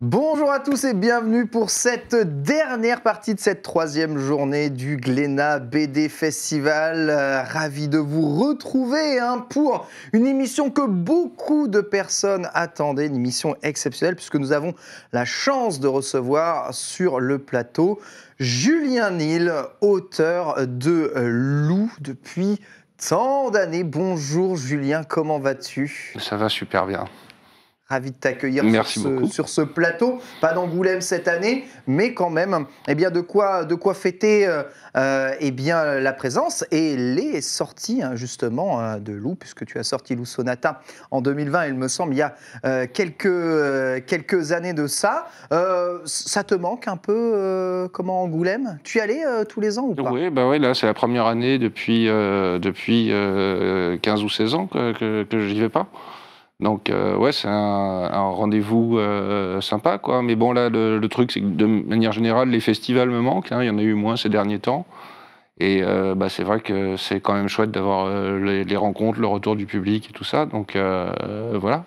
Bonjour à tous et bienvenue pour cette dernière partie de cette troisième journée du Glénat BD Festival. Ravi de vous retrouver pour une émission que beaucoup de personnes attendaient, une émission exceptionnelle puisque nous avons la chance de recevoir sur le plateau Julien Nil, auteur de Loup depuis tant d'années. Bonjour Julien, comment vas-tu ? Ça va super bien. Ravi de t'accueillir sur ce plateau. Pas d'Angoulême cette année, mais quand même, de quoi fêter la présence et les sorties justement de Loup, puisque tu as sorti Loup Sonata en 2020, il me semble, il y a quelques années de ça. Ça te manque un peu, comment Angoulême ? Tu y allais tous les ans ou pas ? Oui, là c'est la première année depuis 15 ou 16 ans que j'y vais pas. Donc c'est un rendez-vous sympa, quoi. Mais bon, là, le truc, c'est que de manière générale, les festivals me manquent. Il y en a eu moins ces derniers temps. Et c'est vrai que c'est quand même chouette d'avoir les rencontres, le retour du public et tout ça. Donc voilà.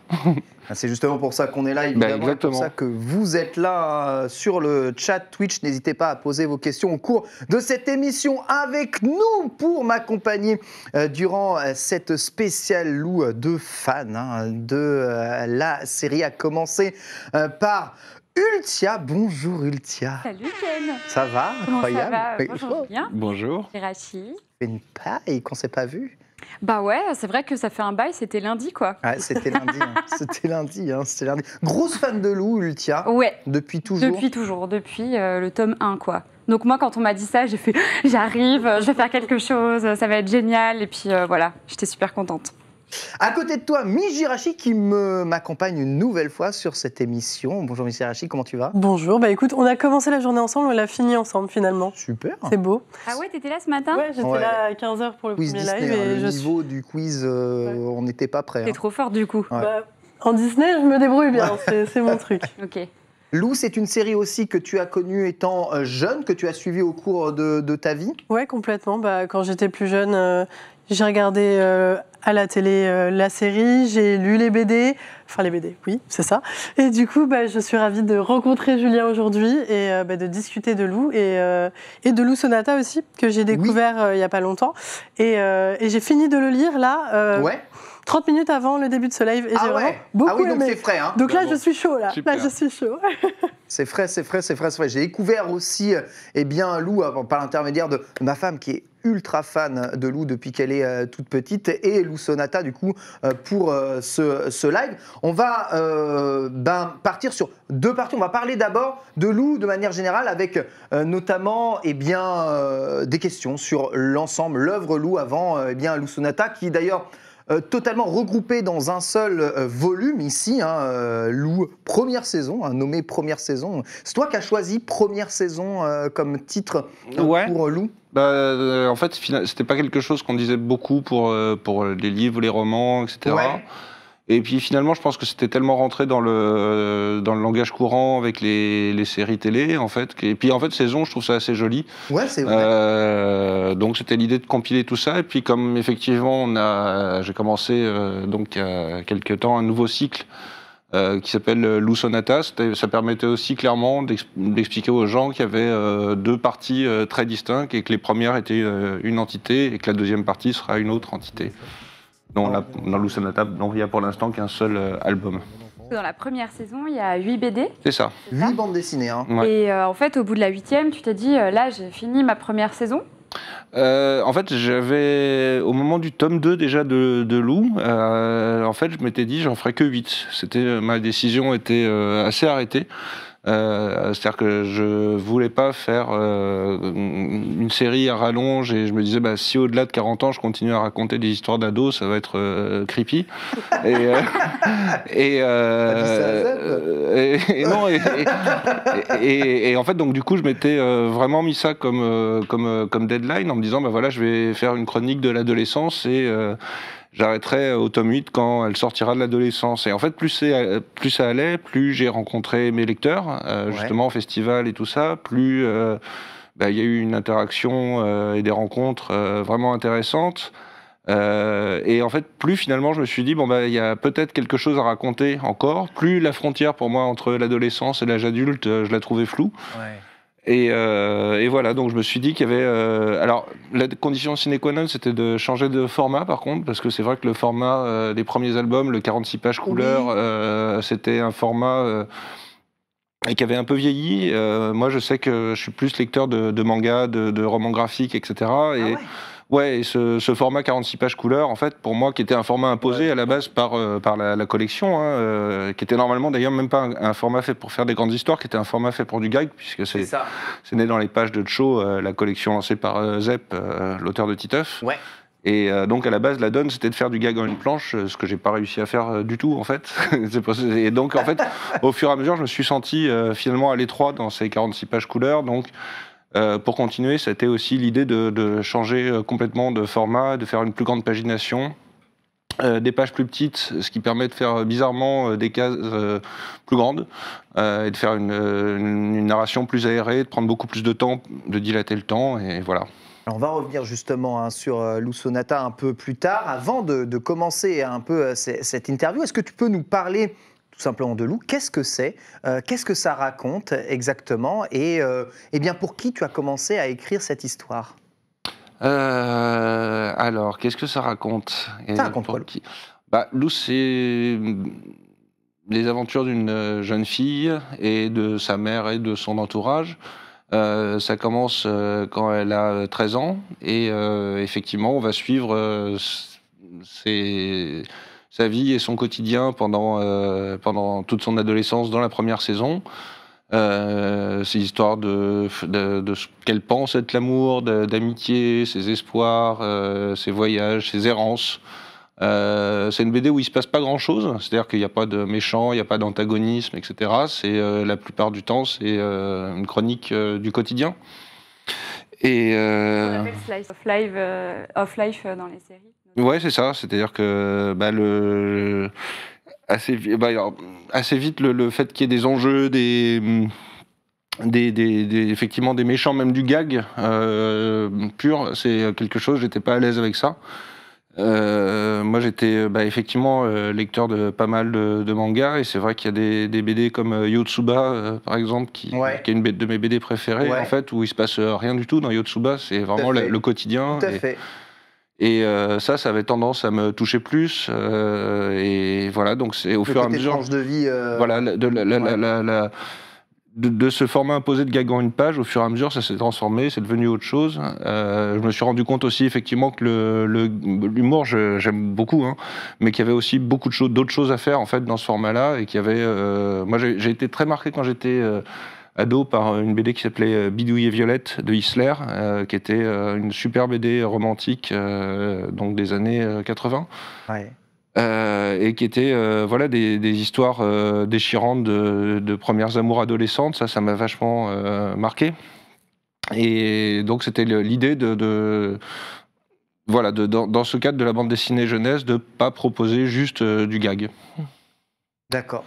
C'est justement pour ça qu'on est là, évidemment, et pour ça que vous êtes là sur le chat Twitch. N'hésitez pas à poser vos questions au cours de cette émission avec nous pour m'accompagner durant cette spéciale Loup de fans de la série, à commencer par Ultia. Bonjour Ultia. Salut Ken. Ça va ? Incroyable. Ça va ? Bonjour Julien. Bonjour. C'est Rachid. Une paille qu'on ne s'est pas vu. Bah ouais, c'est vrai que ça fait un bail, c'était lundi quoi. Ah, c'était lundi, c'était lundi. Grosse fan de Loup, Ultia. Ouais. Depuis toujours. Depuis le tome 1 quoi. Donc moi quand on m'a dit ça, j'ai fait j'arrive, je vais faire quelque chose, ça va être génial. Et puis voilà, j'étais super contente. À côté de toi, Mijirachi qui m'accompagne une nouvelle fois sur cette émission. Bonjour Mijirachi, comment tu vas ? Bonjour, écoute, on a commencé la journée ensemble, on l'a fini ensemble finalement. Super. C'est beau. Ah ouais, t'étais là ce matin ? Ouais, j'étais là à 15h pour le quiz premier Disney, live. Et le niveau du quiz, on n'était pas prêt. T'es trop fort du coup. Ouais. En Disney, je me débrouille bien, c'est mon truc. Ok. Loup, c'est une série aussi que tu as connue étant jeune, que tu as suivie au cours de ta vie ? Ouais, complètement. Quand j'étais plus jeune, j'ai regardé à la télé la série, j'ai lu les BD, enfin les BD, oui, c'est ça. Et du coup, je suis ravie de rencontrer Julien aujourd'hui et de discuter de Loup et de Loup Sonata aussi, que j'ai découvert il n'y a pas longtemps. Et j'ai fini de le lire là. 30 minutes avant le début de ce live et j'ai vraiment beaucoup aimé. Donc c'est frais. Donc là, je suis chaud. Là je suis chaud. C'est frais. J'ai découvert aussi Loup par l'intermédiaire de ma femme qui est ultra fan de Loup depuis qu'elle est toute petite, et Loup Sonata du coup pour ce live. On va partir sur deux parties. On va parler d'abord de Loup de manière générale avec notamment des questions sur l'ensemble, l'œuvre Loup avant Loup Sonata, qui d'ailleurs totalement regroupé dans un seul volume ici, Loup, première saison, nommé première saison. C'est toi qui as choisi première saison comme titre pour Loup ? En fait, c'était pas quelque chose qu'on disait beaucoup pour les livres, les romans, etc. Ouais. Et puis finalement, je pense que c'était tellement rentré dans le langage courant avec les séries télé, en fait. Et puis en fait, saison, je trouve ça assez joli. Ouais, c'est vrai. Donc c'était l'idée de compiler tout ça. Et puis comme effectivement, j'ai commencé donc il y a quelques temps un nouveau cycle qui s'appelle Loup Sonata. Ça permettait aussi clairement d'expliquer aux gens qu'il y avait deux parties très distinctes et que les premières étaient une entité et que la deuxième partie sera une autre entité. Dans Loup Sonata, donc il y a pour l'instant qu'un seul album. Dans la première saison, il y a 8 BD. C'est ça. 8 bandes dessinées. Ouais. Et en fait, au bout de la 8e, tu t'es dit, là, j'ai fini ma première saison. En fait, j'avais, au moment du tome 2 déjà de Loup, en fait, je m'étais dit, j'en ferais que 8. Ma décision était assez arrêtée. C'est-à-dire que je voulais pas faire une série à rallonge et je me disais si au-delà de 40 ans je continue à raconter des histoires d'ados, ça va être creepy. Et en fait donc du coup je m'étais vraiment mis ça comme deadline en me disant voilà, je vais faire une chronique de l'adolescence et j'arrêterai au tome 8 quand elle sortira de l'adolescence. Et en fait, plus ça allait, plus j'ai rencontré mes lecteurs, justement au festival et tout ça, plus il y a eu une interaction et des rencontres vraiment intéressantes. Et en fait, plus finalement, je me suis dit, bon, bah, il y a peut-être quelque chose à raconter encore. Plus la frontière pour moi entre l'adolescence et l'âge adulte, je la trouvais floue. Ouais. Et voilà, donc je me suis dit qu'il y avait... alors, la condition sine qua non, c'était de changer de format, par contre, parce que c'est vrai que le format des premiers albums, le 46 pages couleur, c'était un format qui avait un peu vieilli. Moi, je sais que je suis plus lecteur de mangas, de romans graphiques, etc. Et, ouais, et ce format 46 pages couleur, en fait, pour moi, qui était un format imposé à la base par la collection, hein, qui était normalement d'ailleurs même pas un format fait pour faire des grandes histoires, qui était un format fait pour du gag, puisque c'est né dans les pages de Cho, la collection lancée par Zep, l'auteur de Titeuf. Ouais. Et donc à la base, la donne, c'était de faire du gag en une planche, ce que j'ai pas réussi à faire du tout en fait. Et donc en fait, au fur et à mesure, je me suis senti finalement à l'étroit dans ces 46 pages couleur. Donc pour continuer, c'était aussi l'idée de changer complètement de format, de faire une plus grande pagination, des pages plus petites, ce qui permet de faire bizarrement des cases plus grandes, et de faire une narration plus aérée, de prendre beaucoup plus de temps, de dilater le temps, et voilà. Alors on va revenir justement sur Lou Sonata un peu plus tard. Avant de commencer un peu cette interview, est-ce que tu peux nous parler tout simplement de Lou? Qu'est-ce que c'est? Qu'est-ce que ça raconte exactement? Et bien pour qui tu as commencé à écrire cette histoire? Alors, qu'est-ce que ça raconte? Ça raconte quoi, Lou? Bah, Lou, c'est les aventures d'une jeune fille et de sa mère et de son entourage. Ça commence quand elle a 13 ans et effectivement, on va suivre sa vie et son quotidien pendant toute son adolescence dans la première saison. C'est l'histoire de ce qu'elle pense être l'amour, d'amitié, ses espoirs, ses voyages, ses errances. C'est une BD où il se passe pas grand-chose, c'est-à-dire qu'il n'y a pas de méchant, il n'y a pas d'antagonisme, etc. C'est la plupart du temps, c'est une chronique du quotidien. Et On appelle slice of life dans les séries. ouais, c'est ça. C'est-à-dire que assez vite, le fait qu'il y ait des enjeux, effectivement des méchants, même du gag pur, c'est quelque chose. J'étais pas à l'aise avec ça. Moi, j'étais effectivement lecteur de pas mal de mangas, et c'est vrai qu'il y a des BD comme Yotsuba, par exemple, qui est une de mes BD préférées, en fait, où il se passe rien du tout dans Yotsuba. C'est vraiment le quotidien. Tout à fait. Et ça avait tendance à me toucher plus. Et voilà, donc c'est au fur et à mesure. Tranche de vie. Voilà, de ce format imposé de gag en une page, au fur et à mesure, ça s'est transformé, c'est devenu autre chose. Je me suis rendu compte aussi, effectivement, que l'humour, j'aime beaucoup, hein, mais qu'il y avait aussi beaucoup d'autres choses à faire, en fait, dans ce format-là, et qu'il y avait... moi, j'ai été très marqué quand j'étais ado par une BD qui s'appelait Bidouille et Violette de Isler, qui était une super BD romantique, donc des années 80. Ouais. Et qui était des histoires déchirantes de premières amours adolescentes. Ça m'a vachement marqué. Et donc c'était l'idée dans ce cadre de la bande dessinée jeunesse, de ne pas proposer juste du gag. D'accord.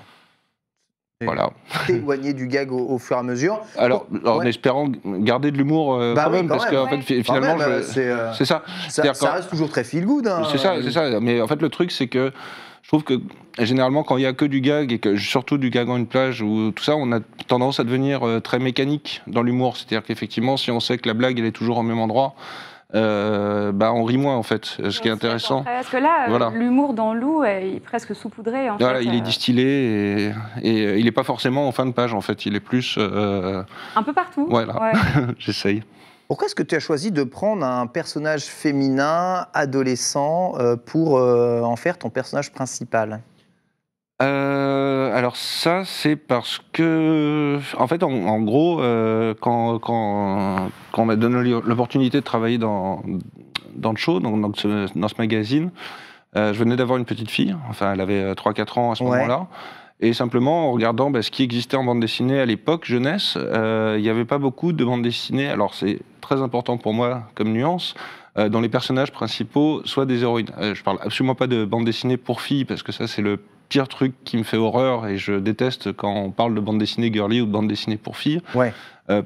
Voilà. Éloigné du gag au fur et à mesure. Alors en espérant garder de l'humour quand même, parce qu'en fait, finalement, c'est ça. Ça reste toujours très feel good. Hein. C'est ça. Mais en fait, le truc, c'est que je trouve que généralement, quand il n'y a que du gag, et que surtout du gag en une plage, ou tout ça, on a tendance à devenir très mécanique dans l'humour. C'est-à-dire qu'effectivement, si on sait que la blague, elle est toujours au même endroit, on rit moins, en fait. Ce qui est intéressant. Parce que là, l'humour dans Lou est presque saupoudré. Voilà, il est distillé et il n'est pas forcément en fin de page, en fait. Il est plus... un peu partout. Voilà, ouais. J'essaye. Pourquoi est-ce que tu as choisi de prendre un personnage féminin, adolescent, pour en faire ton personnage principal ? Alors ça, c'est parce que, en fait, en gros, quand on m'a donné l'opportunité de travailler dans le show, dans ce magazine, je venais d'avoir une petite fille, enfin elle avait 3-4 ans à ce moment-là, et simplement en regardant ce qui existait en bande dessinée à l'époque, jeunesse, il n'y avait pas beaucoup de bandes dessinées, alors c'est très important pour moi comme nuance, dont les personnages principaux soient des héroïnes. Je parle absolument pas de bande dessinée pour filles, parce que ça c'est le pire truc qui me fait horreur, et je déteste quand on parle de bande dessinée girly ou de bande dessinée pour filles.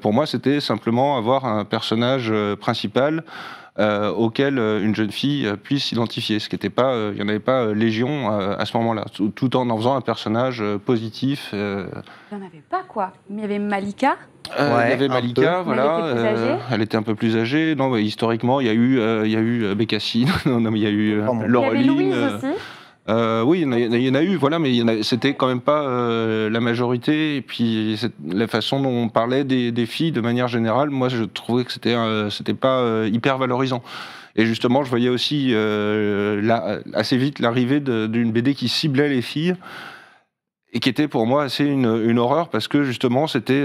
Pour moi, c'était simplement avoir un personnage principal auquel une jeune fille puisse s'identifier. Ce qui n'était pas, il n'y en avait pas légion à ce moment-là, tout en faisant un personnage positif. Il n'y en avait pas, quoi. Mais il y avait Malika. Il y avait Malika, voilà. Mais elle était plus âgée. Elle était un peu plus âgée. Non, historiquement, il y a eu Bécassine, non, mais il y a eu Laureline. Il y avait Louise aussi. Oui, il y en a eu, voilà, mais c'était quand même pas la majorité. Et puis la façon dont on parlait des filles de manière générale, moi je trouvais que c'était pas hyper valorisant. Et justement, je voyais aussi assez vite l'arrivée d'une BD qui ciblait les filles. Et qui était pour moi assez une horreur parce que justement c'était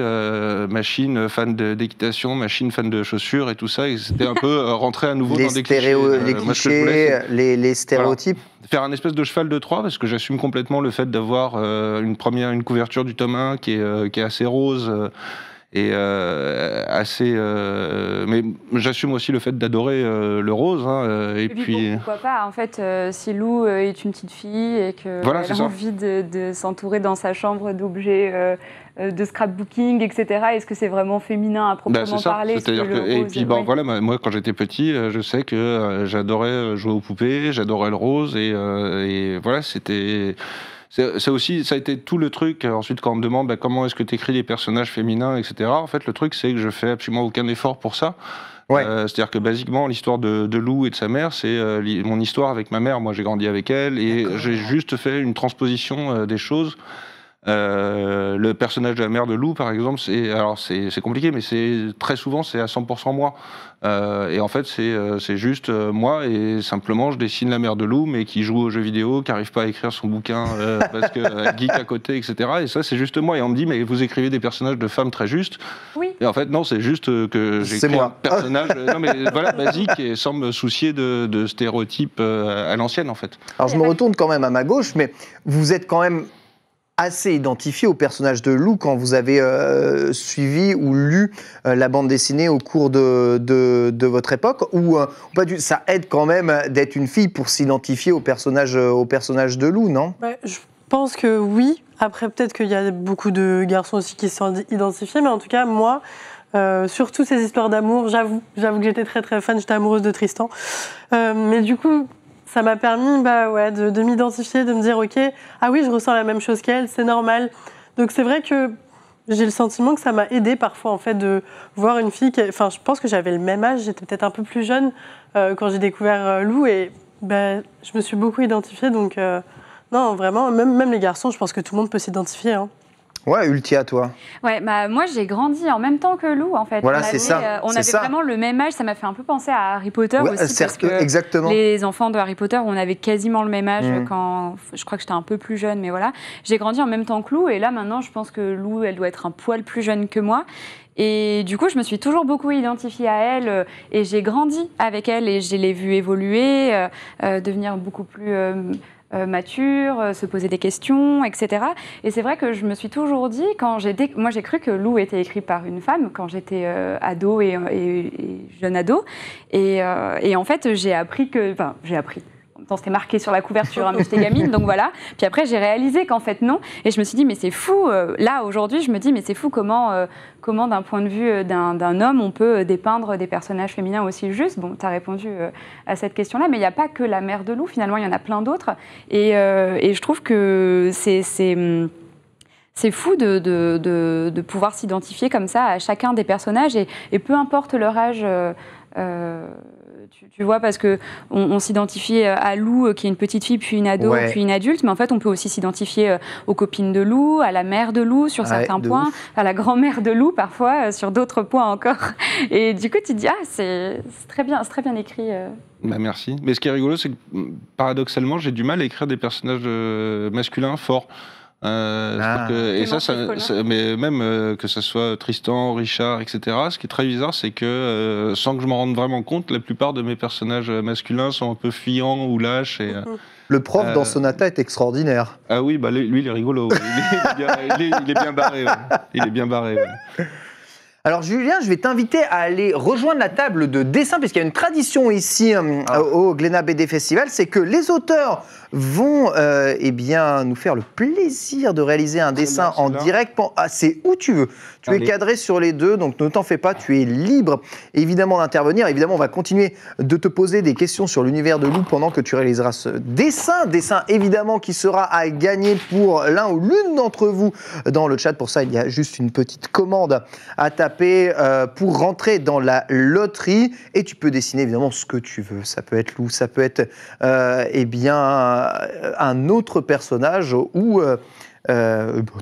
machine fan d'équitation, machine fan de chaussures et tout ça, et c'était un peu rentrer à nouveau dans des clichés. Les clichés, les stéréotypes. Voilà. Faire un espèce de cheval de Troie parce que j'assume complètement le fait d'avoir une couverture du tome 1 qui est assez rose. Et assez, mais j'assume aussi le fait d'adorer le rose. Et puis pourquoi pas, en fait, si Lou est une petite fille et qu'elle a envie de s'entourer dans sa chambre d'objets de scrapbooking, etc., est-ce que c'est vraiment féminin à proprement parler? Et puis voilà, moi quand j'étais petit, je sais que j'adorais jouer aux poupées, j'adorais le rose, et voilà, c'était... Ça a été tout le truc. Ensuite, quand on me demande comment est-ce que tu écris des personnages féminins, etc., en fait, le truc, c'est que je fais absolument aucun effort pour ça. Ouais. C'est-à-dire que, basiquement, l'histoire de Lou et de sa mère, c'est mon histoire avec ma mère. Moi, j'ai grandi avec elle, et j'ai juste fait une transposition des choses. Le personnage de la mère de Lou, par exemple, c'est compliqué, mais très souvent c'est à 100% moi. Et en fait, c'est juste moi, et simplement je dessine la mère de Lou, mais qui joue aux jeux vidéo, qui n'arrive pas à écrire son bouquin parce qu'elle geek à côté, etc. Et ça, c'est juste moi. Et on me dit, mais vous écrivez des personnages de femmes très justes. Oui. Et en fait, non, c'est juste que j'écris un personnage non, mais voilà, basique, et sans me soucier de stéréotypes à l'ancienne, en fait. Alors, je me retourne quand même à ma gauche, mais vous êtes quand même assez identifié au personnage de Lou quand vous avez suivi ou lu la bande dessinée au cours de votre époque, ou pas ça aide quand même d'être une fille pour s'identifier au personnage de Lou, non? Je pense que oui. Après, peut-être qu'il y a beaucoup de garçons aussi qui se sont identifiés, mais en tout cas, moi, surtout ces histoires d'amour, j'avoue que j'étais très très fan, j'étais amoureuse de Tristan. Mais du coup, ça m'a permis de m'identifier, de me dire ok, ah oui, je ressens la même chose qu'elle, c'est normal. Donc c'est vrai que j'ai le sentiment que ça m'a aidée parfois en fait de voir une fille enfin je pense que j'avais le même âge, j'étais peut-être un peu plus jeune quand j'ai découvert Lou, et je me suis beaucoup identifiée, donc non vraiment, même les garçons, je pense que tout le monde peut s'identifier. Ouais, Ultia, toi. Ouais, moi j'ai grandi en même temps que Lou, en fait. Voilà, c'est ça. On avait vraiment le même âge. Ça m'a fait un peu penser à Harry Potter aussi, parce que exactement. Les enfants de Harry Potter, on avait quasiment le même âge quand je crois que j'étais un peu plus jeune, mais voilà. J'ai grandi en même temps que Lou, et là maintenant, je pense que Lou, elle doit être un poil plus jeune que moi. Et du coup, je me suis toujours beaucoup identifiée à elle, et j'ai grandi avec elle, et je l'ai vue évoluer, devenir beaucoup plus mature, se poser des questions, etc. Et c'est vrai que je me suis toujours dit, moi j'ai cru que Lou était écrit par une femme quand j'étais ado et jeune ado. Et en fait, j'ai appris. En même temps, c'était marqué sur la couverture, mais j'étais gamine, donc voilà. Puis après, j'ai réalisé qu'en fait, non. Et je me suis dit, mais c'est fou. Là, aujourd'hui, je me dis, mais c'est fou comment d'un point de vue d'un homme, on peut dépeindre des personnages féminins aussi justes. Bon, tu as répondu à cette question-là, mais il n'y a pas que la mère de Lou. Finalement, il y en a plein d'autres. Et je trouve que c'est fou de pouvoir s'identifier comme ça à chacun des personnages, et peu importe leur âge. Tu vois, parce qu'on s'identifie à Lou, qui est une petite fille, puis une ado, puis une adulte, mais en fait, on peut aussi s'identifier aux copines de Lou, à la mère de Lou sur certains points, à la grand-mère de Lou parfois, sur d'autres points encore. Et du coup, tu te dis, c'est très bien écrit. Merci. Mais ce qui est rigolo, c'est que paradoxalement, j'ai du mal à écrire des personnages masculins forts. Mais même que ce soit Tristan, Richard, etc., ce qui est très bizarre, c'est que sans que je m'en rende vraiment compte, la plupart de mes personnages masculins sont un peu fuyants ou lâches. Le prof dans Sonata est extraordinaire. Ah oui, lui il est rigolo. Il est bien barré. Ouais. Il est bien barré. Ouais. Alors Julien, je vais t'inviter à aller rejoindre la table de dessin, puisqu'il y a une tradition ici au Glénat BD Festival, c'est que les auteurs vont eh bien, nous faire le plaisir de réaliser un dessin en direct. C'est où tu veux. Tu es cadré sur les deux, donc ne t'en fais pas, tu es libre évidemment d'intervenir. Évidemment, on va continuer de te poser des questions sur l'univers de Lou pendant que tu réaliseras ce dessin. Dessin évidemment qui sera à gagner pour l'un ou l'une d'entre vous dans le chat. Pour ça, il y a juste une petite commande à taper pour rentrer dans la loterie. Et tu peux dessiner évidemment ce que tu veux. Ça peut être Lou, ça peut être eh bien, un autre personnage ou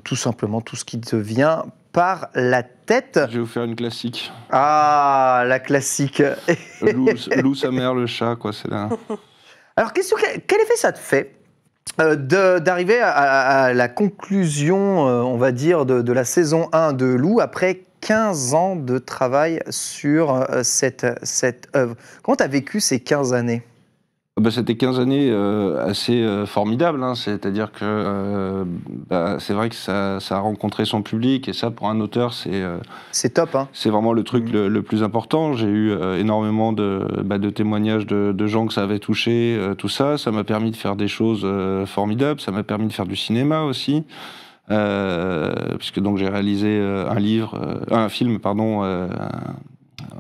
tout simplement tout ce qui te vient par la tête. Je vais vous faire une classique. Ah, la classique. Lou, sa mère, le chat, quoi, c'est là. Alors, question, quel effet ça te fait d'arriver à la conclusion, on va dire, de la saison 1 de Lou après 15 ans de travail sur cette œuvre? Comment tu as vécu ces 15 années? C'était 15 années assez formidables, hein. C'est-à-dire que c'est vrai que ça a rencontré son public, et ça, pour un auteur, c'est top. Hein. C'est vraiment le truc le plus important. J'ai eu énormément de témoignages de gens que ça avait touché, tout ça. Ça m'a permis de faire des choses formidables, ça m'a permis de faire du cinéma aussi. Puisque donc j'ai réalisé un film,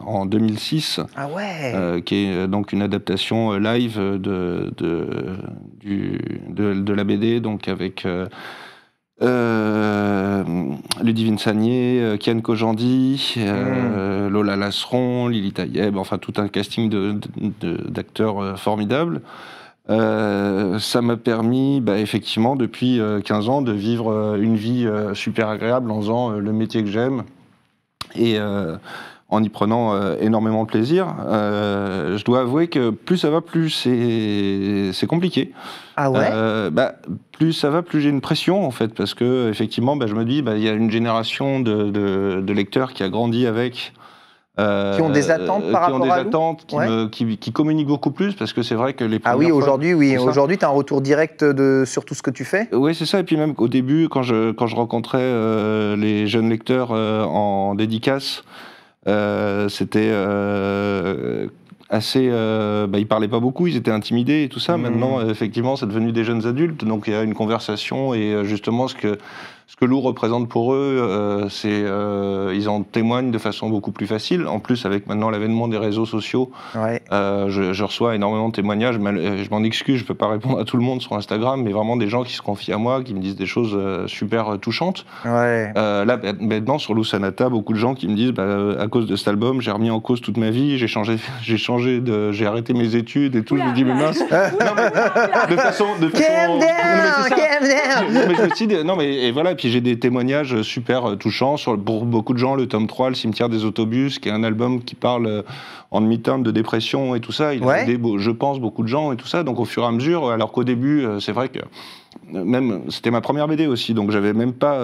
en 2006, qui est donc une adaptation live de la BD, donc avec Ludivine Sagné, Kian Kojandi, Lola Lasseron, Lily Tayeb, enfin tout un casting d'acteurs formidables. Ça m'a permis, effectivement, depuis 15 ans, de vivre une vie super agréable en faisant le métier que j'aime et en y prenant énormément de plaisir. Je dois avouer que plus ça va, plus c'est compliqué. Ah ouais plus ça va, plus j'ai une pression, en fait, parce que effectivement, je me dis, il y a une génération de lecteurs qui a grandi avec... qui ont des attentes par rapport à Lou. Qui communiquent beaucoup plus, parce que c'est vrai que les premières aujourd'hui, tu as un retour direct sur tout ce que tu fais. Oui, c'est ça. Et puis même au début, quand je rencontrais les jeunes lecteurs en dédicace, c'était assez... ils parlaient pas beaucoup, ils étaient intimidés et tout ça. Maintenant, effectivement, c'est devenu des jeunes adultes, donc il y a une conversation, et justement, ce que Lou représente pour eux, ils en témoignent de façon beaucoup plus facile. En plus, avec maintenant l'avènement des réseaux sociaux, je reçois énormément de témoignages. Je m'en excuse, je ne peux pas répondre à tout le monde sur Instagram, mais vraiment des gens qui se confient à moi, qui me disent des choses super touchantes. Là, maintenant, sur Lou Sanata, beaucoup de gens qui me disent, à cause de cet album, j'ai remis en cause toute ma vie, j'ai arrêté mes études et tout. Je me dis, mais mince. De façon. Calm down. Mais je me suis dit, non, mais et voilà. Puis j'ai des témoignages super touchants pour beaucoup de gens. Le tome 3, Le cimetière des autobus, qui est un album qui parle en demi-teinte de dépression et tout ça. Il a aidé, je pense, beaucoup de gens et tout ça. Donc au fur et à mesure, alors qu'au début, c'est vrai que même c'était ma première BD aussi, donc j'avais même pas,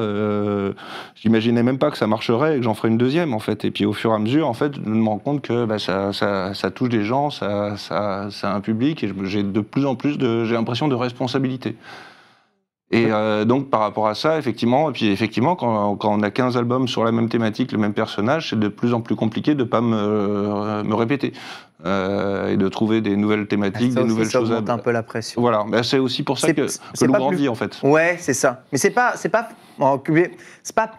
j'imaginais même pas que ça marcherait et que j'en ferais une deuxième, en fait. Et puis au fur et à mesure, en fait, je me rends compte que ça touche des gens, ça a un public, et j'ai de plus en plus j'ai l'impression de responsabilité. Et donc par rapport à ça, effectivement, quand on a 15 albums sur la même thématique, le même personnage, c'est de plus en plus compliqué de ne pas me répéter et de trouver des nouvelles thématiques, des nouvelles choses. Ça augmente un peu la pression. Voilà, c'est aussi pour ça que Lou grandit, en fait. Ouais, c'est ça. Mais c'est pas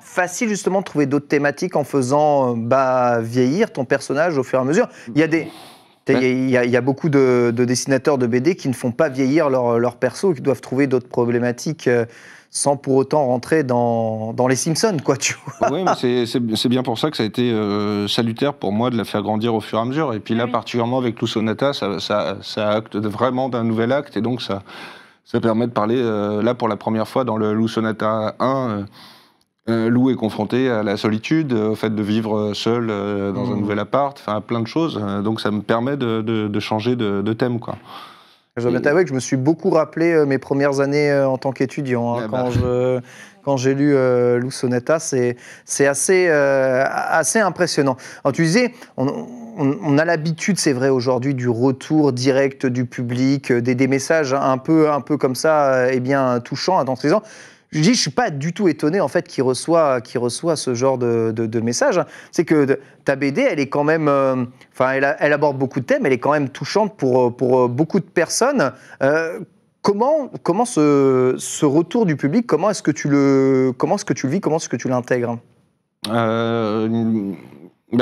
facile justement de trouver d'autres thématiques en faisant vieillir ton personnage au fur et à mesure. Il y a beaucoup de dessinateurs de BD qui ne font pas vieillir leur perso, qui doivent trouver d'autres problématiques sans pour autant rentrer dans les Simpsons, quoi, tu vois. Oui, mais c'est bien pour ça que ça a été salutaire pour moi de la faire grandir au fur et à mesure. Et puis là, particulièrement avec Lou Sonata, ça acte vraiment d'un nouvel acte, et donc ça permet de parler, là, pour la première fois dans le Lou Sonata 1, Lou est confronté à la solitude, au fait de vivre seul dans un nouvel appart, enfin plein de choses. Donc ça me permet de changer de thème, quoi. Je dois bien t'avouer que je me suis beaucoup rappelé mes premières années en tant qu'étudiant. Quand j'ai lu Lou Sonata, c'est assez impressionnant. Alors tu disais, on a l'habitude, c'est vrai aujourd'hui, du retour direct du public, des messages un peu comme ça, touchants, attendrissants. je suis pas du tout étonné en fait qu'il reçoit ce genre de message. C'est que ta BD, elle est quand même, elle aborde beaucoup de thèmes, elle est quand même touchante pour beaucoup de personnes. Comment ce retour du public, comment est-ce que tu le vis, comment est-ce que tu l'intègres?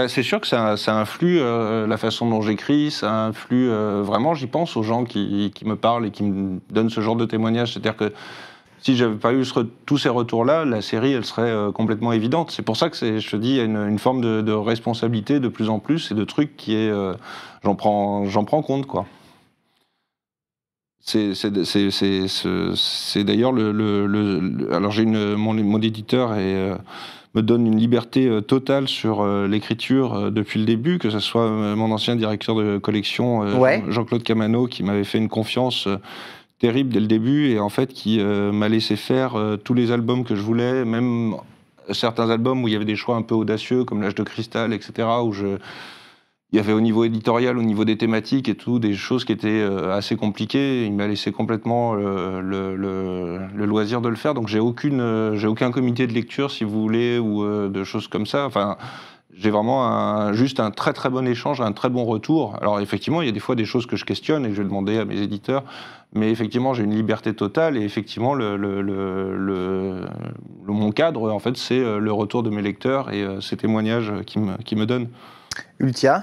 C'est sûr que ça influe la façon dont j'écris, ça influe vraiment, j'y pense, aux gens qui me parlent et qui me donnent ce genre de témoignages. C'est-à-dire que si j'avais pas eu tous ces retours-là, la série, elle serait complètement évidente. C'est pour ça que je te dis, il y a une forme de responsabilité de plus en plus et de trucs qui est... j'en prends compte, quoi. C'est d'ailleurs alors mon éditeur me donne une liberté totale sur l'écriture depuis le début, que ce soit mon ancien directeur de collection, Jean-Claude Camano, qui m'avait fait une confiance terrible dès le début et en fait qui m'a laissé faire tous les albums que je voulais, même certains albums où il y avait des choix un peu audacieux comme L'Âge de Cristal, etc., où il y avait au niveau éditorial, au niveau des thématiques et tout, des choses qui étaient assez compliquées. Il m'a laissé complètement le loisir de le faire. Donc j'ai aucun comité de lecture, si vous voulez, ou de choses comme ça. Enfin, j'ai vraiment juste un très très bon échange, un très bon retour. Alors effectivement, il y a des fois des choses que je questionne et que je vais demander à mes éditeurs. Mais effectivement, j'ai une liberté totale et effectivement, mon cadre, en fait, c'est le retour de mes lecteurs et ces témoignages qui me donnent. Ultia?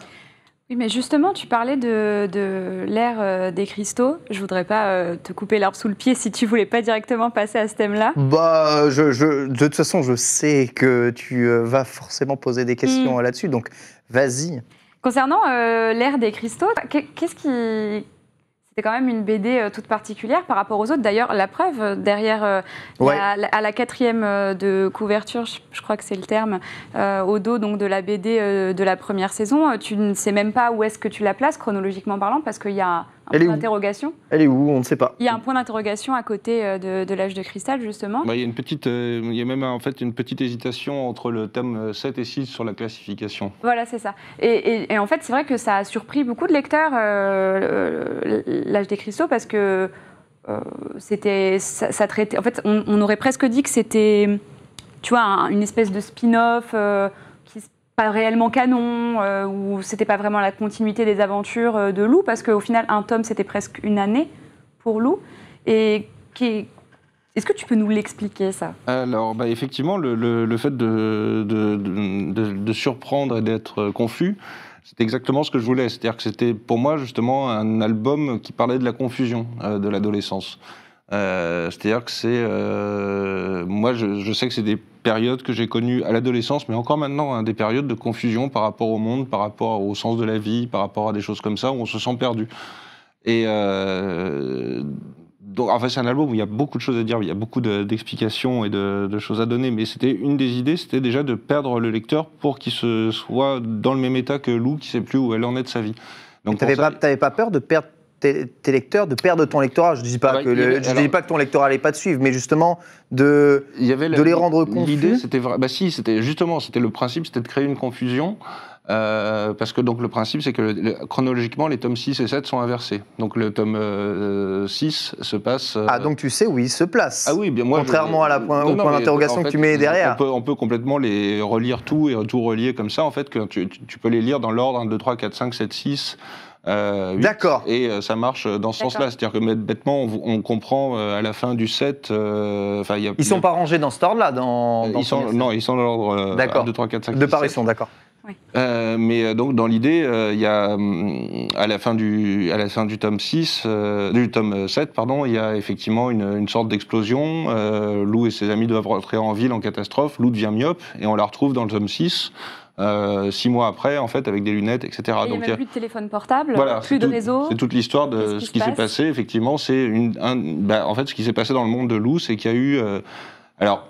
Oui, mais justement, tu parlais de l'ère des cristaux. Je voudrais pas te couper l'herbe sous le pied si tu voulais pas directement passer à ce thème-là. De toute façon, je sais que tu vas forcément poser des questions là-dessus, donc vas-y. Concernant l'ère des cristaux, qu'est-ce qui... C'était quand même une BD toute particulière par rapport aux autres. D'ailleurs, la preuve, derrière, à la 4e de couverture, je crois que c'est le terme, au dos donc, de la BD de la première saison, tu ne sais même pas où est-ce que tu la places, chronologiquement parlant, parce qu'il y a un point d'interrogation. Elle est où? On ne sait pas. Il y a un point d'interrogation à côté de l'âge de cristal, justement. Il y a même en fait une petite hésitation entre le tome 7 et 6 sur la classification. Voilà, c'est ça. Et en fait, c'est vrai que ça a surpris beaucoup de lecteurs, l'âge des cristaux, parce que ça traitait... En fait, on aurait presque dit que c'était, tu vois, une espèce de spin-off qui n'est pas réellement canon, où c'était pas vraiment la continuité des aventures de Lou, parce qu'au final, un tome, c'était presque une année pour Lou. Et est-ce que tu peux nous l'expliquer, ça? Alors, effectivement, le fait de surprendre et d'être confus, c'est exactement ce que je voulais. C'est-à-dire que c'était, pour moi, justement, un album qui parlait de la confusion de l'adolescence. C'est-à-dire que c'est... moi, je sais que c'est des périodes que j'ai connues à l'adolescence, mais encore maintenant, hein, des périodes de confusion par rapport au monde, par rapport au sens de la vie, par rapport à des choses comme ça, où on se sent perdu. Et... donc, en fait, c'est un album où il y a beaucoup de choses à dire, il y a beaucoup d'explications et de choses à donner, mais c'était une des idées, c'était déjà de perdre le lecteur pour qu'il soit dans le même état que Lou, qui ne sait plus où elle en est de sa vie. Donc, t'avais pas peur de perdre tes lecteurs, de perdre ton lectorat? Je ne dis pas que ton lectorat n'allait pas te suivre, mais justement de les rendre confus. L'idée, c'était c'était le principe, c'était de créer une confusion. Parce que donc le principe, c'est que chronologiquement, les tomes 6 et 7 sont inversés. Donc le tome 6 se passe... donc tu sais où il se place. Ah oui, bien moi... Contrairement au point d'interrogation que tu mets derrière. On peut complètement les relire tout et tout relier comme ça, en fait, que tu peux les lire dans l'ordre 1, 2, 3, 4, 5, 7, 6... 8, d'accord. Et ça marche dans ce sens-là. C'est-à-dire que bêtement, on comprend à la fin du 7... ils sont pas rangés dans cet ordre-là ils sont dans l'ordre 1, 2, 3, 4, 5, 6, de parution, d'accord. Oui. Mais donc dans l'idée, il y a à la fin du tome 6, du tome 7, pardon, il y a effectivement une sorte d'explosion. Lou et ses amis doivent rentrer en ville en catastrophe. Lou devient myope et on la retrouve dans le tome 6. 6 mois après, en fait, avec des lunettes, etc. Et il n'y a même plus de téléphone portable, plus de réseau. C'est toute l'histoire de ce qui s'est passé. Effectivement, c'est en fait, ce qui s'est passé dans le monde de Lou, c'est qu'il y a eu... alors,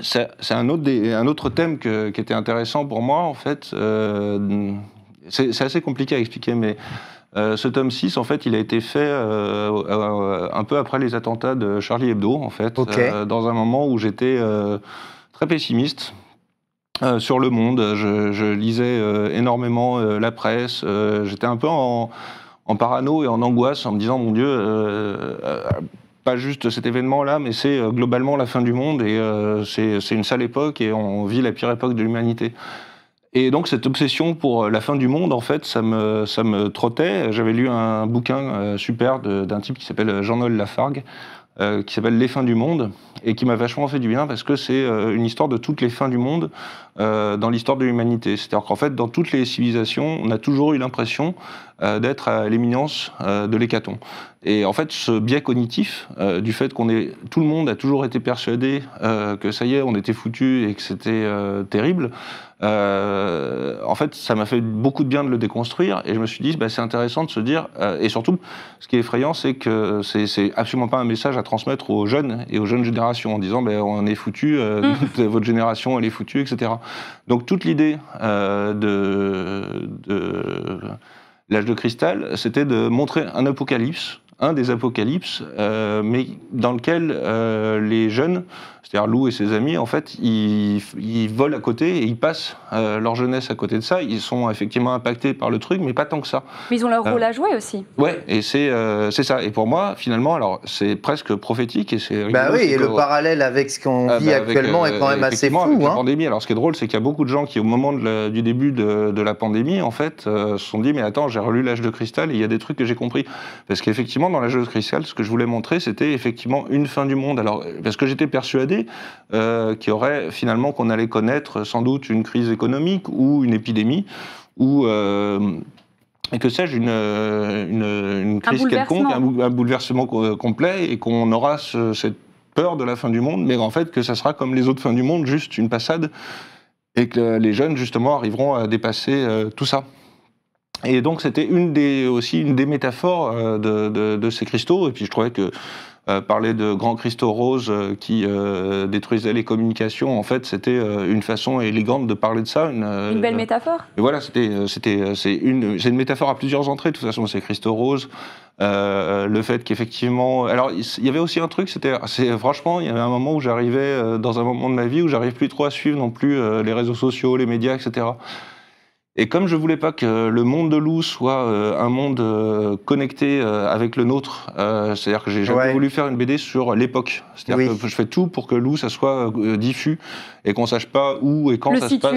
c'est un autre thème qui était intéressant pour moi, en fait. C'est assez compliqué à expliquer, mais ce tome 6, en fait, il a été fait un peu après les attentats de Charlie Hebdo, en fait, dans un moment où j'étais très pessimiste. Sur le monde, je lisais énormément la presse, j'étais un peu en parano et en angoisse en me disant, mon Dieu, pas juste cet événement-là, mais c'est globalement la fin du monde, et c'est une sale époque, et on vit la pire époque de l'humanité. Et donc cette obsession pour la fin du monde, en fait, ça me trottait. J'avais lu un bouquin super d'un type qui s'appelle Jean-Noël Lafargue, qui s'appelle Les fins du monde, et qui m'a vachement fait du bien parce que c'est une histoire de toutes les fins du monde dans l'histoire de l'humanité. C'est-à-dire qu'en fait, dans toutes les civilisations, on a toujours eu l'impression d'être à l'éminence de l'hécatombe. Et en fait, ce biais cognitif du fait tout le monde a toujours été persuadé que ça y est, on était foutu et que c'était terrible. En fait, ça m'a fait beaucoup de bien de le déconstruire, et je me suis dit, c'est intéressant de se dire, et surtout, ce qui est effrayant, c'est que c'est absolument pas un message à transmettre aux jeunes et aux jeunes générations en disant, on est foutu, votre génération elle est foutue, etc. Donc toute l'idée de l'âge de cristal, c'était de montrer un apocalypse, un des apocalypses, mais dans lequel les jeunes, c'est-à-dire Lou et ses amis, en fait, ils volent à côté et ils passent leur jeunesse à côté de ça. Ils sont effectivement impactés par le truc, mais pas tant que ça. Mais ils ont leur rôle à jouer aussi. Ouais, et c'est ça. Et pour moi, finalement, alors c'est presque prophétique, et c'est rigolo. Oui, et le parallèle avec ce qu'on vit actuellement est quand même assez fou. Avec la pandémie. Alors ce qui est drôle, c'est qu'il y a beaucoup de gens qui, au moment du début de la pandémie, en fait, se sont dit, mais attends, j'ai relu l'âge de cristal et il y a des trucs que j'ai compris. Parce qu'effectivement, dans l'âge de cristal, ce que je voulais montrer, c'était effectivement une fin du monde. Alors, parce que j'étais persuadé qu'il y aurait finalement, qu'on allait connaître sans doute une crise économique ou une épidémie, ou et que sais-je, une crise quelconque, un bouleversement complet, et qu'on aura cette peur de la fin du monde, mais en fait que ça sera comme les autres fins du monde, juste une passade, et que les jeunes justement arriveront à dépasser tout ça. Et donc c'était aussi une des métaphores de ces cristaux, et puis je trouvais que parler de grands cristaux roses qui détruisaient les communications, en fait, c'était une façon élégante de parler de ça. Une belle métaphore. Et voilà, c'est une métaphore à plusieurs entrées, de toute façon, ces cristaux roses. Le fait qu'effectivement... Alors, il y avait aussi un truc, franchement, il y avait un moment où j'arrivais, dans un moment de ma vie, où j'arrive plus trop à suivre non plus les réseaux sociaux, les médias, etc. Et comme je voulais pas que le monde de Lou soit un monde connecté avec le nôtre, c'est-à-dire que j'ai jamais voulu faire une BD sur l'époque. C'est-à-dire que je fais tout pour que Lou, ça soit diffus et qu'on sache pas où et quand ça se passe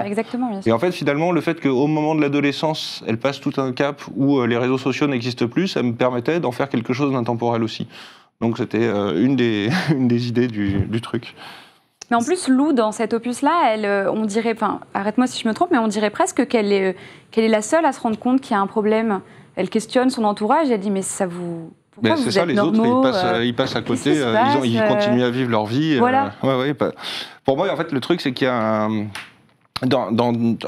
exactement. Et en fait, finalement, le fait qu'au moment de l'adolescence, elle passe tout un cap où les réseaux sociaux n'existent plus, ça me permettait d'en faire quelque chose d'intemporel aussi. Donc c'était une des idées du truc. Mais en plus, Lou, dans cet opus-là, on dirait, enfin, arrête-moi si je me trompe, mais on dirait presque qu'elle est la seule à se rendre compte qu'il y a un problème. Elle questionne son entourage, elle dit, mais ça vous... Pourquoi vous êtes normaux, les autres, ils passent à côté, ils continuent à vivre leur vie. Voilà. Pour moi, en fait, le truc, c'est qu'il y a un...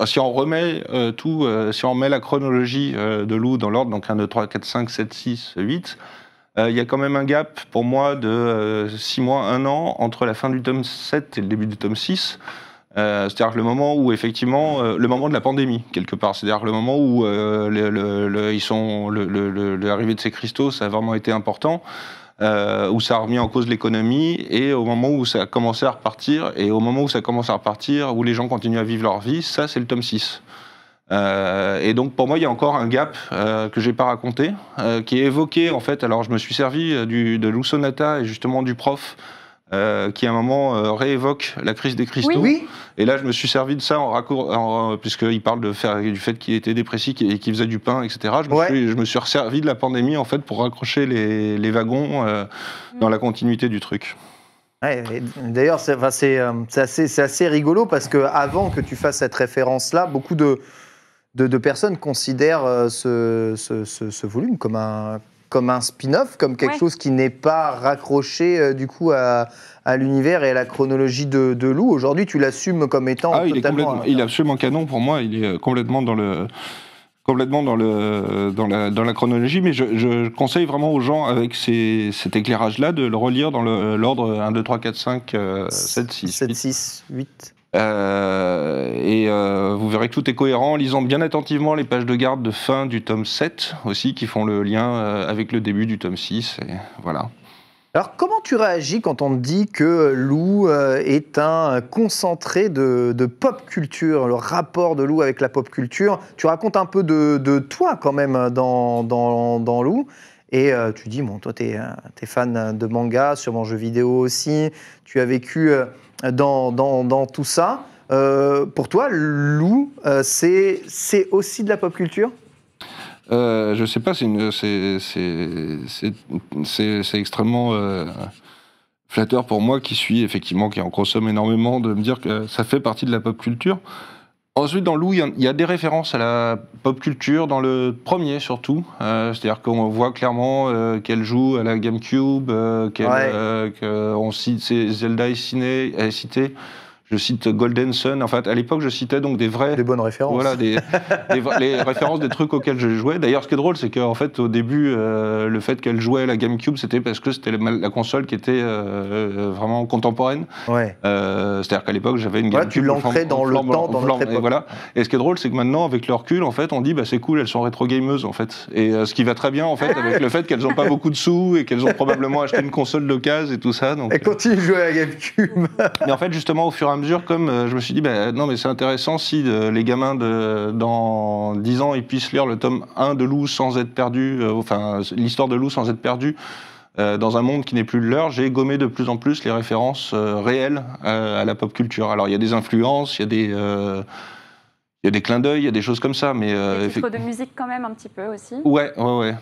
si on remet si on met la chronologie de Lou dans l'ordre, donc 1, 2, 3, 4, 5, 7, 6, 8... il y a quand même un gap, pour moi, de 6 mois, 1 an, entre la fin du tome 7 et le début du tome 6. C'est-à-dire le moment où, effectivement, le moment de la pandémie, quelque part. C'est-à-dire le moment où l'arrivée de ces cristaux, ça a vraiment été important, où ça a remis en cause l'économie, et au moment où ça a commencé à repartir, où les gens continuent à vivre leur vie, ça, c'est le tome 6. Et donc pour moi il y a encore un gap que j'ai pas raconté, qui est évoqué en fait. Alors je me suis servi de Lou Sonata et justement du prof qui à un moment réévoque la crise des cristaux. Oui. Et là je me suis servi de ça puisqu'il parle du fait qu'il était dépressif et qu'il faisait du pain, etc. Je me suis resservi de la pandémie en fait pour raccrocher les wagons dans la continuité du truc. Ouais, d'ailleurs, c'est assez rigolo parce que avant que tu fasses cette référence-là, beaucoup de personnes considèrent ce volume comme un spin-off, comme quelque chose qui n'est pas raccroché du coup à l'univers et à la chronologie de Lou. Aujourd'hui, tu l'assumes comme étant totalement... Il est absolument canon pour moi. Il est complètement dans la chronologie, mais je conseille vraiment aux gens avec cet éclairage-là de le relire dans l'ordre 1, 2, 3, 4, 5, 7, 6, 8. Et vous verrez que tout est cohérent en lisant bien attentivement les pages de garde de fin du tome 7 aussi, qui font le lien avec le début du tome 6, et voilà. Alors, comment tu réagis quand on te dit que Lou est un concentré de pop culture, le rapport de Lou avec la pop culture? Tu racontes un peu de toi quand même dans Lou. Et tu dis, bon, toi, tu es fan de manga, sûrement jeux vidéo aussi. Tu as vécu dans tout ça. Pour toi, Lou, c'est aussi de la pop culture ? Je sais pas, c'est extrêmement flatteur pour moi qui en consomme énormément, de me dire que ça fait partie de la pop culture. Ensuite, dans Lou, il y a des références à la pop culture, dans le premier surtout. C'est-à-dire qu'on voit clairement qu'elle joue à la GameCube, qu'on cite Zelda est cité. Je cite Golden Sun. En fait, à l'époque, je citais donc des bonnes références. Voilà, les références des trucs auxquels je jouais. D'ailleurs, ce qui est drôle, c'est qu'en fait, au début, le fait qu'elle jouait à la GameCube, c'était parce que c'était la console qui était vraiment contemporaine. Ouais. C'est-à-dire qu'à l'époque, j'avais une GameCube. Tu l'ancrais dans le temps, dans notre époque. Et voilà. Et ce qui est drôle, c'est que maintenant, avec le recul, en fait, on dit, bah, c'est cool, elles sont rétro-gameuses, en fait. Et ce qui va très bien, en fait, avec le fait qu'elles n'ont pas beaucoup de sous et qu'elles ont probablement acheté une console d'occasion et tout ça. Donc, elles continuent de jouer à la GameCube. Mais en fait, justement, au fur et à mesure, comme je me suis dit, non, mais c'est intéressant si les gamins dans 10 ans, ils puissent lire le tome 1 de Lou sans être perdus, l'histoire de Lou sans être perdus dans un monde qui n'est plus le leur, j'ai gommé de plus en plus les références réelles à la pop culture. Alors, il y a des influences, il y a des clins d'œil, il y a des choses comme ça, mais... des titres de musique quand même un petit peu aussi. Ouais.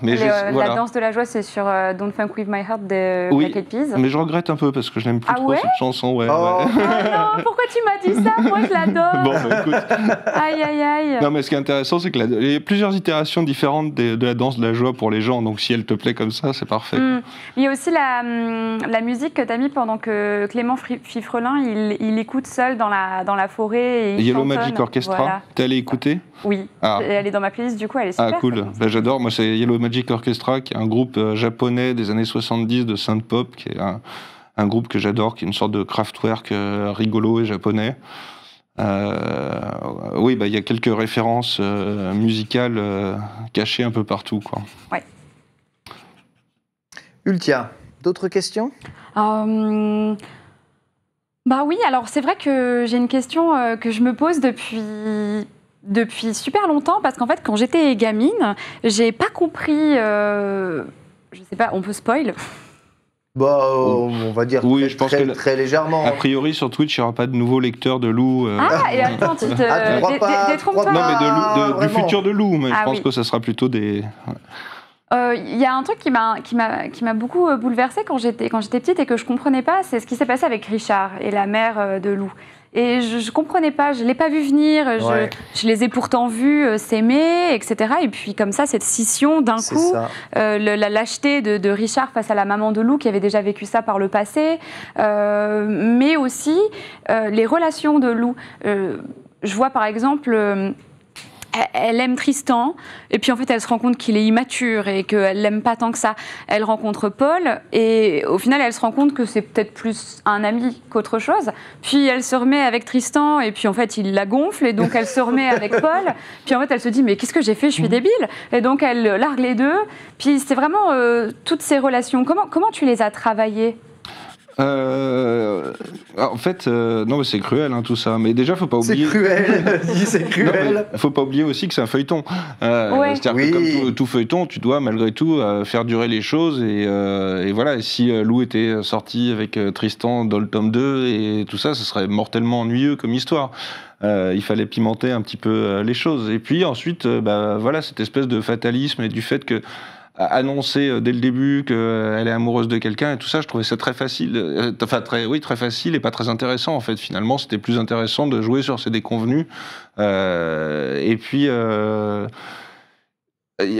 Mais voilà. La danse de la joie, c'est sur Don't Funk With My Heart de Black Eyed Peas. Mais je regrette un peu parce que je n'aime plus trop cette chanson. Ouais. Oh non, pourquoi tu m'as dit ça? Moi, je l'adore. Bon, écoute. Aïe. Non, mais ce qui est intéressant, c'est qu'il y a plusieurs itérations différentes de la danse de la joie pour les gens, donc si elle te plaît comme ça, c'est parfait. Il y a aussi la musique que tu as mis pendant que Clément Fifrelin, il écoute seul dans la forêt et il Yellow chantonne. Magic Orchestra. Voilà. T'es allé écouter? Oui, elle est dans ma playlist, du coup, elle est super. Ah, cool. J'adore. Moi, c'est Yellow Magic Orchestra, qui est un groupe japonais des années 70 de synth-pop, qui est un groupe que j'adore, qui est une sorte de Kraftwerk rigolo et japonais. Oui, il y a quelques références musicales cachées un peu partout, quoi. Ouais. Ultia, d'autres questions? Bah oui, alors c'est vrai que j'ai une question que je me pose depuis super longtemps, parce qu'en fait, quand j'étais gamine, j'ai pas compris, je sais pas, on peut spoil? On va dire très légèrement. A priori, sur Twitch, il n'y aura pas de nouveaux lecteurs de Lou. Ah, et attends, détrompe-toi. Non, mais du futur de Lou, mais je pense que ça sera plutôt des... Il y a un truc qui m'a beaucoup bouleversée quand j'étais petite et que je comprenais pas, c'est ce qui s'est passé avec Richard et la mère de Lou. Et je comprenais pas, je l'ai pas vu venir, je les ai pourtant vus s'aimer, etc. Et puis comme ça, cette scission d'un coup, la lâcheté de Richard face à la maman de Lou qui avait déjà vécu ça par le passé, mais aussi les relations de Lou. Je vois par exemple... elle aime Tristan, et puis en fait elle se rend compte qu'il est immature et qu'elle l'aime pas tant que ça. Elle rencontre Paul, et au final elle se rend compte que c'est peut-être plus un ami qu'autre chose. Puis elle se remet avec Tristan, et puis en fait il la gonfle, et donc elle se remet avec Paul. Puis en fait elle se dit mais qu'est-ce que j'ai fait, je suis débile. Et donc elle largue les deux. Puis c'est vraiment toutes ces relations. Comment tu les as travaillées? En fait, non, mais c'est cruel tout ça. Mais déjà, faut pas oublier. C'est cruel. C'est cruel. Faut pas oublier aussi que c'est un feuilleton. C'est-à-dire que comme tout feuilleton, tu dois malgré tout faire durer les choses. Et voilà. Et si Lou était sorti avec Tristan dans le tome 2 et tout ça, ce serait mortellement ennuyeux comme histoire. Il fallait pimenter un petit peu les choses. Et puis ensuite, voilà, cette espèce de fatalisme et du fait que annoncer dès le début qu'elle est amoureuse de quelqu'un et tout ça, je trouvais ça très facile, très facile et pas très intéressant en fait. Finalement, c'était plus intéressant de jouer sur ces déconvenus. Et puis,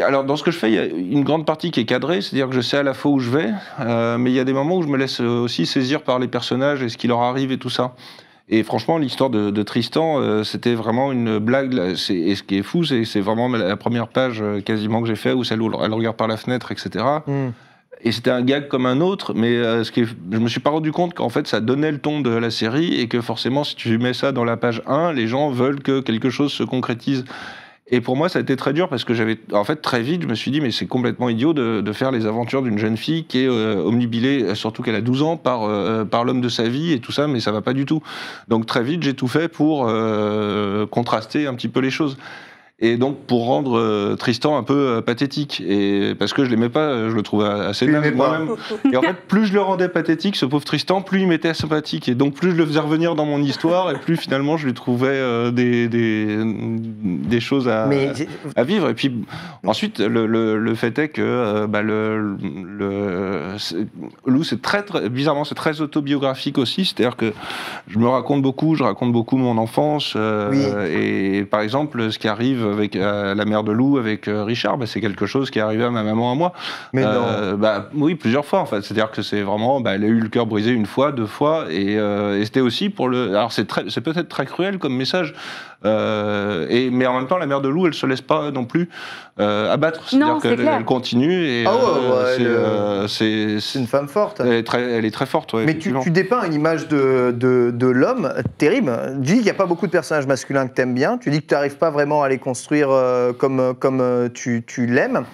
alors dans ce que je fais, il y a une grande partie qui est cadrée, c'est-à-dire que je sais à la fois où je vais, mais il y a des moments où je me laisse aussi saisir par les personnages et ce qui leur arrive et tout ça. Et franchement, l'histoire de Tristan, c'était vraiment une blague. Et ce qui est fou, c'est vraiment la première page quasiment que j'ai fait, où elle regarde par la fenêtre, etc. Et c'était un gag comme un autre, mais je me suis pas rendu compte qu'en fait, ça donnait le ton de la série, et que forcément, si tu mets ça dans la page 1, les gens veulent que quelque chose se concrétise. Et pour moi, ça a été très dur, parce que très vite, je me suis dit, mais c'est complètement idiot de faire les aventures d'une jeune fille qui est omnibilée, surtout qu'elle a 12 ans, par l'homme de sa vie et tout ça, mais ça va pas du tout. Donc très vite, j'ai tout fait pour contraster un petit peu les choses. Et donc pour rendre Tristan un peu pathétique, et parce que je l'aimais pas, je le trouvais assez naze moi-même. Et en fait, plus je le rendais pathétique, ce pauvre Tristan, plus il m'était sympathique. Et donc plus je le faisais revenir dans mon histoire, et plus finalement je lui trouvais des choses à vivre. Et puis ensuite, le fait est que Lou, bizarrement, c'est très autobiographique aussi. C'est-à-dire que je raconte beaucoup mon enfance. Et par exemple, ce qui arrive avec la mère de Lou, avec Richard, c'est quelque chose qui est arrivé à ma maman à moi. Mais non. Oui, plusieurs fois en fait. C'est-à-dire que c'est vraiment, elle a eu le cœur brisé une fois, 2 fois, et c'était aussi pour le. Alors c'est peut-être très cruel comme message, mais en même temps, la mère de Lou, elle se laisse pas non plus abattre. C'est-à-dire qu'elle continue. Et, c'est une femme forte. Elle est très forte. Ouais, mais tu dépeins une image de l'homme terrible. Tu dis qu'il n'y a pas beaucoup de personnages masculins que tu aimes bien. Tu dis que tu n'arrives pas vraiment à les construire comme tu l'aimes.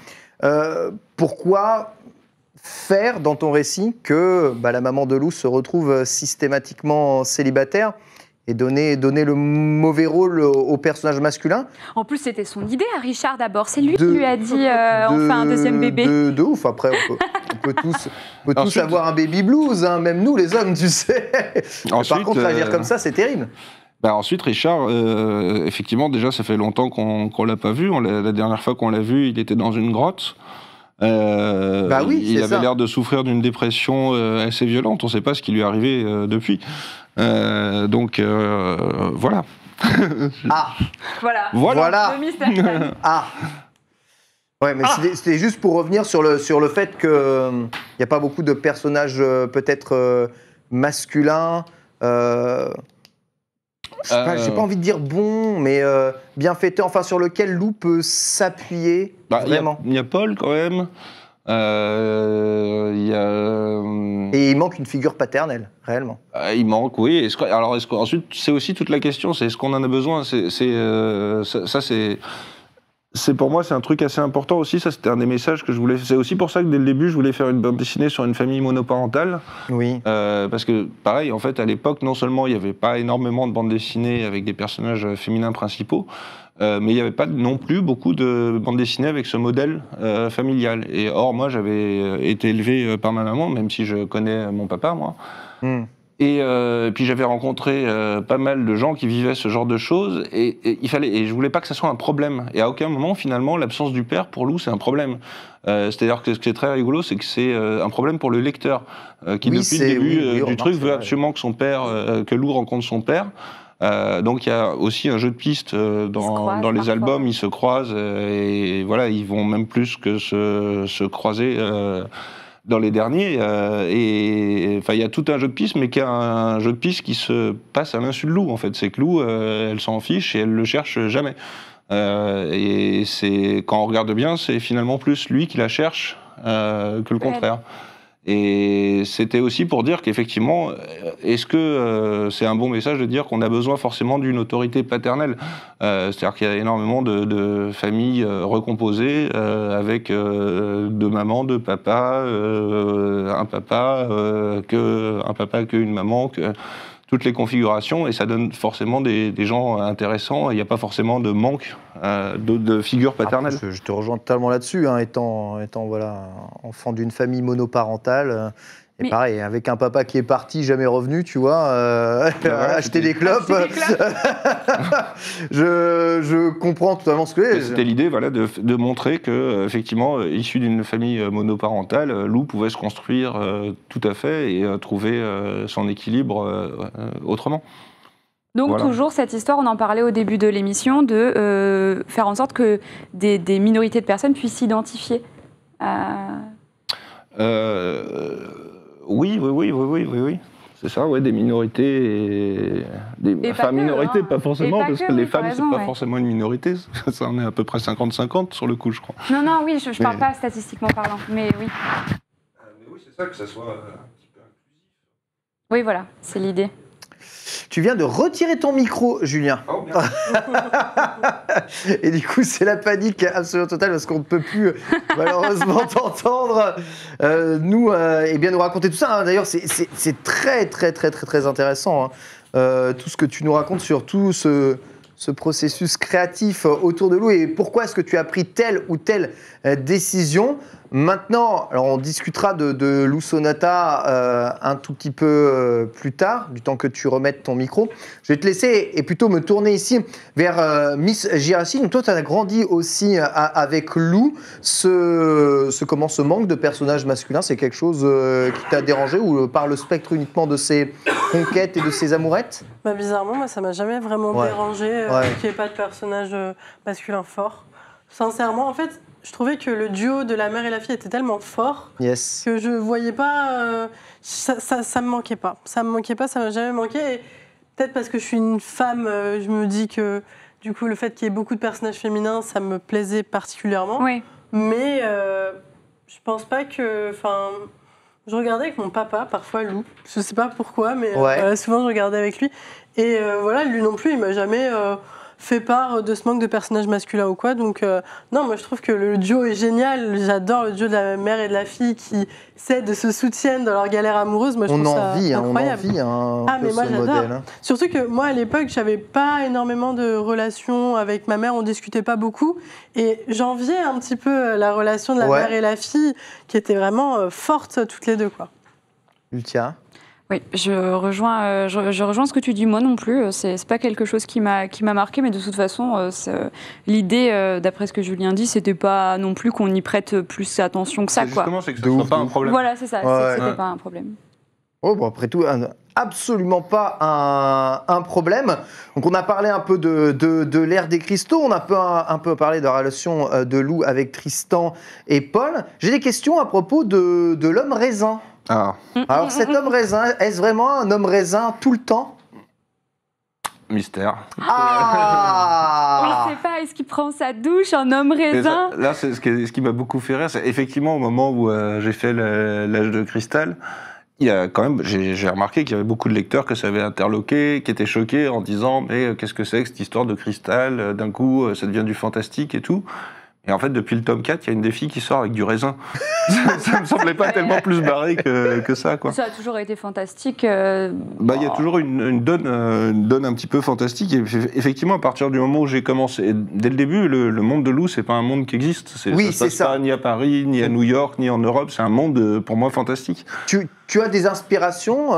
Pourquoi faire dans ton récit que la maman de Lou se retrouve systématiquement célibataire et donner le mauvais rôle au personnage masculin? En plus, c'était son idée à Richard d'abord. C'est lui qui lui a dit on fait un deuxième bébé. De ouf. Après, on peut tous avoir un baby blues, hein, même nous les hommes, tu sais. Ensuite, par contre, agir comme ça, c'est terrible. Ensuite, Richard, effectivement, déjà, ça fait longtemps qu'on l'a pas vu. La dernière fois qu'on l'a vu, il était dans une grotte. Il avait l'air de souffrir d'une dépression assez violente. On ne sait pas ce qui lui est arrivé depuis. Donc, voilà. Voilà. Le mystère. Ouais, mais c'était juste pour revenir sur le fait qu'il n'y a pas beaucoup de personnages peut-être masculins. J'ai pas envie de dire bon, mais bien fêté, enfin sur lequel Lou peut s'appuyer vraiment. Il y a Paul quand même. Et il manque une figure paternelle, réellement. Il manque, oui. Ensuite, c'est aussi toute la question, c'est est-ce qu'on en a besoin. C'est pour moi, c'est un truc assez important aussi. Ça, c'était un des messages que je voulais. C'est aussi pour ça que dès le début, je voulais faire une bande dessinée sur une famille monoparentale. Oui. Parce que, pareil, en fait, à l'époque, non seulement il n'y avait pas énormément de bandes dessinées avec des personnages féminins principaux, mais il n'y avait pas non plus beaucoup de bandes dessinées avec ce modèle familial. Et or, moi, j'avais été élevé par ma maman, même si je connais mon papa, moi. Et puis j'avais rencontré pas mal de gens qui vivaient ce genre de choses, et je voulais pas que ça soit un problème. Et à aucun moment, finalement, l'absence du père pour Lou, c'est un problème. C'est-à-dire que ce qui est très rigolo, c'est que c'est un problème pour le lecteur, qui depuis le début du truc veut absolument que son père, que Lou rencontre son père. Donc il y a aussi un jeu de pistes dans les albums, ils se croisent, et voilà, ils vont même plus que se croiser. Dans les derniers, il y a tout un jeu de pistes, mais qui est un jeu de pistes qui se passe à l'insu de Lou, en fait. C'est que Lou, elle s'en fiche et elle le cherche jamais. Et quand on regarde bien, c'est finalement plus lui qui la cherche que le contraire. Et c'était aussi pour dire qu'effectivement, est-ce que c'est un bon message de dire qu'on a besoin forcément d'une autorité paternelle? C'est-à-dire qu'il y a énormément de familles recomposées avec 2 mamans, 2 papas, un papa, qu'une maman, toutes les configurations, et ça donne forcément des gens intéressants. Il n'y a pas forcément de manque de figures paternelles. Je te rejoins totalement là-dessus, hein, étant enfant d'une famille monoparentale. Et pareil, avec un papa qui est parti, jamais revenu, tu vois, acheter des clopes. Je comprends totalement ce que c'est. C'était l'idée, voilà, de montrer que, effectivement, issu d'une famille monoparentale, Lou pouvait se construire tout à fait et trouver son équilibre autrement. Donc toujours cette histoire, on en parlait au début de l'émission, de faire en sorte que des minorités de personnes puissent s'identifier. Oui. C'est ça, ouais, des minorités. Minorités, pas forcément, parce que les femmes, c'est pas forcément une minorité. Ça en est à peu près 50-50 sur le coup, je crois. Non, oui, je parle pas statistiquement parlant, mais oui. Mais oui, c'est ça, que ça soit un petit peu inclusif. Oui, voilà, c'est l'idée. Tu viens de retirer ton micro, Julien. Oh, merde. Et du coup, c'est la panique absolument totale parce qu'on ne peut plus malheureusement t'entendre nous raconter tout ça. Hein. D'ailleurs, c'est très intéressant, hein. Tout ce que tu nous racontes sur tout ce ce processus créatif autour de Lou et pourquoi est-ce que tu as pris telle ou telle décision. Maintenant, alors on discutera de Lou Sonata un tout petit peu plus tard, du temps que tu remettes ton micro. Je vais te laisser et plutôt me tourner ici vers Miss Girassi. Donc toi, tu as grandi aussi avec Lou. Ce manque de personnages masculins, c'est quelque chose qui t'a dérangé ou par le spectre uniquement de ses conquêtes et de ses amourettes? Bah, bizarrement, moi, ça m'a jamais vraiment dérangé qu'il n'y ait pas de personnage masculin fort. Sincèrement, en fait, je trouvais que le duo de la mère et la fille était tellement fort que je voyais pas... ça me manquait pas. Ça me manquait pas, ça m'a jamais manqué. Et peut-être parce que je suis une femme, je me dis que du coup, le fait qu'il y ait beaucoup de personnages féminins, ça me plaisait particulièrement. Oui. Mais je pense pas que... Je regardais avec mon papa, parfois Lou. Je sais pas pourquoi, mais souvent je regardais avec lui. Et voilà, lui non plus, il m'a jamais fait part de ce manque de personnages masculins ou quoi. Donc non, moi je trouve que le duo est génial. J'adore le duo de la mère et de la fille qui s'aident, se soutiennent dans leur galère amoureuse. Moi je trouve ça incroyable. On envie mais moi ce j'adore. modèle. Surtout que moi à l'époque, j'avais pas énormément de relations avec ma mère, on discutait pas beaucoup. Et j'enviais un petit peu la relation de la mère et la fille qui était vraiment forte toutes les deux, quoi. Lucia? Oui, je rejoins ce que tu dis. Moi non plus, c'est pas quelque chose qui m'a marqué, mais de toute façon, l'idée, d'après ce que Julien dit, c'était pas non plus qu'on y prête plus attention que ça, quoi. Justement, c'est que ce soit pas un problème. Voilà, c'est ça. C'était pas un problème. Oh, bon, après tout, absolument pas un problème. Donc, on a parlé un peu de l'ère des cristaux, on a un peu parlé de la relation de Lou avec Tristan et Paul. J'ai des questions à propos de l'homme raisin. Ah. Alors, cet homme raisin, est-ce vraiment un homme raisin tout le temps? Mystère. On ne sait pas, est-ce qu'il prend sa douche en homme raisin? Là, c'est ce qui m'a beaucoup fait rire. C'est effectivement au moment où j'ai fait l'âge de cristal, il y a quand même, j'ai remarqué qu'il y avait beaucoup de lecteurs que ça avait interloqué, qui étaient choqués en disant mais qu'est-ce que c'est que cette histoire de cristal? D'un coup, ça devient du fantastique et tout. Et en fait, depuis le tome 4, il y a une des filles qui sort avec du raisin. Ça me semblait pas tellement plus barré que ça, quoi. Ça a toujours été fantastique. Il y a toujours une donne un petit peu fantastique. Et effectivement, à partir du moment où j'ai commencé, dès le début, le monde de Lou, c'est pas un monde qui existe. Ça se passe pas ni à Paris, ni à New York, ni en Europe. C'est un monde, pour moi, fantastique. Tu as des inspirations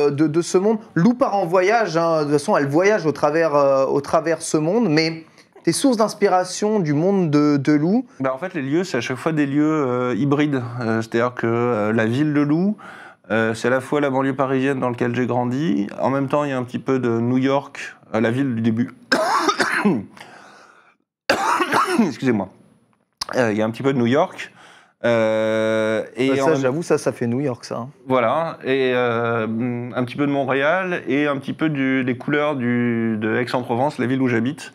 de ce monde. Lou part en voyage. Hein. De toute façon, elle voyage au travers ce monde, mais... Tes sources d'inspiration du monde de Lou? En fait, les lieux, c'est à chaque fois des lieux hybrides. C'est-à-dire que la ville de Lou, c'est à la fois la banlieue parisienne dans laquelle j'ai grandi. En même temps, il y a un petit peu de New York, la ville du début. Excusez-moi. Il y a un petit peu de New York. J'avoue, ça fait New York, ça. Voilà. Et un petit peu de Montréal et un petit peu des couleurs de Aix-en-Provence, la ville où j'habite.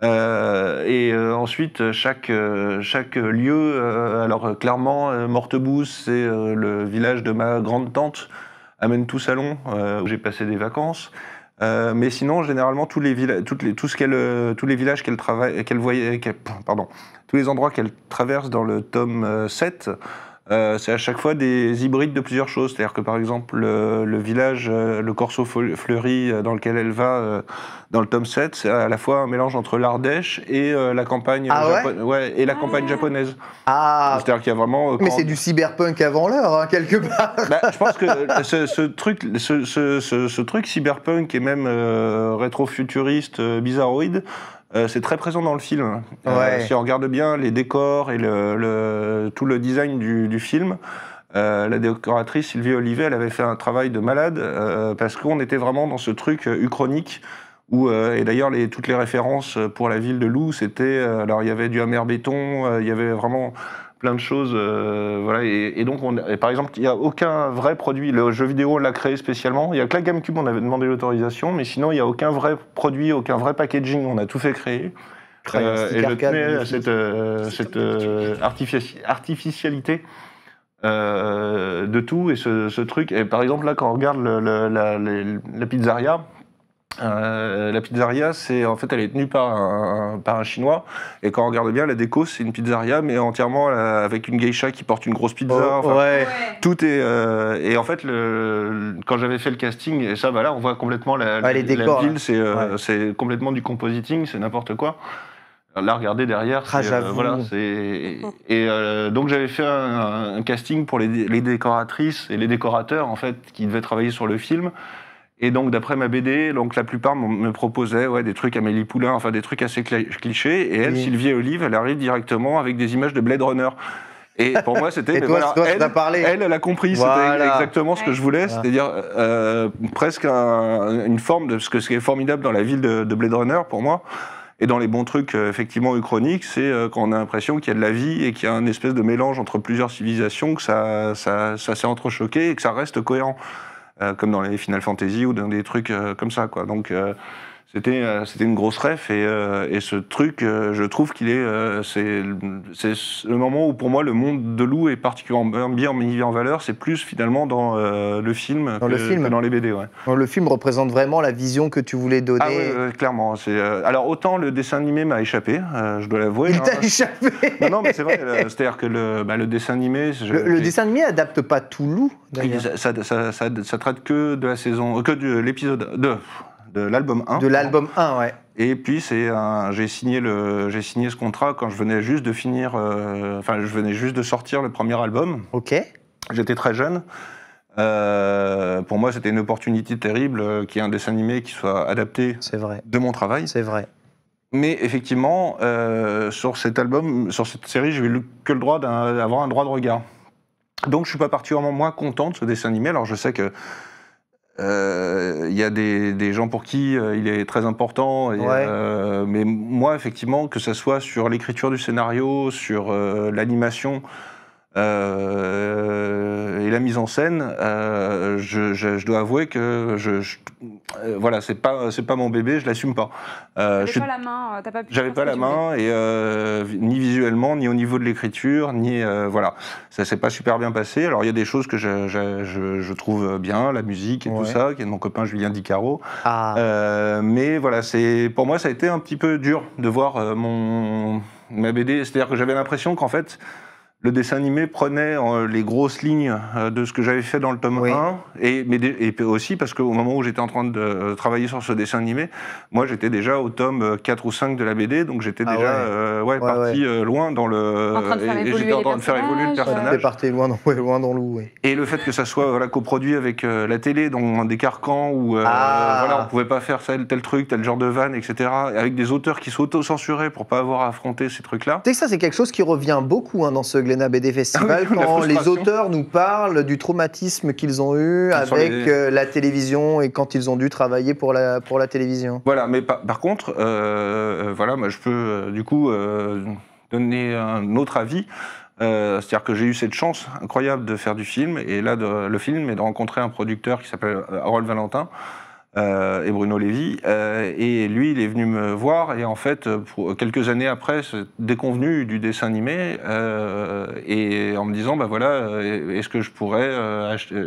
Ensuite, chaque lieu, alors clairement, Mortebouze, c'est le village de ma grande-tante, Amène-tout-Salon, où j'ai passé des vacances. Mais sinon, généralement, tous les villages tous les endroits qu'elle traverse dans le tome 7, c'est à chaque fois des hybrides de plusieurs choses. C'est-à-dire que, par exemple, le village, le Corso Fleuri, dans lequel elle va, dans le tome 7, c'est à la fois un mélange entre l'Ardèche et la campagne, campagne japonaise. Ah. C'est-à-dire qu'il y a vraiment... Mais c'est du cyberpunk avant l'heure, hein, quelque part. Je pense que ce truc cyberpunk et même rétro-futuriste, bizarroïde, c'est très présent dans le film. Si on regarde bien les décors et tout le design du film, la décoratrice Sylvie Olivet, elle avait fait un travail de malade parce qu'on était vraiment dans ce truc uchronique et d'ailleurs toutes les références pour la ville de Lou, c'était alors il y avait du amer béton, il y avait vraiment plein de choses, et donc par exemple il n'y a aucun vrai produit, le jeu vidéo on l'a créé spécialement, il n'y a que la GameCube on avait demandé l'autorisation, mais sinon il n'y a aucun vrai produit, aucun vrai packaging, on a tout fait créer. Et je tenais à cette artificialité de tout, et ce truc, et par exemple là quand on regarde la pizzeria, La pizzeria, en fait, elle est tenue par un Chinois. Et quand on regarde bien, la déco, c'est une pizzeria, mais entièrement avec une geisha qui porte une grosse pizza. Tout est. Et en fait, quand j'avais fait le casting, et ça, voilà, on voit complètement les décors, ville, c'est complètement du compositing, c'est n'importe quoi. Là, regardez derrière. Voilà, donc j'avais fait un casting pour les décoratrices et les décorateurs, en fait, qui devaient travailler sur le film. Et donc, d'après ma BD, donc, la plupart me proposaient des trucs Amélie Poulain, enfin des trucs assez clichés. Et elle, Sylvie Olive, elle arrive directement avec des images de Blade Runner. Et pour moi, c'était... elle a compris, c'était exactement ce que je voulais, c'est-à-dire presque une forme de ce qui est formidable dans la ville de Blade Runner, pour moi. Et dans les bons trucs, effectivement, uchroniques, c'est quand on a l'impression qu'il y a de la vie et qu'il y a un espèce de mélange entre plusieurs civilisations, que ça s'est entrechoqué et que ça reste cohérent. Comme dans les Final Fantasy ou dans des trucs comme ça, quoi. Donc c'était une grosse ref et ce truc, je trouve qu'il c'est le moment où pour moi le monde de Lou est particulièrement bien mis en valeur. C'est plus finalement dans le film que dans les BD. Ouais. Donc, le film représente vraiment la vision que tu voulais donner. Ah oui, clairement. Alors autant le dessin animé m'a échappé, je dois l'avouer. Il t'a échappé. Non, mais c'est vrai. C'est-à-dire que le dessin animé. Le dessin animé adapte pas tout Lou. Ça traite que de la saison, que de l'épisode 2. De l'album 1. De l'album 1, ouais. Et puis j'ai signé ce contrat quand je venais juste de finir, je venais juste de sortir le premier album. Ok. J'étais très jeune. Pour moi, c'était une opportunité terrible qu'il y ait un dessin animé qui soit adapté de mon travail. C'est vrai. Mais effectivement, sur cet album, sur cette série, j'ai eu que le droit d'avoir un droit de regard. Donc je suis pas particulièrement moins content de ce dessin animé. Alors je sais que il y a des gens pour qui il est très important, mais moi, effectivement, que ce soit sur l'écriture du scénario, sur l'animation et la mise en scène, je dois avouer que voilà, c'est pas mon bébé, je l'assume pas. J'avais pas la main, t'as pas pu. J'avais pas la main et ni visuellement, ni au niveau de l'écriture, ni voilà, ça s'est pas super bien passé. Alors il y a des choses que je trouve bien, la musique et tout ça, qui est de mon copain Julien Dicaro. Mais voilà, pour moi ça a été un petit peu dur de voir ma BD. C'est-à-dire que j'avais l'impression qu'en fait le dessin animé prenait les grosses lignes de ce que j'avais fait dans le tome 1, et aussi parce qu'au moment où j'étais en train de travailler sur ce dessin animé, moi j'étais déjà au tome 4 ou 5 de la BD, donc j'étais parti loin dans le... et j'étais en train de faire évoluer le personnage. J'étais parti loin dans Lou, Et le fait que ça soit coproduit avec la télé, dans des carcans où on pouvait pas faire tel truc, tel genre de vanne, etc., avec des auteurs qui s'auto-censuraient pour pas avoir à affronter ces trucs-là. Tu sais que ça, c'est quelque chose qui revient beaucoup dans ce Glénat BD Festival, quand les auteurs nous parlent du traumatisme qu'ils ont eu avec la télévision et quand ils ont dû travailler pour la télévision. Voilà, mais par contre, moi, je peux du coup donner un autre avis. C'est-à-dire que j'ai eu cette chance incroyable de faire du film, et là, le film, et de rencontrer un producteur qui s'appelle Harold Valentin, et Bruno Lévy, et lui il est venu me voir, et en fait pour quelques années après, déconvenu du dessin animé, et en me disant est-ce que je pourrais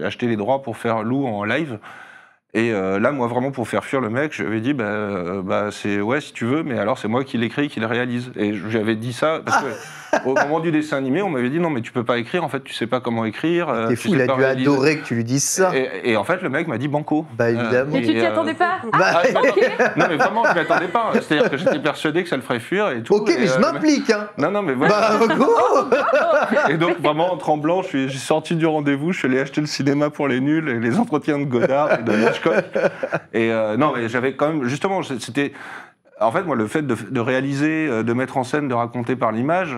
acheter les droits pour faire Lou en live. Et là, moi, vraiment, pour faire fuir le mec, je lui avais dit, c'est si tu veux, mais alors c'est moi qui l'écris, qui le réalise. Et je lui avais dit ça, parce que au moment du dessin animé, on m'avait dit, non, mais tu peux pas écrire, en fait, tu sais pas comment écrire. T'es fou, il a dû adorer que tu lui dises ça. Et en fait, le mec m'a dit banco. Bah, évidemment. Mais tu t'y attendais pas? Non, mais vraiment, je m'y attendais pas. C'est-à-dire que j'étais persuadé que ça le ferait fuir et tout. Ok, mais je m'implique, hein. Non, mais voilà. Bah, go. Et donc, vraiment, en tremblant, je suis sorti du rendez-vous, je suis allé acheter le cinéma pour les nuls, et les entretiens de Godard et de Hitchcock. Et non, mais j'avais quand même, justement, c'était... En fait, moi, le fait de réaliser, de mettre en scène, de raconter par l'image,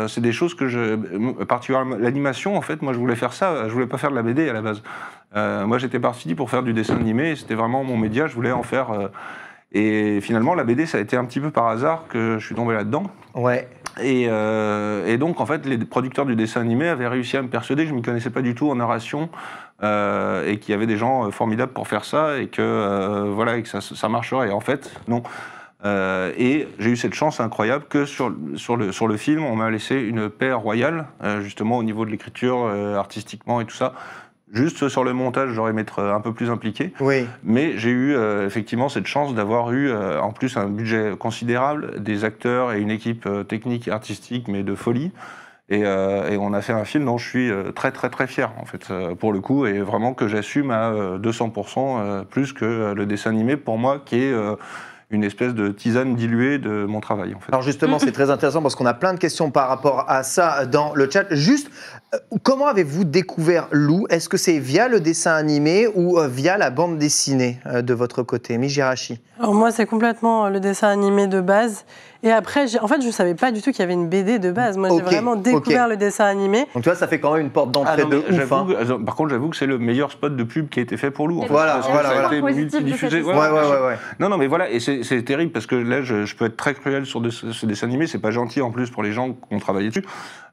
c'est des choses que particulièrement l'animation, en fait, moi, je voulais faire ça. Je voulais pas faire de la BD à la base. Moi, j'étais parti pour faire du dessin animé. Et c'était vraiment mon média. Je voulais en faire. Et finalement, la BD, ça a été un petit peu par hasard que je suis tombé là-dedans. Ouais. Et donc, en fait, les producteurs du dessin animé avaient réussi à me persuader que je ne m'y connaissais pas du tout en narration, et qu'il y avait des gens formidables pour faire ça, et que, et que ça marcherait. Et en fait, non. Et j'ai eu cette chance incroyable que sur le film, on m'a laissé une paire royale, justement au niveau de l'écriture, artistiquement et tout ça. Juste sur le montage, j'aurais aimé être un peu plus impliqué. Oui. Mais j'ai eu effectivement cette chance d'avoir eu en plus un budget considérable, des acteurs et une équipe technique et artistique, mais de folie. Et on a fait un film dont je suis très très très fier en fait pour le coup, et vraiment que j'assume à 200% plus que le dessin animé pour moi qui est une espèce de tisane diluée de mon travail en fait. Alors justement, c'est très intéressant parce qu'on a plein de questions par rapport à ça dans le chat. Juste, comment avez-vous découvert Lou? Est-ce que c'est via le dessin animé ou via la bande dessinée de votre côté, Mijirachi? Alors moi, c'est complètement le dessin animé de base. Et après, en fait, je ne savais pas du tout qu'il y avait une BD de base. Moi, j'ai vraiment découvert le dessin animé. Donc tu vois, ça fait quand même une porte d'entrée de ouf. Hein. Par contre, j'avoue que c'est le meilleur spot de pub qui a été fait pour Lou. En fait, voilà. Ça a été multidiffusé. Ouais. Non, mais voilà, et c'est terrible parce que là, je peux être très cruel sur ce dessin animé. C'est pas gentil en plus pour les gens qui ont travaillé dessus.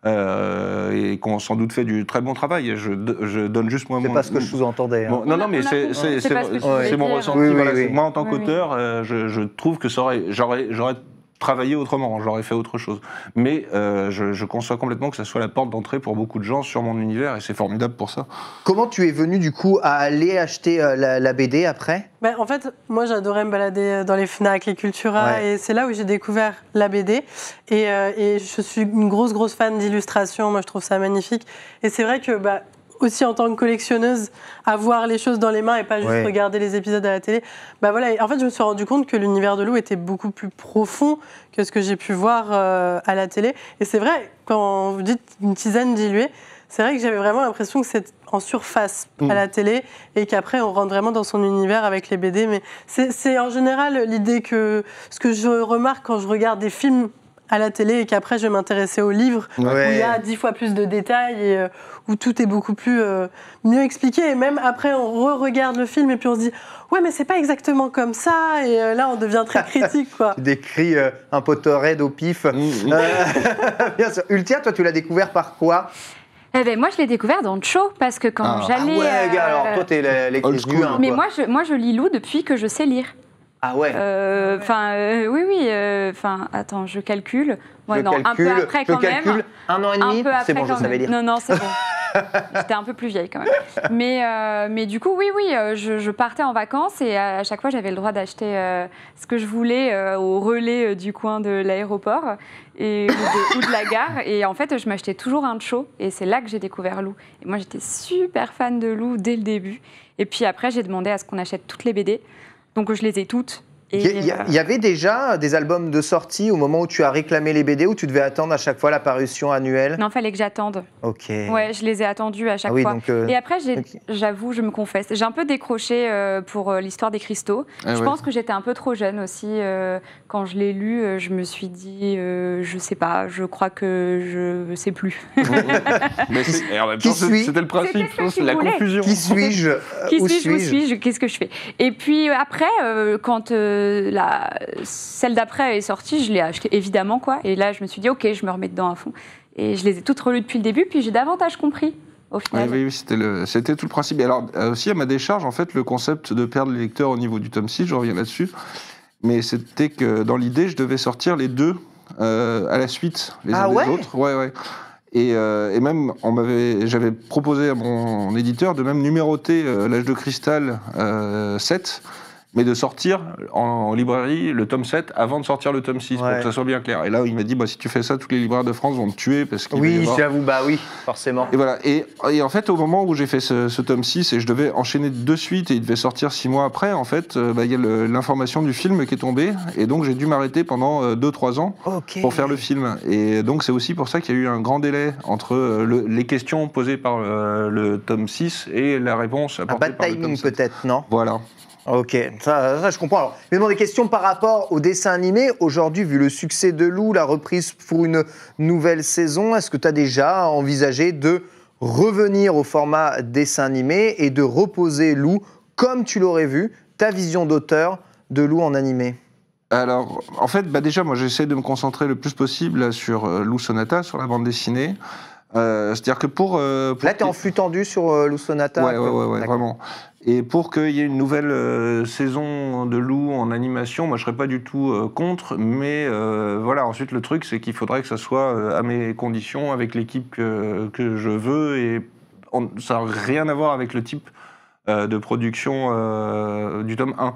Et qui ont sans doute fait du très bon travail. Je donne juste moi mon... C'est pas ce que je sous-entendais. Hein. Non, mais c'est mon ressenti. Moi, en tant qu'auteur, je trouve que j'aurais travailler autrement, j'aurais fait autre chose. Mais je conçois complètement que ça soit la porte d'entrée pour beaucoup de gens sur mon univers, et c'est formidable pour ça. Comment tu es venu du coup à aller acheter la BD après ? En fait, moi j'adorais me balader dans les Fnac, les Cultura, et c'est là où j'ai découvert la BD. Et je suis une grosse fan d'illustration, moi je trouve ça magnifique. Et c'est vrai que... aussi en tant que collectionneuse, avoir les choses dans les mains et pas juste regarder les épisodes à la télé. Voilà. En fait, je me suis rendu compte que l'univers de Lou était beaucoup plus profond que ce que j'ai pu voir à la télé. Et c'est vrai, quand vous dites une tisane diluée, c'est vrai que j'avais vraiment l'impression que c'est en surface à la télé et qu'après, on rentre vraiment dans son univers avec les BD. Mais c'est en général l'idée que... Ce que je remarque quand je regarde des films à la télé et qu'après je vais m'intéresser aux livres où il y a 10 fois plus de détails et où tout est beaucoup plus mieux expliqué, et même après on re-regarde le film et puis on se dit ouais mais c'est pas exactement comme ça, et là on devient très critique quoi. Tu décris un Potterhead au pif. Bien sûr. Ultia, toi tu l'as découvert par quoi? Moi, je l'ai découvert dans le show parce que quand j'allais. Gars, alors toi t'es lectrice du 1. Mais moi je lis Lou depuis que je sais lire. Ah ouais. Oui. Attends, je calcule. Un peu après quand même. 1 an et demi. C'est bon, je savais lire. Non, c'est bon. J'étais un peu plus vieille quand même. Mais du coup, oui, je partais en vacances et à chaque fois j'avais le droit d'acheter ce que je voulais au relais du coin de l'aéroport ou de la gare. Et en fait, je m'achetais toujours un show et c'est là que j'ai découvert Lou. Et moi, j'étais super fan de Lou dès le début. Et puis après, j'ai demandé à ce qu'on achète toutes les BD. Donc je les ai toutes. Il y avait déjà des albums de sortie au moment où tu as réclamé les BD, ou tu devais attendre à chaque fois la parution annuelle? Non, il fallait que j'attende. Ok. Ouais, je les ai attendus à chaque fois. Donc, et après, j'avoue, je me confesse, j'ai un peu décroché pour l'histoire des cristaux. Je pense que j'étais un peu trop jeune aussi. Quand je l'ai lu, je me suis dit, je sais pas, je crois que je sais plus. Mais en même temps, c'était le principe, c'est la confusion. Qui suis-je? Où suis-je? Qu'est-ce que je fais? Et puis après, quand celle d'après est sortie, je l'ai acheté évidemment quoi. Et là, je me suis dit ok, je me remets dedans à fond. Et je les ai toutes relues depuis le début, puis j'ai davantage compris au final. Oui, c'était tout le principe. Et alors aussi à ma décharge, en fait, le concept de perdre les lecteurs au niveau du tome 6, je reviens là-dessus. Mais c'était que dans l'idée, je devais sortir les deux à la suite, les uns des autres. Ouais. Et même, j'avais proposé à mon éditeur de même numéroter l'âge de cristal 7, mais de sortir en librairie le tome 7 avant de sortir le tome 6, pour que ça soit bien clair. Et là, il m'a dit, si tu fais ça, tous les libraires de France vont me tuer. Parce qu'il j'avoue, forcément. Et voilà. Et en fait, au moment où j'ai fait ce tome 6, et je devais enchaîner de suite, et il devait sortir 6 mois après, en fait, il y a l'information du film qui est tombée, et donc j'ai dû m'arrêter pendant 2-3 ans pour faire le film. Et donc c'est aussi pour ça qu'il y a eu un grand délai entre les questions posées par le tome 6 et la réponse apportée par le tome 7. Un bad timing peut-être, non? Voilà. Ok, ça je comprends. Alors, je vais demander des questions par rapport au dessin animé. Aujourd'hui, vu le succès de Lou, la reprise pour une nouvelle saison, est-ce que tu as déjà envisagé de revenir au format dessin animé et de reposer Lou comme tu l'aurais vu, ta vision d'auteur de Lou en animé? Alors, en fait, déjà, moi, j'essaie de me concentrer le plus possible sur Lou Sonata, sur la bande dessinée. C'est-à-dire que pour là, t'es en flux tendu sur Lou Sonata. Ouais, vraiment. Et pour qu'il y ait une nouvelle saison de Lou en animation, moi je serais pas du tout contre, mais voilà. Ensuite, le truc, c'est qu'il faudrait que ça soit à mes conditions, avec l'équipe que je veux, et ça n'a rien à voir avec le type de production du tome 1.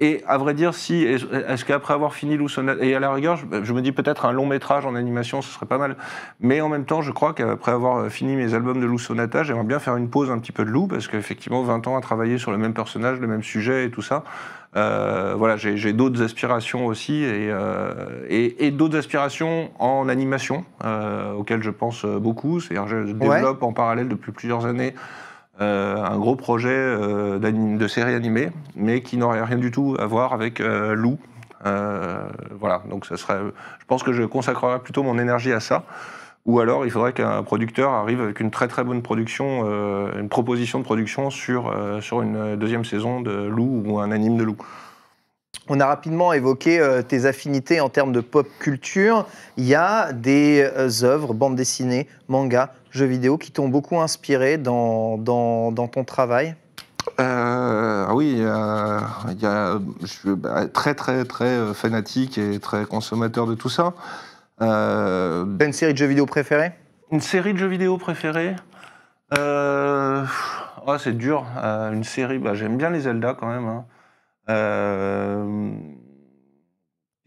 Et à vrai dire, est-ce qu'après avoir fini Lou Sonata, et à la rigueur, je me dis peut-être un long métrage en animation, ce serait pas mal. Mais en même temps, je crois qu'après avoir fini mes albums de Lou Sonata, j'aimerais bien faire une pause un petit peu de Lou, parce qu'effectivement, 20 ans à travailler sur le même personnage, le même sujet et tout ça, voilà, j'ai d'autres aspirations aussi, et d'autres aspirations en animation, auxquelles je pense beaucoup. C'est-à-dire, je développe en parallèle depuis plusieurs années un gros projet de série animée, mais qui n'aurait rien du tout à voir avec Lou. Voilà, donc ça serait, je pense que je consacrerai plutôt mon énergie à ça. Ou alors, il faudrait qu'un producteur arrive avec une très très bonne production, une proposition de production sur une deuxième saison de Lou ou un anime de Lou. On a rapidement évoqué tes affinités en termes de pop culture. Il y a des œuvres, bandes dessinées, mangas, jeux vidéo qui t'ont beaucoup inspiré dans ton travail? Oui, je suis très très très fanatique et très consommateur de tout ça. T'as une série de jeux vidéo préférée? Une série de jeux vidéo préférée c'est dur. Une série, j'aime bien les Zelda quand même. Hein.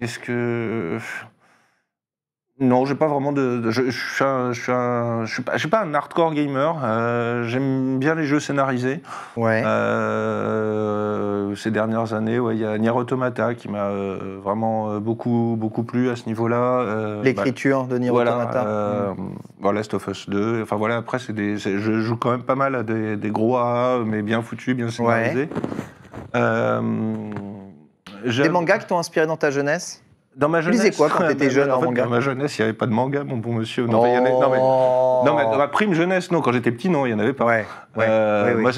Est-ce que... Non, j'ai pas vraiment de... Je suis pas un hardcore gamer. J'aime bien les jeux scénarisés. Ouais. Ces dernières années, il y a Nier Automata qui m'a vraiment beaucoup plu à ce niveau-là. L'écriture de Nier Automata. Last of Us 2. Enfin voilà, après, je joue quand même pas mal à des gros AA, mais bien foutus, bien scénarisés. Des mangas qui t'ont inspiré dans ta jeunesse? Dans ma jeunesse, tu lisais quoi quand t'étais jeune en manga? Dans ma jeunesse, il n'y avait pas de manga, mon bon monsieur. Non, mais dans ma prime jeunesse, non. Quand j'étais petit, non, il n'y en avait pas. Moi,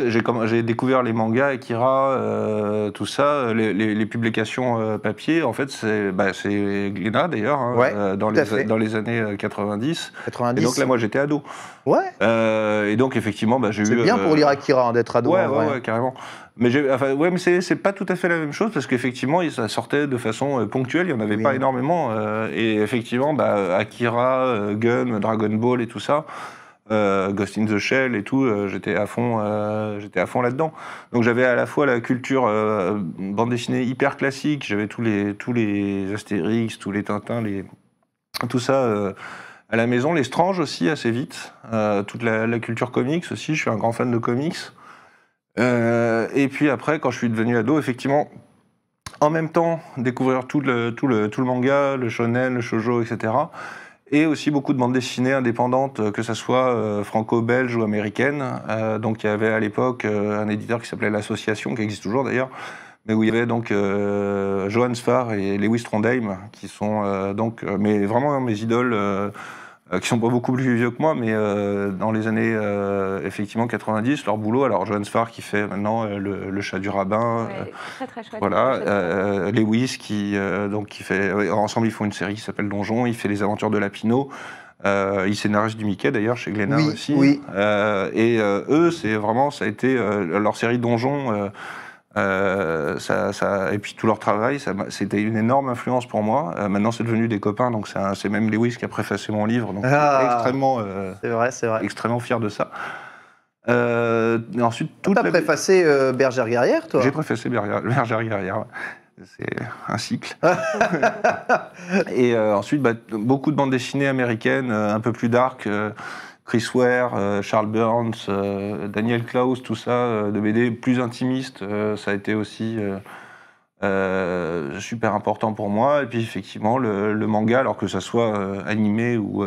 j'ai découvert les mangas, Akira, tout ça, les publications papier. En fait, c'est Glénat, d'ailleurs, hein, dans les années 90. Et donc là, moi, j'étais ado. Et donc, effectivement, j'ai eu... C'est bien pour lire Akira, d'être ado. Ouais, carrément. Mais c'est pas tout à fait la même chose, parce qu'effectivement, ça sortait de façon ponctuelle, il n'y en avait pas énormément. Et effectivement, Akira, Gun, Dragon Ball et tout ça, Ghost in the Shell et tout, j'étais à fond là-dedans. Donc j'avais à la fois la culture bande dessinée hyper classique, j'avais tous les Astérix, tous les Tintins, tout ça à la maison, les Strange aussi assez vite, toute la culture comics aussi, je suis un grand fan de comics. Et puis après, quand je suis devenu ado, effectivement, en même temps, découvrir tout le manga, le shonen, le shoujo, etc. Et aussi beaucoup de bandes dessinées indépendantes, que ce soit franco-belge ou américaine. Donc il y avait à l'époque un éditeur qui s'appelait l'Association, qui existe toujours d'ailleurs, mais où il y avait donc Johann Sfar et Lewis Trondheim, qui sont mais vraiment mes idoles, qui sont pas beaucoup plus vieux que moi, mais dans les années effectivement 90, leur boulot. Alors Johann Sfar qui fait maintenant le Chat du rabbin, très très chouette. voilà, Lewis qui fait, ensemble ils font une série qui s'appelle Donjon, il fait les aventures de Lapino. Il scénarise du Mickey d'ailleurs chez Glénat aussi. Et eux, ça a été leur série Donjon. Et puis tout leur travail, c'était une énorme influence pour moi. Maintenant, c'est devenu des copains, donc c'est même Lewis qui a préfacé mon livre, donc c'est vrai. extrêmement fier de ça. Et ensuite, t'as préfacé Bergère guerrière, toi? J'ai préfacé Bergère guerrière. C'est un cycle. Et ensuite, beaucoup de bandes dessinées américaines, un peu plus dark. Chris Ware, Charles Burns, Daniel Klaus, tout ça, de BD plus intimistes, ça a été aussi super important pour moi. Et puis effectivement, le manga, alors que ça soit animé ou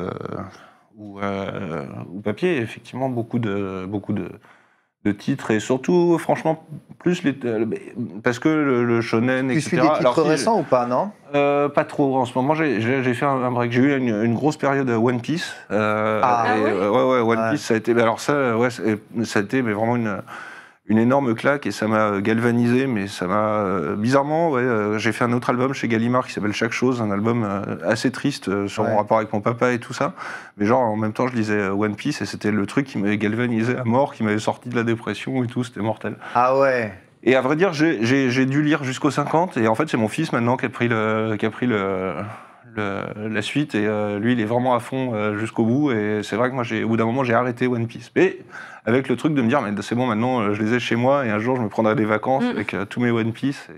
papier, effectivement, beaucoup de titres, et surtout, franchement, plus parce que le shonen, etc. Tu suis des titres récents ou pas, non? Pas trop en ce moment. J'ai fait un break. J'ai eu une grosse période One Piece. One Piece, ça a été. Alors ça a été vraiment une énorme claque, et ça m'a galvanisé, mais ça m'a bizarrement. J'ai fait un autre album chez Gallimard qui s'appelle Chaque chose, un album assez triste sur mon rapport avec mon papa et tout ça. Mais genre en même temps, je lisais One Piece, et c'était le truc qui m'avait galvanisé à mort, qui m'avait sorti de la dépression et tout. C'était mortel. Ah ouais. Et à vrai dire, j'ai dû lire jusqu'aux 50, et en fait, c'est mon fils maintenant qui a pris le la suite et lui il est vraiment à fond jusqu'au bout et c'est vrai que moi au bout d'un moment j'ai arrêté One Piece. Mais avec le truc de me dire mais c'est bon maintenant je les ai chez moi et un jour je me prendrai des vacances avec tous mes One Piece.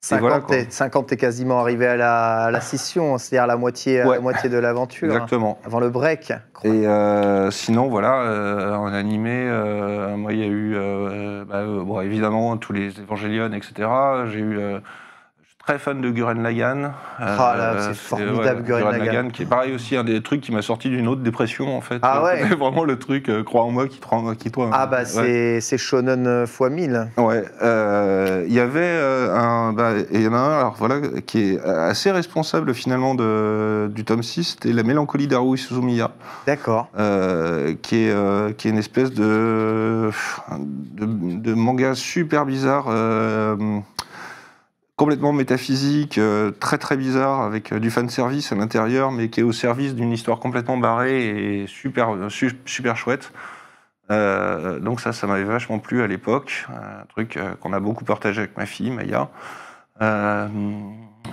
50, t'es quasiment arrivé à la scission, c'est-à-dire la moitié de l'aventure. Exactement. Avant le break. Et sinon, voilà, en animé, moi, il y a eu, bon, évidemment, tous les Evangelion, etc. J'ai eu... je suis très fan de Gurren Lagann. C'est formidable, Gurren Lagann. Qui est pareil aussi, un des trucs qui m'a sorti d'une autre dépression, en fait. Ah ouais. C'est vraiment le truc, crois en moi, qui toi. Ah bah, c'est shonen x 1000. Ouais. Il y avait il y en a un, alors voilà, qui est assez responsable finalement du tome 6, c'était La mélancolie d'Haruhi Suzumiya. D'accord. Qui est une espèce de manga super bizarre, complètement métaphysique, très très bizarre, avec du fanservice à l'intérieur, mais qui est au service d'une histoire complètement barrée et super chouette. Donc ça m'avait vachement plu à l'époque, un truc qu'on a beaucoup partagé avec ma fille, Maya.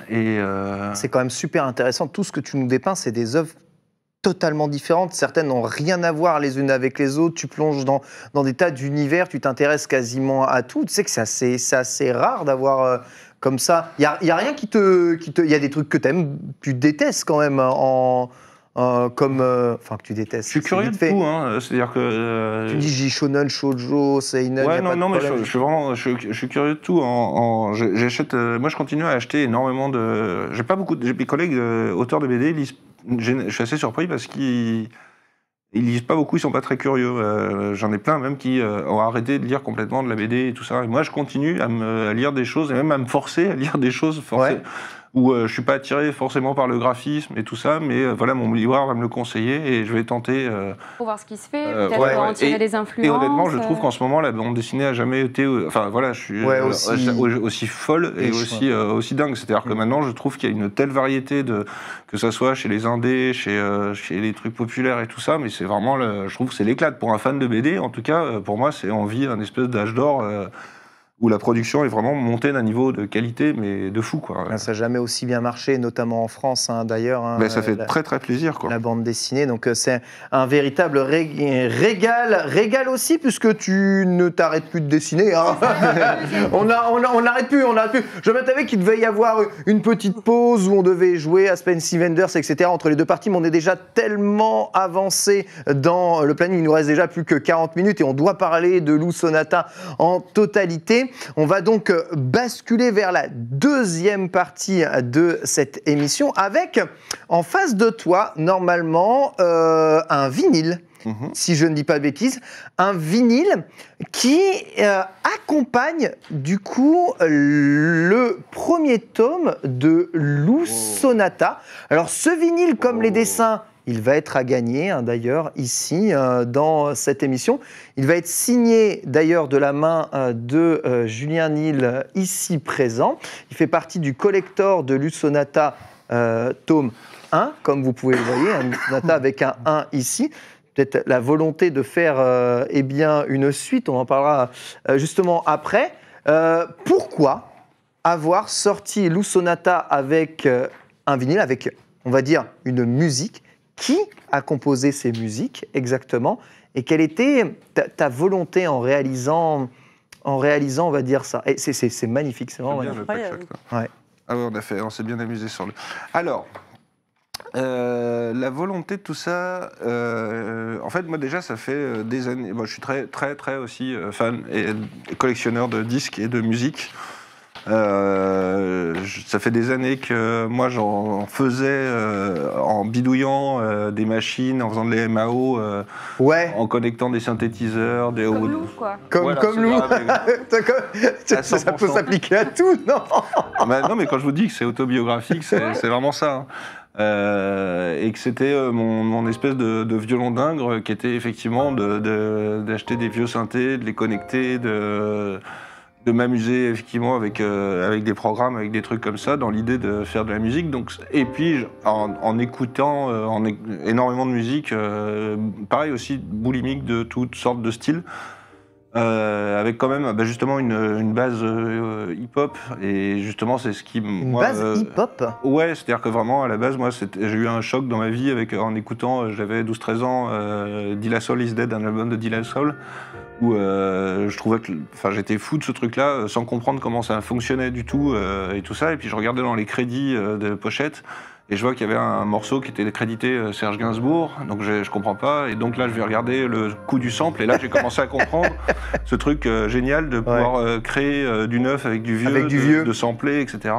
C'est quand même super intéressant, tout ce que tu nous dépeins, c'est des œuvres totalement différentes, certaines n'ont rien à voir les unes avec les autres, tu plonges dans des tas d'univers, tu t'intéresses quasiment à tout, tu sais que c'est assez rare d'avoir comme ça, il y a rien qui te... Il y a des trucs que tu détestes quand même enfin que tu détestes. Je suis curieux de tout, hein. C'est-à-dire que... Tu dis shonen, shoujo, seinen, ouais, y a pas de mais problème. je suis curieux de tout. J'achète, moi, je continue à acheter énormément de... J'ai mes collègues auteurs de BD, je suis assez surpris parce qu'ils lisent pas beaucoup, ils sont pas très curieux. J'en ai plein même qui ont arrêté de lire complètement de la BD et tout ça. Et moi, je continue à lire des choses et même à me forcer à lire des choses forcées. Ouais. Où je suis pas attiré forcément par le graphisme et tout ça, mais voilà, mon libraire va me le conseiller et je vais tenter. Pour voir ce qui se fait, peut-être pour en tirer des influences. Et honnêtement, je trouve qu'en ce moment, la bande dessinée a jamais été, enfin voilà, je suis aussi folle et aussi dingue. C'est-à-dire que maintenant, je trouve qu'il y a une telle variété que ça soit chez les indés, chez les trucs populaires et tout ça, mais c'est vraiment, je trouve que c'est l'éclate pour un fan de BD. En tout cas, pour moi, c'est on vit un espèce d'âge d'or. Où la production est vraiment montée d'un niveau de qualité, mais de fou, quoi. Ça n'a jamais aussi bien marché, notamment en France, hein, d'ailleurs. Hein, ça fait très, très plaisir, quoi. La bande dessinée, donc c'est un véritable régal aussi, puisque tu ne t'arrêtes plus de dessiner. Hein. on n'arrête plus. Je m'attendais qu'il devait y avoir une petite pause où on devait jouer à Spency Vendors, etc. entre les deux parties, mais on est déjà tellement avancé dans le planning. Il nous reste déjà plus que 40 minutes et on doit parler de Lou Sonata en totalité. On va donc basculer vers la deuxième partie de cette émission avec, en face de toi, normalement, un vinyle, si je ne dis pas de bêtises, un vinyle qui accompagne du coup le premier tome de Lou Sonata. Alors ce vinyle, comme les dessins, il va être à gagner, hein, d'ailleurs, ici, dans cette émission. Il va être signé, d'ailleurs, de la main de Julien Nil, ici présent. Il fait partie du collector de Lou Sonata, tome 1, comme vous pouvez le voir, un Lou Sonata avec un 1 ici. Peut-être la volonté de faire une suite, on en parlera justement après. Pourquoi avoir sorti Lou Sonata avec un vinyle, avec, on va dire, une musique? Qui a composé ces musiques exactement et quelle était ta volonté en réalisant, on va dire ça. Et c'est magnifique, c'est vraiment magnifique. Ouais. Ah ouais, on s'est bien amusé sur le... Alors, la volonté de tout ça, en fait, moi déjà, ça fait des années... Moi, je suis très, très, très aussi fan et collectionneur de disques et de musique. Ça fait des années que moi j'en faisais en bidouillant des machines, en faisant de l'EMAO, en connectant des synthétiseurs, des comme Lou, quoi. Comme Lou. Ça peut s'appliquer à tout, non? Non, mais quand je vous dis que c'est autobiographique, c'est vraiment ça. Hein. Et que c'était mon espèce de violon d'ingre qui était effectivement d'acheter des vieux synthés, de les connecter, de m'amuser effectivement avec des programmes, avec des trucs comme ça, dans l'idée de faire de la musique. Donc, et puis en écoutant énormément de musique, pareil aussi boulimique de toutes sortes de styles. avec quand même justement une base hip-hop, et justement c'est ce qui... Une base hip-hop? Ouais, c'est-à-dire que vraiment à la base, moi j'ai eu un choc dans ma vie en écoutant, j'avais 12-13 ans, De La Soul is Dead, un album de De La Soul, où je trouvais que, j'étais fou de ce truc-là, sans comprendre comment ça fonctionnait du tout, et tout ça, et puis je regardais dans les crédits de pochette, et je vois qu'il y avait un morceau qui était crédité Serge Gainsbourg, donc je comprends pas, et donc là je vais regarder le coup du sample, et là j'ai commencé à comprendre ce truc génial de pouvoir créer du neuf avec du vieux, de sampler, etc.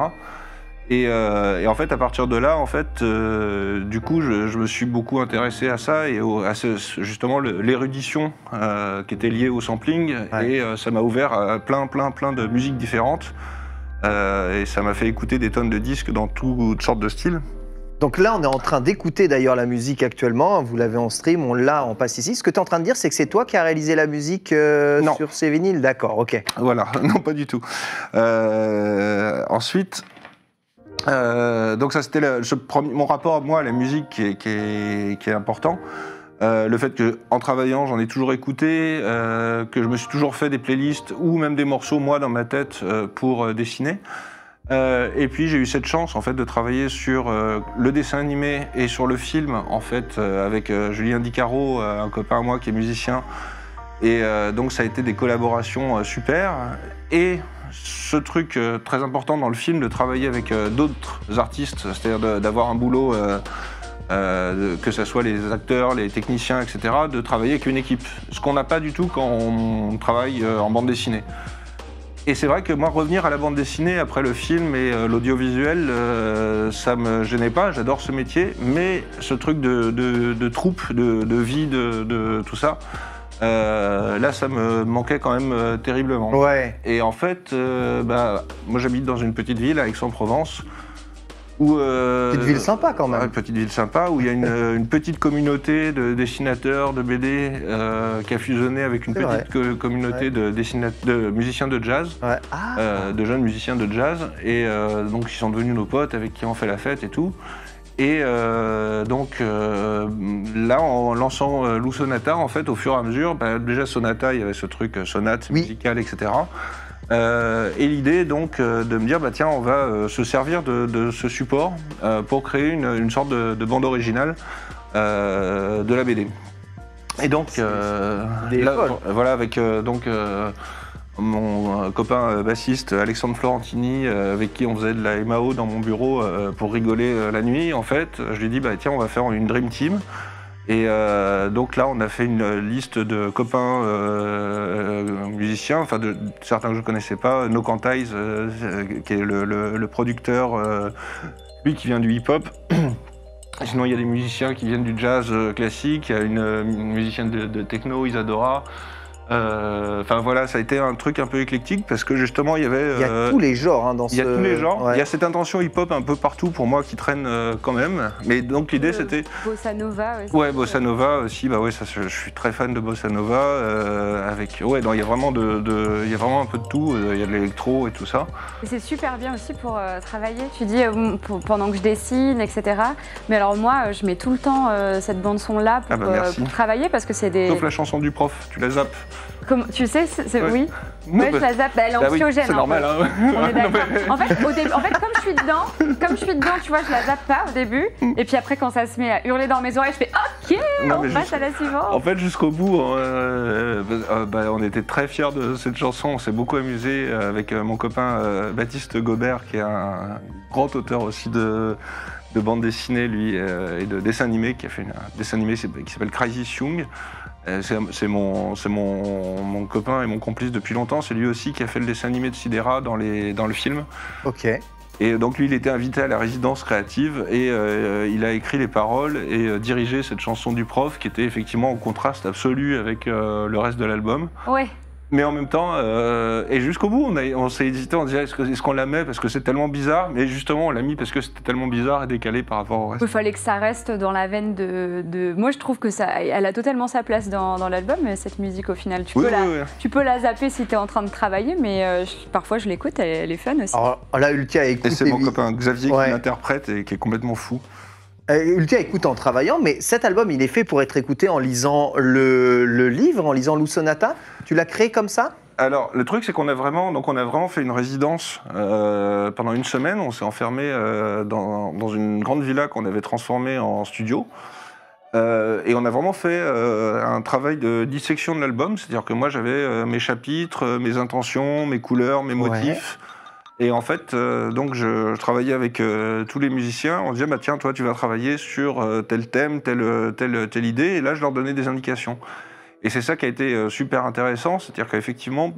Et en fait, à partir de là, en fait, du coup, je me suis beaucoup intéressé à ça et à justement l'érudition qui était liée au sampling, et ça m'a ouvert à plein de musiques différentes, et ça m'a fait écouter des tonnes de disques dans toutes sortes de styles. Donc là, on est en train d'écouter d'ailleurs la musique actuellement, vous l'avez en stream, on l'a en passe ici. Ce que tu es en train de dire, c'est que c'est toi qui as réalisé la musique sur ces vinyles? D'accord, ok. Voilà, non pas du tout. Ensuite, donc ça c'était mon rapport moi à la musique qui est important. Le fait qu'en travaillant, j'en ai toujours écouté, que je me suis toujours fait des playlists ou même des morceaux moi dans ma tête pour dessiner. Et puis j'ai eu cette chance en fait de travailler sur le dessin animé et sur le film en fait avec Julien Dicaro, un copain à moi qui est musicien, et donc ça a été des collaborations super, et ce truc très important dans le film de travailler avec d'autres artistes, c'est-à-dire d'avoir un boulot que ce soit les acteurs, les techniciens, etc., de travailler avec une équipe, ce qu'on n'a pas du tout quand on travaille en bande dessinée. Et c'est vrai que moi, revenir à la bande dessinée après le film et l'audiovisuel, ça me gênait pas, j'adore ce métier, mais ce truc de troupe, de vie, de tout ça, là, ça me manquait quand même terriblement. Ouais. Et en fait, moi j'habite dans une petite ville, à Aix-en-Provence, où... petite ville sympa quand même. Ouais, petite ville sympa, où il y a une petite communauté de dessinateurs, de BD, qui a fusionné avec une petite communauté de musiciens de jazz, de jeunes musiciens de jazz, et donc ils sont devenus nos potes avec qui on fait la fête et tout. Et donc là, en lançant Lou Sonata, en fait, au fur et à mesure, déjà Sonata, il y avait ce truc sonate musicale, etc. Et l'idée donc de me dire tiens, on va se servir de ce support pour créer une sorte de bande originale de la BD. Et donc là, voilà, avec mon copain bassiste Alexandre Florentini, avec qui on faisait de la MAO dans mon bureau pour rigoler la nuit, en fait, je lui dis tiens, on va faire une Dream Team. Et donc là, on a fait une liste de copains musiciens, enfin de certains que je ne connaissais pas, No Quantize, qui est le producteur, lui qui vient du hip-hop. Sinon, il y a des musiciens qui viennent du jazz classique, il y a une musicienne de techno, Isadora. Enfin voilà, ça a été un truc un peu éclectique parce que justement il y avait... il y a tous les genres dans ce... Il y a tous les genres, il y a cette intention hip-hop un peu partout pour moi qui traîne quand même, mais donc l'idée c'était... Bossa Nova aussi. Ouais, Bossa Nova aussi, ça, je suis très fan de Bossa Nova, avec... Ouais, il y a vraiment il y a vraiment un peu de tout, il y a de l'électro et tout ça. Et c'est super bien aussi pour travailler, tu dis pendant que je dessine, etc. Mais alors moi, je mets tout le temps cette bande-son là pour travailler parce que c'est des... Sauf la chanson du prof, tu la zappes. Tu sais, oui. Ouais, je la zappe. Elle est anxiogène. C'est normal. Hein. On est d'accord. En fait, comme je suis dedans, tu vois, je la zappe pas au début. Et puis après, quand ça se met à hurler dans mes oreilles, je fais OK, on passe à la suivante. En fait, jusqu'au bout, on était très fiers de cette chanson. On s'est beaucoup amusé avec mon copain Baptiste Gobert, qui est un grand auteur aussi de bande dessinée, lui, et de dessin animé, qui a fait un dessin animé qui s'appelle Crisis Young. C'est mon copain et mon complice depuis longtemps. C'est lui aussi qui a fait le dessin animé de Sidera dans le film. Ok. Et donc lui, il était invité à la résidence créative et il a écrit les paroles et dirigé cette chanson du prof qui était effectivement en contraste absolu avec le reste de l'album. Ouais. Mais en même temps, et jusqu'au bout, on s'est hésité, on disait est-ce qu'on la met parce que c'est tellement bizarre, mais justement on l'a mis parce que c'était tellement bizarre et décalé par rapport au reste. Il fallait que ça reste dans la veine de... Moi je trouve que elle a totalement sa place dans l'album, cette musique au final. Tu peux la zapper si tu es en train de travailler, mais parfois je l'écoute, elle est fun aussi. Alors là, Ultia écoute. Et c'est mon copain Xavier qui l'interprète et qui est complètement fou. Ulti a écouté en travaillant, mais cet album, il est fait pour être écouté en lisant le livre, en lisant Lou Sonata. Tu l'as créé comme ça? Alors, le truc, c'est qu'on a vraiment fait une résidence pendant une semaine. On s'est enfermé dans une grande villa qu'on avait transformée en studio. Et on a vraiment fait un travail de dissection de l'album. C'est-à-dire que moi, j'avais mes chapitres, mes intentions, mes couleurs, mes motifs. Et en fait, donc je travaillais avec tous les musiciens. On disait, bah, tiens, toi, tu vas travailler sur tel thème, telle idée. Et là, je leur donnais des indications. Et c'est ça qui a été super intéressant. C'est-à-dire qu'effectivement,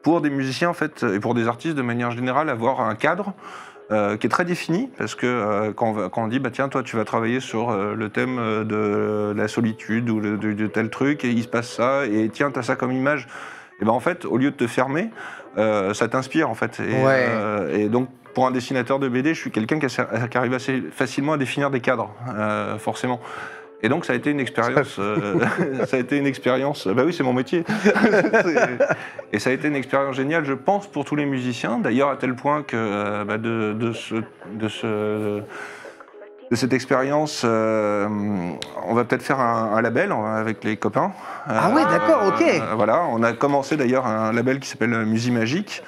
pour des musiciens, en fait, et pour des artistes de manière générale, avoir un cadre qui est très défini. Parce que quand on dit, bah, tiens, toi, tu vas travailler sur le thème de la solitude ou de tel truc, et il se passe ça, et tiens, tu as ça comme image. Et ben en fait, au lieu de te fermer, ça t'inspire en fait. Et donc, pour un dessinateur de BD, je suis quelqu'un qui arrive assez facilement à définir des cadres, forcément. Et donc, ça a été une expérience. Ça a été une expérience. Bah oui, c'est mon métier. Et ça a été une expérience géniale, je pense, pour tous les musiciens. D'ailleurs, à tel point que de cette expérience, on va peut-être faire un label avec les copains. Ah ouais, d'accord, ok. Voilà, on a commencé d'ailleurs un label qui s'appelle Musimagique.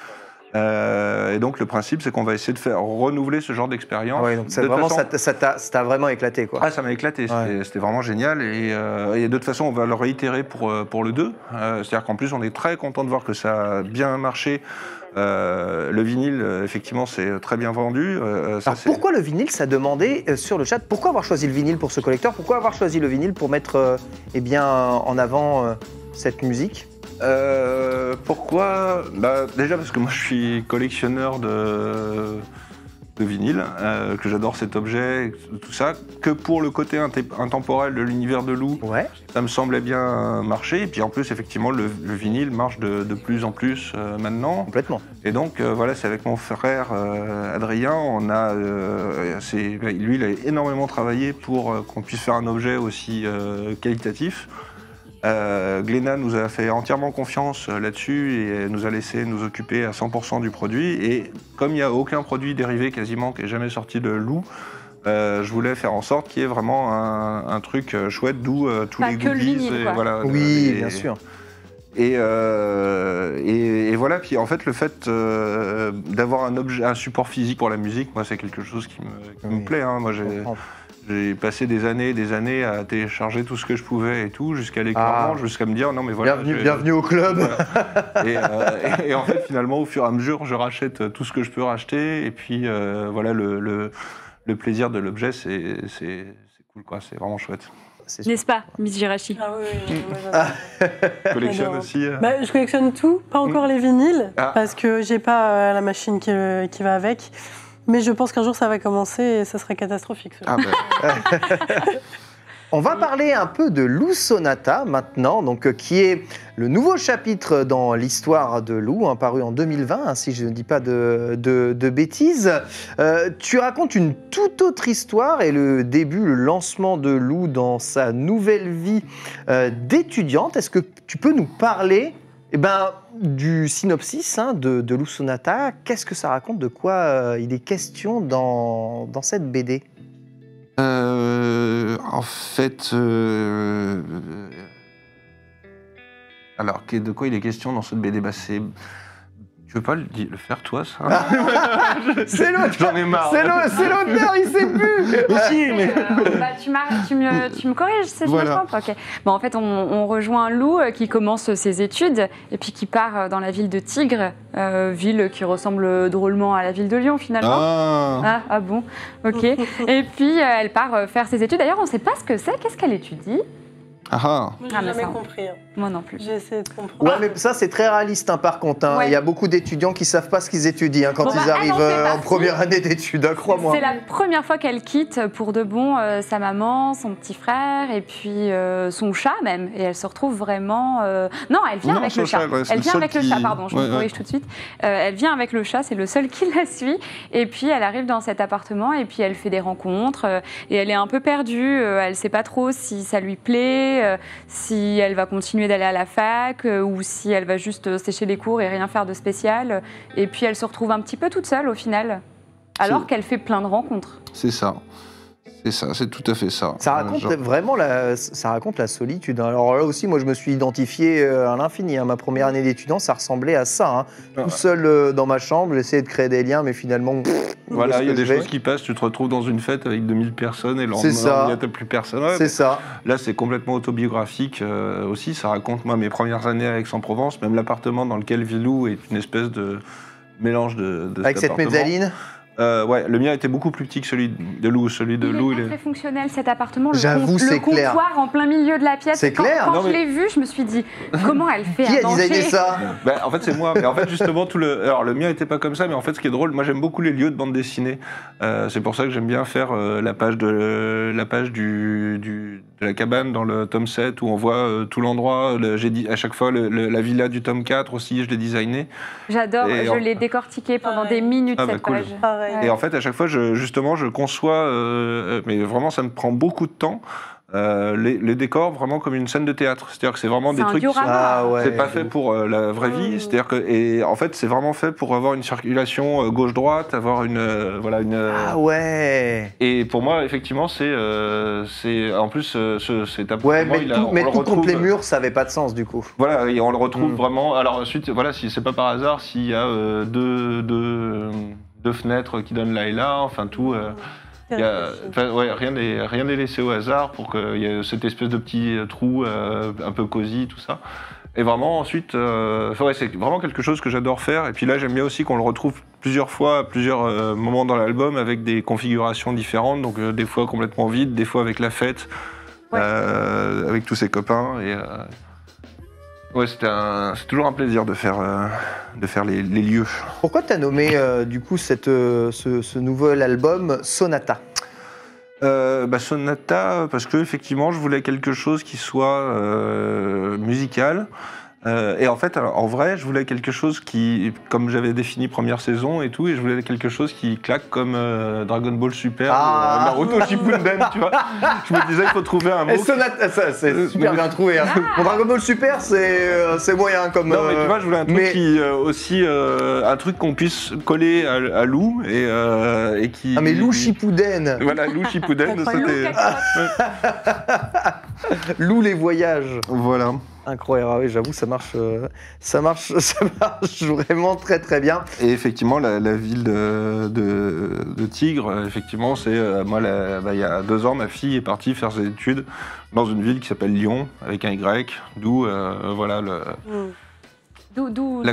Et donc le principe, c'est qu'on va essayer de faire renouveler ce genre d'expérience. Ouais, donc ça t'a vraiment éclaté, quoi. Ah, ça m'a éclaté, c'était vraiment génial. Et de toute façon, on va le réitérer pour le 2. C'est-à-dire qu'en plus, on est très content de voir que ça a bien marché. Le vinyle, effectivement, c'est très bien vendu. Alors pourquoi le vinyle? Ça demandait sur le chat. Pourquoi avoir choisi le vinyle pour ce collecteur? Pourquoi avoir choisi le vinyle pour mettre en avant cette musique? Pourquoi? Déjà parce que moi je suis collectionneur de vinyle, que j'adore cet objet, tout ça, que pour le côté intemporel de l'univers de Lou, ça me semblait bien marcher. Et puis en plus, effectivement, le vinyle marche de plus en plus maintenant. Complètement. Et donc voilà, c'est avec mon frère Adrien, lui il a énormément travaillé pour qu'on puisse faire un objet aussi qualitatif. Glénat nous a fait entièrement confiance là-dessus et nous a laissé nous occuper à 100% du produit. Et comme il n'y a aucun produit dérivé quasiment qui est jamais sorti de Lou, je voulais faire en sorte qu'il y ait vraiment un truc chouette, d'où tous les goodies. Voilà, oui, bien sûr. Et voilà, puis en fait, le fait d'avoir un support physique pour la musique, moi, c'est quelque chose qui me plaît. Hein. Moi, j'ai passé des années à télécharger tout ce que je pouvais et tout, jusqu'à l'écran, jusqu'à me dire non mais voilà. Bienvenue au club. Et en fait, finalement, au fur et à mesure, je rachète tout ce que je peux racheter. Et puis voilà, le plaisir de l'objet, c'est cool, quoi. C'est vraiment chouette. N'est-ce pas, Miss Girachi? Ah oui, Je collectionne aussi. Je collectionne tout, pas encore les vinyles, parce que j'ai pas la machine qui va avec. Mais je pense qu'un jour ça va commencer et ça serait catastrophique. On va parler un peu de Lou Sonata maintenant, donc, qui est le nouveau chapitre dans l'histoire de Lou, paru en 2020, si je ne dis pas de bêtises. Tu racontes une toute autre histoire et le début, le lancement de Lou dans sa nouvelle vie d'étudiante. Est-ce que tu peux nous parler du synopsis de Lou Sonata? Qu'est-ce que ça raconte? De quoi il est question dans cette BD? En fait, alors de quoi il est question dans cette BD? Tu veux pas le faire toi, ça? C'est l'autre. J'en ai marre. C'est l'auteur, il sait plus. Si, mais tu me corriges si je me trompe. Ok. Bon, en fait, on rejoint Lou qui commence ses études et puis qui part dans la ville de Tigre, ville qui ressemble drôlement à la ville de Lyon finalement. Ah bon. Ok. Et puis elle part faire ses études. D'ailleurs, on ne sait pas ce que c'est. Qu'est-ce qu'elle étudie? Moi, j'ai jamais compris. Moi non plus. J'ai essayé de comprendre. Ouais, mais ça, c'est très réaliste, par contre. Il y a beaucoup d'étudiants qui ne savent pas ce qu'ils étudient quand ils arrivent en première année d'études, crois-moi. C'est la première fois qu'elle quitte pour de bon sa maman, son petit frère et puis son chat même. Et elle se retrouve vraiment... Non, elle vient avec le chat. Elle vient avec le chat, pardon, je me corrige tout de suite. Elle vient avec le chat, c'est le seul qui la suit. Et puis elle arrive dans cet appartement et puis elle fait des rencontres. Et elle est un peu perdue. Elle ne sait pas trop si ça lui plaît. Si elle va continuer d'aller à la fac ou si elle va juste sécher les cours et rien faire de spécial. Et puis elle se retrouve un petit peu toute seule au final, alors qu'elle fait plein de rencontres. C'est ça. C'est ça, c'est tout à fait ça. Ça raconte vraiment ça raconte la solitude. Alors là aussi, moi, je me suis identifié à l'infini. Ma première année d'étudiant, ça ressemblait à ça. Tout seul dans ma chambre, j'essayais de créer des liens, mais finalement... Voilà, il y a des choses qui passent, tu te retrouves dans une fête avec 2000 personnes et le lendemain, il n'y a plus personne. Ouais, c'est ça. Là, c'est complètement autobiographique aussi. Ça raconte, moi, mes premières années à Aix-en-Provence, même l'appartement dans lequel vit Lou est une espèce de mélange de avec cette mezzaline. Ouais, le mien était beaucoup plus petit que celui de Lou. Celui de Lou, il est très fonctionnel cet appartement. J'avoue, c'est clair. Le comptoir en plein milieu de la pièce. C'est clair. Quand je l'ai vu, je me suis dit comment elle fait Qui à a designé ça? En fait, c'est moi. Mais en fait, justement, alors le mien était pas comme ça, mais en fait, ce qui est drôle, moi, j'aime beaucoup les lieux de bande dessinée. C'est pour ça que j'aime bien faire la page de la cabane dans le tome 7 où on voit tout l'endroit. J'ai dit à chaque fois la villa du tome 4 aussi, je l'ai designé. J'adore. Je l'ai décortiqué pendant des minutes cette cool. page. Pareil. Et en fait, à chaque fois, je conçois, mais vraiment, ça me prend beaucoup de temps. Les décors vraiment comme une scène de théâtre, c'est-à-dire que c'est vraiment des trucs qui sont, c'est pas fait pour la vraie vie, c'est-à-dire que et en fait c'est vraiment fait pour avoir une circulation gauche-droite, avoir une Ah ouais. Et pour moi effectivement c'est en plus cet appartement mais tout contre les murs ça avait pas de sens du coup. Voilà, et on le retrouve vraiment. Alors ensuite voilà, si c'est pas par hasard s'il y a deux fenêtres qui donnent là et là, enfin tout. Rien n'est laissé au hasard pour qu'il y ait cette espèce de petit trou un peu cosy, tout ça. Et vraiment, ensuite, c'est vraiment quelque chose que j'adore faire. Et puis là, j'aime bien aussi qu'on le retrouve plusieurs fois, à plusieurs moments dans l'album, avec des configurations différentes. Donc, des fois complètement vide, des fois avec la fête, avec tous ses copains. Et, c'est toujours un plaisir de faire les lieux. Pourquoi tu as nommé du coup ce nouvel album Sonata? Sonata, parce que effectivement, je voulais quelque chose qui soit musical. Et en fait, en vrai, je voulais quelque chose qui, comme j'avais défini première saison et tout, et je voulais quelque chose qui claque comme Dragon Ball Super, Naruto Shippuden, tu vois. Je me disais, il faut trouver un mot. Et Sonata, ça, c'est super bien trouvé. Pour Dragon Ball Super, c'est moyen comme. Non, mais tu vois, je voulais un truc qui aussi un truc qu'on puisse coller à Lou et qui. Ah mais Lou Shippuden. Voilà, Lou Shippuden, c'était. Lou les voyages. Voilà. Incroyable, oui, j'avoue, ça marche vraiment très très bien. Et effectivement, la ville de Tigre, effectivement, c'est moi, il y a 2 ans, ma fille est partie faire ses études dans une ville qui s'appelle Lyon, avec un Y, d'où voilà la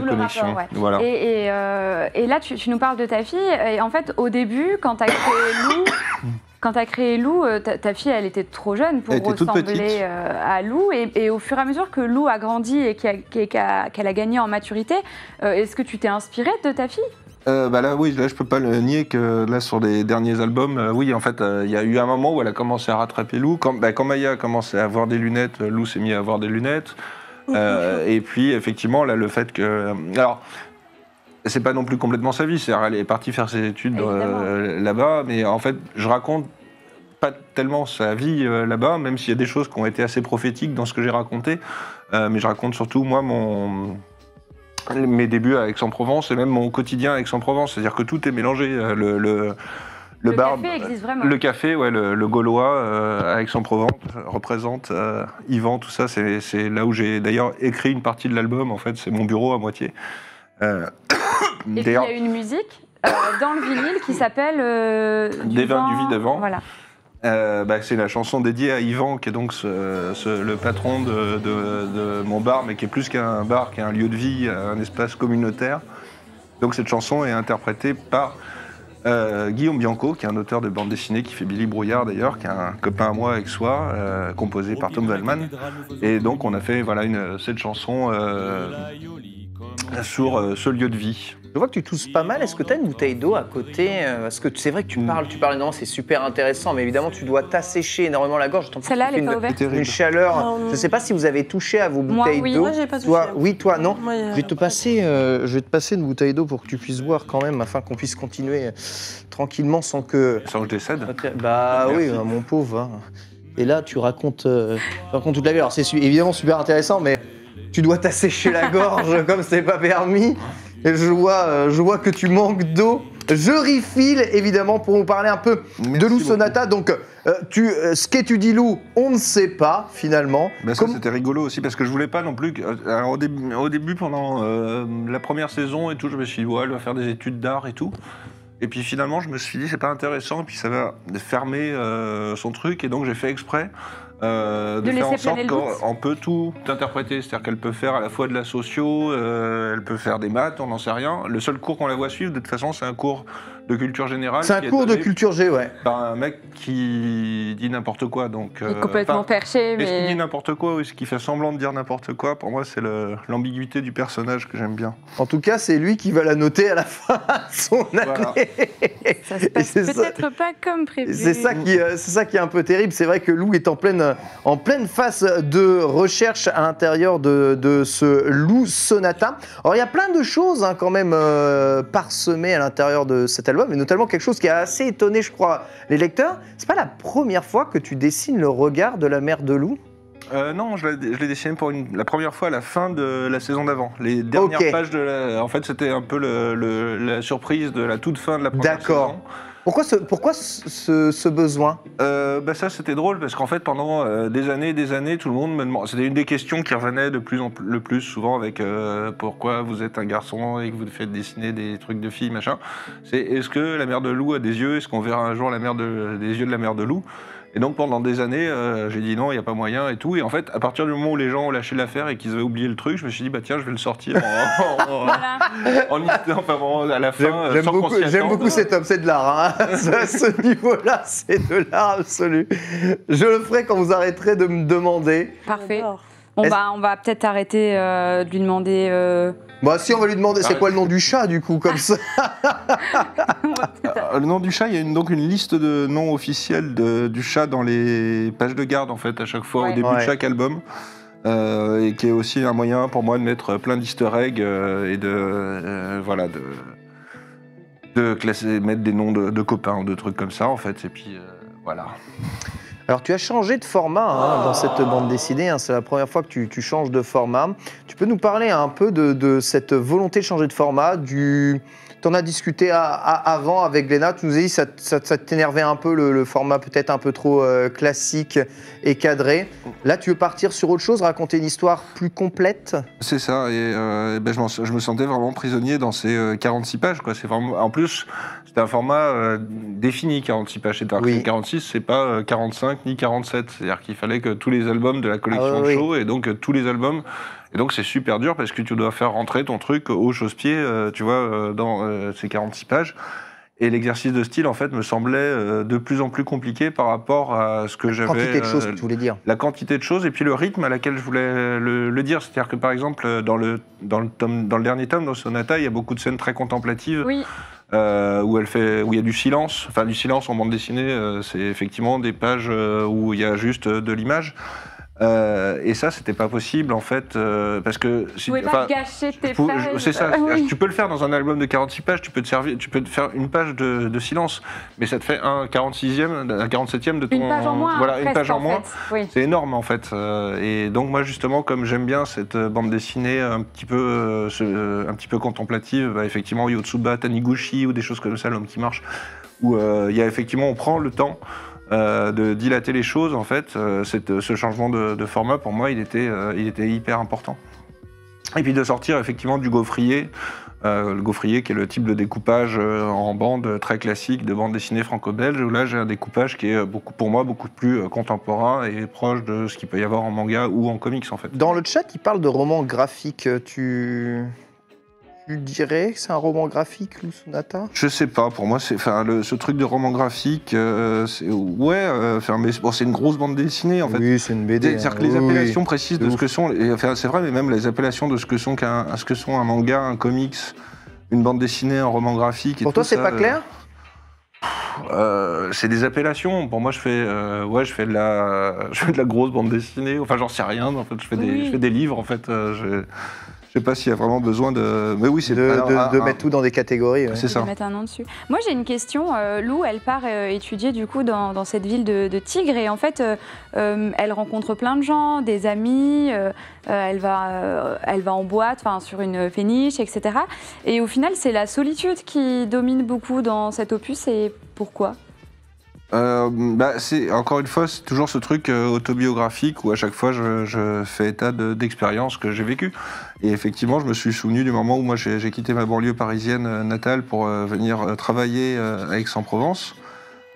connexion. Rapport, ouais. Voilà. Et là, tu nous parles de ta fille. Et en fait, au début, quand tu as créé Lou, ta fille, elle était trop jeune pour ressembler à Lou. Et au fur et à mesure que Lou a grandi et qu'elle a gagné en maturité, est-ce que tu t'es inspirée de ta fille? Là, je peux pas le nier que là, sur les derniers albums, oui, en fait, il y a eu un moment où elle a commencé à rattraper Lou. Quand Maya a commencé à avoir des lunettes, Lou s'est mis à avoir des lunettes. Et puis, effectivement, là, le fait que... Alors, c'est pas non plus complètement sa vie, c'est-à-dire elle est partie faire ses études là-bas, mais en fait, je raconte pas tellement sa vie là-bas, même s'il y a des choses qui ont été assez prophétiques dans ce que j'ai raconté, mais je raconte surtout, moi, mes débuts à Aix-en-Provence et même mon quotidien à Aix-en-Provence, c'est-à-dire que tout est mélangé, le bar, café existe vraiment. Le café, ouais, le Gaulois à Aix-en-Provence représente Yvan, tout ça, c'est là où j'ai d'ailleurs écrit une partie de l'album, en fait, c'est mon bureau à moitié. Et puis il y a une musique dans le vinyle qui s'appelle Des vins du Vide-Vent. Voilà. C'est la chanson dédiée à Yvan, qui est donc le patron de mon bar, mais qui est plus qu'un bar, qui est un lieu de vie, un espace communautaire. Donc cette chanson est interprétée par Guillaume Bianco, qui est un auteur de bande dessinée, qui fait Billy Brouillard d'ailleurs, qui est un copain à moi avec soi, composé par Tom Wellman. Et donc on a fait cette chanson sur ce lieu de vie. Je vois que tu tousses pas mal. Est-ce que tu as une bouteille d'eau à côté? Parce que c'est vrai que tu parles énormément, c'est super intéressant, mais évidemment, tu dois t'assécher énormément la gorge. Celle-là, elle est pas ouverte. Une chaleur. Je ne sais pas si vous avez touché à vos bouteilles d'eau. Moi, j'ai pas touché. Toi, non. Je vais te passer une bouteille d'eau pour que tu puisses boire quand même, afin qu'on puisse continuer tranquillement sans que je décède. Bah oui, mon pauvre. Hein. Et là, tu racontes toute la vie. Alors, c'est évidemment super intéressant, mais tu dois t'assécher la gorge comme c'est pas permis. Et je vois que tu manques d'eau. Je refill, évidemment, pour nous parler un peu de Lou Sonata. Donc, ce qu'étudie Lou, on ne sait pas, finalement. Ben ça, c'était rigolo aussi, parce que je voulais pas non plus... Alors, au début, pendant la première saison et tout, je me suis dit, ouais, elle va faire des études d'art et tout. Et puis finalement, je me suis dit, c'est pas intéressant, et puis ça va fermer son truc, et donc j'ai fait exprès de faire en sorte qu'on peut tout interpréter. C'est-à-dire qu'elle peut faire à la fois de la socio, elle peut faire des maths, on n'en sait rien. Le seul cours qu'on la voit suivre, de toute façon, c'est un cours de culture générale. C'est un cours de culture G, ouais. Par un mec qui dit n'importe quoi. Donc, il est complètement perché, mais... Est-ce qu'il dit n'importe quoi ou est-ce qu'il fait semblant de dire n'importe quoi? Pour moi, c'est l'ambiguïté du personnage que j'aime bien. En tout cas, c'est lui qui va la noter à la fin de son année. Voilà. Ça se passe peut-être pas comme prévu. C'est ça qui est un peu terrible. C'est vrai que Lou est en pleine phase de recherche à l'intérieur de ce Lou Sonata. Alors, il y a plein de choses quand même parsemées à l'intérieur de cet album, et notamment quelque chose qui a assez étonné, je crois, les lecteurs. C'est pas la première fois que tu dessines le regard de la mère de Lou? Non, je l'ai dessiné pour la première fois à la fin de la saison d'avant. Les dernières pages en fait, c'était un peu la surprise de la toute fin de la première saison. D'accord. Pourquoi ce besoin? Ça, c'était drôle parce qu'en fait, pendant des années, tout le monde me demandait. C'était une des questions qui revenait le plus souvent avec pourquoi vous êtes un garçon et que vous faites dessiner des trucs de filles, machin. C'est est-ce que la mère de Lou a des yeux? Est-ce qu'on verra un jour des yeux de la mère de Lou? Et donc pendant des années, j'ai dit non, il n'y a pas moyen et tout. Et en fait, à partir du moment où les gens ont lâché l'affaire et qu'ils avaient oublié le truc, je me suis dit, bah tiens, je vais le sortir à la fin. J'aime beaucoup cet homme, c'est de l'art. Hein. À ce niveau-là, c'est de l'art absolu. Je le ferai quand vous arrêterez de me demander. Parfait. On va peut-être arrêter de lui demander... Bah si, on va lui demander c'est quoi le nom du chat du coup, comme ça. Le nom du chat, il y a donc une liste de noms officiels du chat dans les pages de garde en fait à chaque fois au début de chaque album. Et qui est aussi un moyen pour moi de mettre plein d'easter eggs et de classer, mettre des noms de copains ou de trucs comme ça en fait. Et puis voilà. Alors tu as changé de format dans cette bande dessinée, c'est la première fois que tu changes de format. Tu peux nous parler un peu de cette volonté de changer de format, tu en as discuté avant avec Glénat, tu nous as dit que ça t'énervait un peu le format peut-être un peu trop classique et cadré. Là tu veux partir sur autre chose, raconter une histoire plus complète? C'est ça, et je me sentais vraiment prisonnier dans ces 46 pages. Quoi. En plus, c'était un format défini, 46 pages. C'est-à-dire que 46, c'est pas 45 ni 47. C'est-à-dire qu'il fallait que tous les albums de la collection Show, et donc tous les albums... Et donc c'est super dur parce que tu dois faire rentrer ton truc au chausse-pied, tu vois, dans ces 46 pages. Et l'exercice de style, en fait, me semblait de plus en plus compliqué par rapport à ce que j'avais... La quantité de choses que tu voulais dire. La quantité de choses et puis le rythme à laquelle je voulais le dire. C'est-à-dire que, par exemple, dans le dernier tome, dans Sonata, il y a beaucoup de scènes très contemplatives. Oui. Où il y a du silence. Enfin, du silence en bande dessinée, c'est effectivement des pages où il y a juste de l'image. Et ça, c'était pas possible en fait, parce que tu pouvais pas gâcher tes pages. C'est ça. Tu peux le faire dans un album de 46 pages. Tu peux te faire une page de silence, mais ça te fait un 47e de ton. Une page en moins. Voilà, une page en moins. Oui. C'est énorme en fait. Et donc moi justement, comme j'aime bien cette bande dessinée un petit peu contemplative, effectivement Yotsuba, Taniguchi ou des choses comme ça, L'homme qui marche, où il y a effectivement, on prend le temps. De dilater les choses, en fait, ce changement de format, pour moi, il était hyper important. Et puis de sortir effectivement du gaufrier, le gaufrier qui est le type de découpage en bande très classique de bande dessinée franco-belge, où là j'ai un découpage qui est pour moi beaucoup plus contemporain et proche de ce qu'il peut y avoir en manga ou en comics, en fait. Dans le chat, il parle de roman graphique, tu dirais que c'est un roman graphique, Lou Sonata? Je sais pas, pour moi, ce truc de roman graphique, c'est une grosse bande dessinée, en fait. Oui, c'est une BD. C'est-à-dire que les appellations précises de ce que sont, c'est vrai, mais même les appellations de ce que sont un manga, un comics, une bande dessinée, un roman graphique... Pour toi, c'est pas clair? C'est des appellations. Pour moi, je fais de la grosse bande dessinée. Enfin, j'en sais rien. En fait, je fais des livres, en fait. Je sais pas s'il y a vraiment besoin de... Mais oui, c'est de mettre tout dans des catégories. Ouais. C'est ça. De mettre un nom dessus. Moi, j'ai une question. Lou, elle part étudier du coup dans cette ville de Tigre et en fait, elle rencontre plein de gens, des amis. Elle va en boîte, sur une péniche, etc. Et au final, c'est la solitude qui domine beaucoup dans cet opus. Et pourquoi ? C'est encore une fois, c'est toujours ce truc autobiographique où à chaque fois je fais état d'expériences que j'ai vécues. Et effectivement, je me suis souvenu du moment où moi j'ai quitté ma banlieue parisienne natale pour venir travailler à Aix-en-Provence.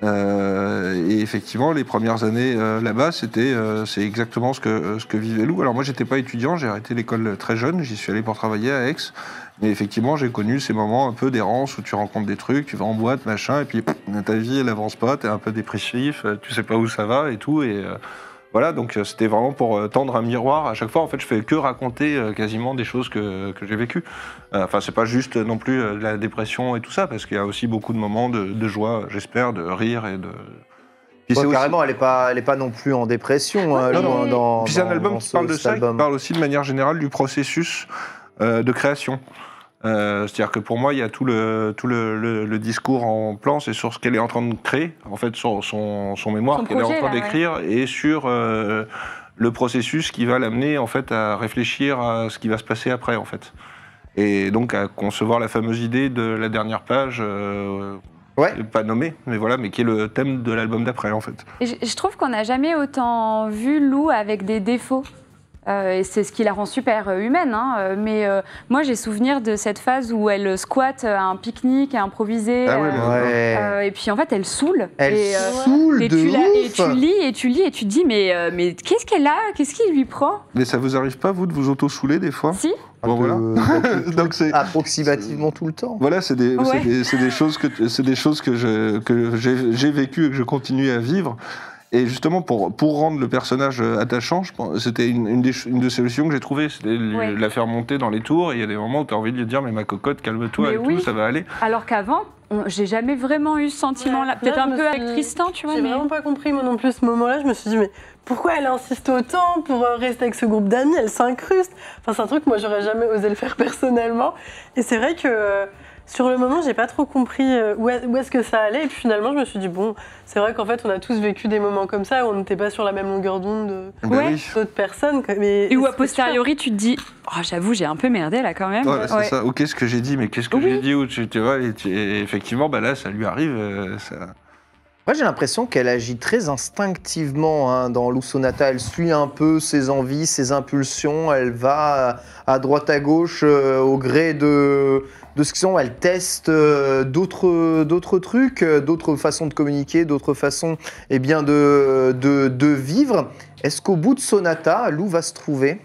Et effectivement, les premières années là-bas, c'est exactement ce que vivait Lou. Alors moi, j'étais pas étudiant, j'ai arrêté l'école très jeune, j'y suis allé pour travailler à Aix. Mais effectivement, j'ai connu ces moments un peu d'errance où tu rencontres des trucs, tu vas en boîte, machin, et puis ta vie, elle avance pas, t'es un peu dépressif, tu sais pas où ça va et tout. Et voilà, donc c'était vraiment pour tendre un miroir. À chaque fois, en fait, je fais que raconter quasiment des choses que j'ai vécues. Enfin, c'est pas juste non plus de la dépression et tout ça, parce qu'il y a aussi beaucoup de moments de joie, j'espère, de rire et de... Carrément, elle est pas non plus en dépression. Puis c'est un album qui parle de ça, qui parle aussi de manière générale du processus de création. C'est-à-dire que pour moi, il y a tout le discours en plan, c'est sur ce qu'elle est en train de créer, en fait, sur son mémoire qu'elle est en train d'écrire, et sur le processus qui va l'amener en fait à réfléchir à ce qui va se passer après, en fait. Et donc à concevoir la fameuse idée de la dernière page. Pas nommé, mais voilà, mais qui est le thème de l'album d'après, en fait. Et je trouve qu'on n'a jamais autant vu Lou avec des défauts. Et c'est ce qui la rend super humaine. Hein. Mais moi, j'ai souvenir de cette phase où elle squatte à un pique-nique, à improviser. Et puis, en fait, elle saoule. Saoule et de tu ouf. Et tu lis et tu te dis, mais qu'est-ce qu'elle a ? Qu'est-ce qui lui prend ? Mais ça vous arrive pas, vous, de vous auto-saouler des fois ? Si. Bon, voilà. Donc c'est approximativement tout le temps. Voilà, c'est des choses que j'ai vécues et que je continue à vivre. Et justement, pour rendre le personnage attachant, je pense, c'était une des solutions que j'ai trouvées, c'était la faire monter dans les tours. Et il y a des moments où tu as envie de lui dire, mais ma cocotte, calme-toi tout, ça va aller. Alors qu'avant, j'ai jamais vraiment eu ce sentiment-là. Peut-être un peu avec Tristan, tu vois. J'ai vraiment pas compris, moi non plus, ce moment-là. Je me suis dit, mais pourquoi elle insiste autant pour rester avec ce groupe d'amis ? Elle s'incruste. Enfin, c'est un truc, moi, j'aurais jamais osé le faire personnellement. Et c'est vrai que... sur le moment, j'ai pas trop compris où est-ce que ça allait. Et puis finalement, je me suis dit, bon, c'est vrai qu'en fait, on a tous vécu des moments comme ça où on n'était pas sur la même longueur d'onde d'autres personnes. Et où, a posteriori, tu te dis, oh, j'avoue, j'ai un peu merdé là quand même. C'est ça. Ou qu'est-ce que j'ai dit ? Mais qu'est-ce que j'ai dit ? Tu vois, et effectivement, là, ça lui arrive. Moi, j'ai l'impression qu'elle agit très instinctivement dans Lou Sonata. Elle suit un peu ses envies, ses impulsions. Elle va à droite, à gauche, au gré de ce qu'ils sont. Elle teste d'autres trucs, d'autres façons de communiquer, d'autres façons de vivre. Est-ce qu'au bout de Sonata, Lou va se trouver ?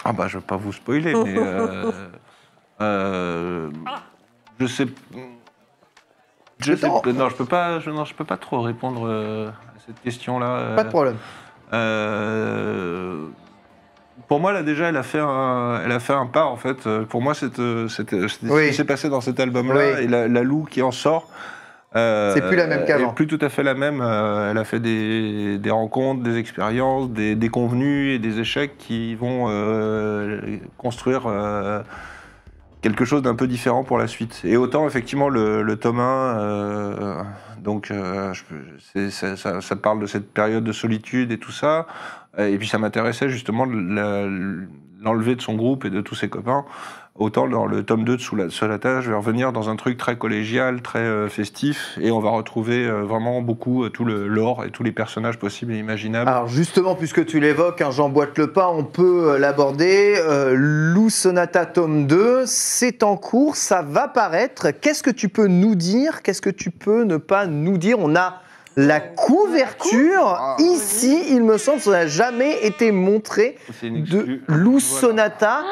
Ah bah, je ne vais pas vous spoiler, mais je sais... Non, je peux pas trop répondre à cette question-là. Pas de problème. Pour moi, là, déjà, elle a fait un pas, en fait. Pour moi, ce qui s'est passé dans cet album-là, et la Lou qui en sort. C'est plus la même qu'avant. Plus tout à fait la même. Elle a fait des rencontres, des expériences, des déconvenus et des échecs qui vont construire quelque chose d'un peu différent pour la suite. Et autant, effectivement, le tome 1, ça parle de cette période de solitude et tout ça. Et puis ça m'intéressait justement de l'enlever de son groupe et de tous ses copains. Autant dans le tome 2 de Sonata, je vais revenir dans un truc très collégial, très festif, et on va retrouver vraiment beaucoup tout le lore et tous les personnages possibles et imaginables. Alors justement, puisque tu l'évoques, j'emboîte le pas, on peut l'aborder. Lou Sonata tome 2, c'est en cours, ça va paraître. Qu'est-ce que tu peux nous dire ? Qu'est-ce que tu peux ne pas nous dire ? On a la couverture, ici, il me semble, ça n'a jamais été montré, de Lou Sonata.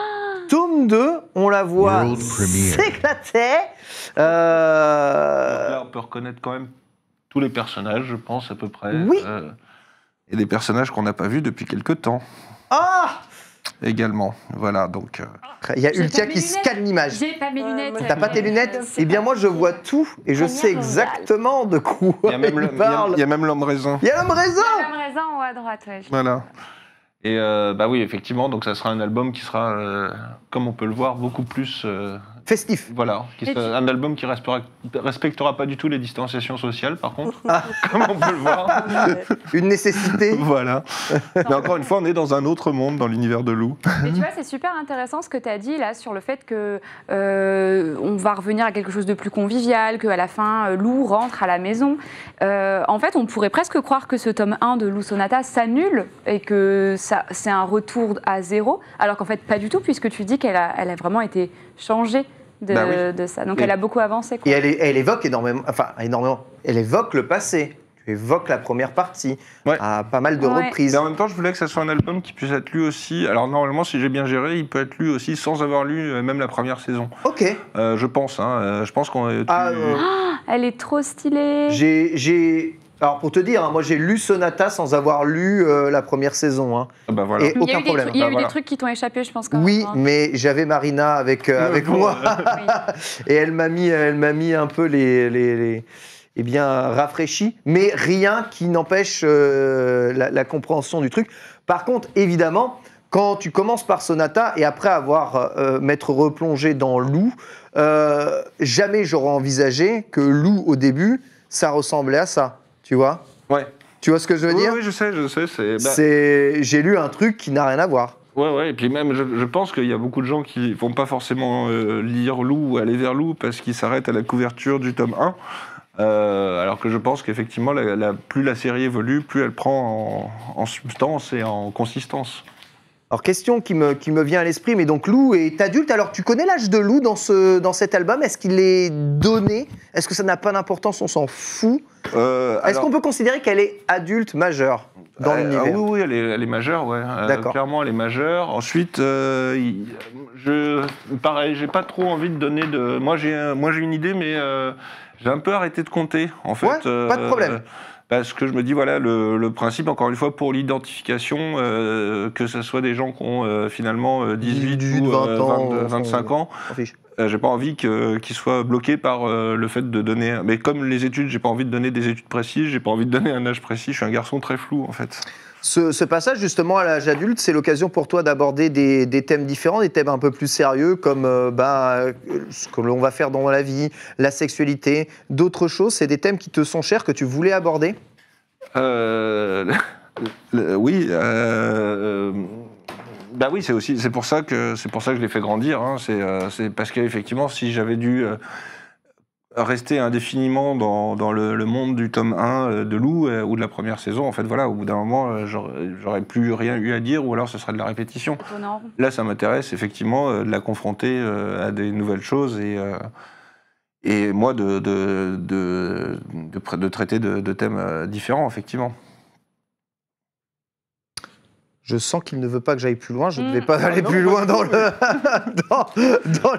Tome 2, on la voit s'éclater. Là, on peut reconnaître quand même tous les personnages, je pense, à peu près. Oui. Et des personnages qu'on n'a pas vus depuis quelques temps. Ah ! Également. Voilà, donc... Il y a Ultia qui scanne l'image. J'ai pas mes lunettes. T'as pas tes lunettes ? Eh bien, moi, je vois tout et je sais exactement de quoi il parle. Il y a même l'homme raisin. Il y a l'homme raisin ! L'homme raisin en haut à droite, ouais. Voilà. Et bah oui, effectivement, donc ça sera un album qui sera, comme on peut le voir, beaucoup plus... festif. Voilà, un album qui respectera pas du tout les distanciations sociales, par contre, comme on peut le voir. Une nécessité. Voilà. Mais encore une fois, on est dans un autre monde, dans l'univers de Lou. Mais tu vois, c'est super intéressant ce que tu as dit là sur le fait que on va revenir à quelque chose de plus convivial, qu'à la fin, Lou rentre à la maison. En fait, on pourrait presque croire que ce tome 1 de Lou Sonata s'annule et que c'est un retour à zéro, alors qu'en fait, pas du tout, puisque tu dis qu'elle a vraiment été changée de ça. Donc, elle a beaucoup avancé. Quoi. Et elle évoque énormément, elle évoque le passé. Tu évoques la première partie à pas mal de reprises. Mais en même temps, je voulais que ça soit un album qui puisse être lu aussi. Alors, normalement, si j'ai bien géré, il peut être lu aussi sans avoir lu même la première saison. Ok. Je pense. Je pense qu'on est. Elle est trop stylée. Alors, pour te dire, moi, j'ai lu Sonata sans avoir lu la première saison. Hein. Bah, voilà. Et aucun problème. Il y a eu des trucs qui t'ont échappé, je pense. Quand oui, même, hein. mais j'avais Marina avec moi. Et elle m'a mis un peu eh bien, rafraîchi, mais rien qui n'empêche la compréhension du truc. Par contre, évidemment, quand tu commences par Sonata et après avoir m'être replongé dans Lou, jamais j'aurais envisagé que Lou, au début, ça ressemblait à ça, tu vois ? Ouais. Tu vois ce que je veux dire ? Oui, je sais. J'ai lu un truc qui n'a rien à voir. Ouais, et puis même, je pense qu'il y a beaucoup de gens qui vont pas forcément lire Lou ou aller vers Lou parce qu'ils s'arrêtent à la couverture du tome 1. Alors que je pense qu'effectivement, plus la série évolue, plus elle prend en substance et en consistance. Alors, question qui me vient à l'esprit, mais donc Lou est adulte. Alors, tu connais l'âge de Lou dans cet album ? Est-ce qu'il est donné ? Est-ce que ça n'a pas d'importance ? On s'en fout ? Est-ce qu'on peut considérer qu'elle est adulte majeure dans l'univers ? Oui, elle est majeure, ouais. D'accord. Clairement, elle est majeure. Ensuite, pareil, j'ai pas trop envie de donner de... Moi, j'ai une idée, mais j'ai un peu arrêté de compter, en fait. Ouais, pas de problème. Parce que je me dis, voilà, le principe, encore une fois, pour l'identification, que ce soit des gens qui ont finalement 18 ou 20 ans, 25 ans, j'ai pas envie qu'ils soient bloqués par le fait de donner... Mais comme les études, j'ai pas envie de donner des études précises, j'ai pas envie de donner un âge précis, je suis un garçon très flou, en fait. Ce passage, justement, à l'âge adulte, c'est l'occasion pour toi d'aborder des thèmes différents, des thèmes un peu plus sérieux, comme ce que l'on va faire dans la vie, la sexualité, d'autres choses. C'est des thèmes qui te sont chers, que tu voulais aborder ? Oui. Bah oui, c'est pour ça que je l'ai fait grandir. Hein. C'est parce qu'effectivement, si j'avais dû rester indéfiniment dans le monde du tome 1 de Lou ou de la première saison, en fait, voilà, au bout d'un moment, j'aurais plus rien eu à dire, ou alors ce serait de la répétition. Là, ça m'intéresse effectivement de la confronter à des nouvelles choses et moi de traiter de thèmes différents, effectivement. Je sens qu'il ne veut pas que j'aille plus loin. Je ne vais pas aller plus loin dans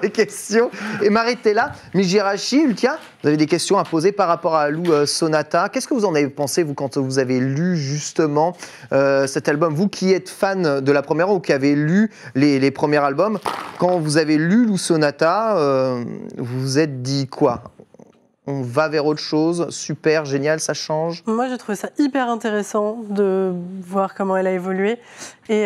les questions. Et Marie, t'es là. Mijirachi, Ultia, vous avez des questions à poser par rapport à Lou Sonata. Qu'est-ce que vous en avez pensé, vous, quand vous avez lu justement cet album ? Vous qui êtes fan de la première ou qui avez lu les premiers albums, quand vous avez lu Lou Sonata, vous vous êtes dit quoi ? On va vers autre chose, super, génial, ça change. Moi, j'ai trouvé ça hyper intéressant de voir comment elle a évolué. Et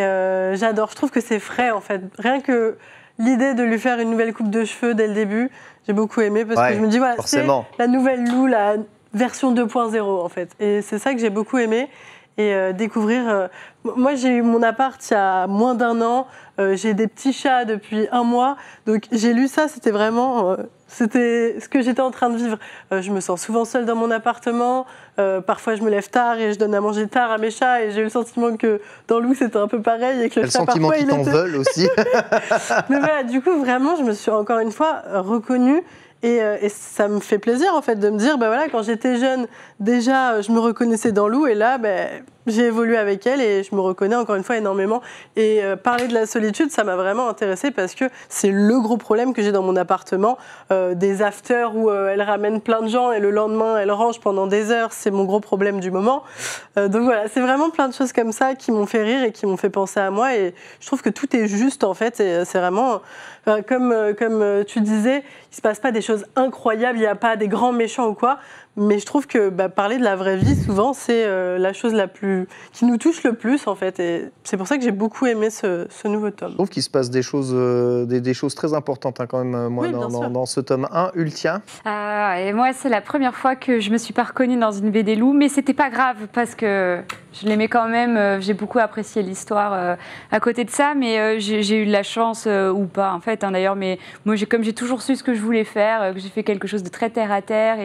j'adore, je trouve que c'est frais, en fait. Rien que l'idée de lui faire une nouvelle coupe de cheveux dès le début, j'ai beaucoup aimé, parce que je me dis, voilà, c'est la nouvelle Lou, la version 2.0, en fait. Et c'est ça que j'ai beaucoup aimé. Et découvrir... moi, j'ai eu mon appart il y a moins d'1 an. J'ai des petits chats depuis 1 mois. Donc, j'ai lu ça, c'était vraiment... c'était ce que j'étais en train de vivre. Je me sens souvent seule dans mon appartement. Parfois, je me lève tard et je donne à manger tard à mes chats. Et j'ai eu le sentiment que dans Lou, c'était un peu pareil. Et que le chat, sentiment parfois, qu'ils t'en veulent aussi. Mais voilà, du coup, vraiment, je me suis encore une fois reconnue. Et ça me fait plaisir, en fait, de me dire, ben voilà, quand j'étais jeune, déjà, je me reconnaissais dans Lou. Et là, j'ai évolué avec elle et je me reconnais encore une fois énormément. Et parler de la solitude, ça m'a vraiment intéressée parce que c'est le gros problème que j'ai dans mon appartement. Des afters où elle ramène plein de gens et le lendemain, elle range pendant des heures. C'est mon gros problème du moment. Donc voilà, c'est vraiment plein de choses comme ça qui m'ont fait rire et qui m'ont fait penser à moi. Et je trouve que tout est juste, en fait. Et c'est vraiment... Comme tu disais, il ne se passe pas des choses incroyables, il n'y a pas des grands méchants ou quoi, mais je trouve que parler de la vraie vie, souvent, c'est la chose la plus qui nous touche le plus, en fait. Et c'est pour ça que j'ai beaucoup aimé ce nouveau tome. Je trouve qu'il se passe des choses, des choses très importantes quand même, moi, Oui, dans ce tome 1. Ultia. Et moi, c'est la première fois que je me suis pas reconnue dans une BD Lou, mais c'était pas grave parce que je l'aimais quand même. J'ai beaucoup apprécié l'histoire à côté de ça, mais j'ai eu de la chance ou pas, en fait. D'ailleurs, mais moi, comme j'ai toujours su ce que je voulais faire, que j'ai fait quelque chose de très terre à terre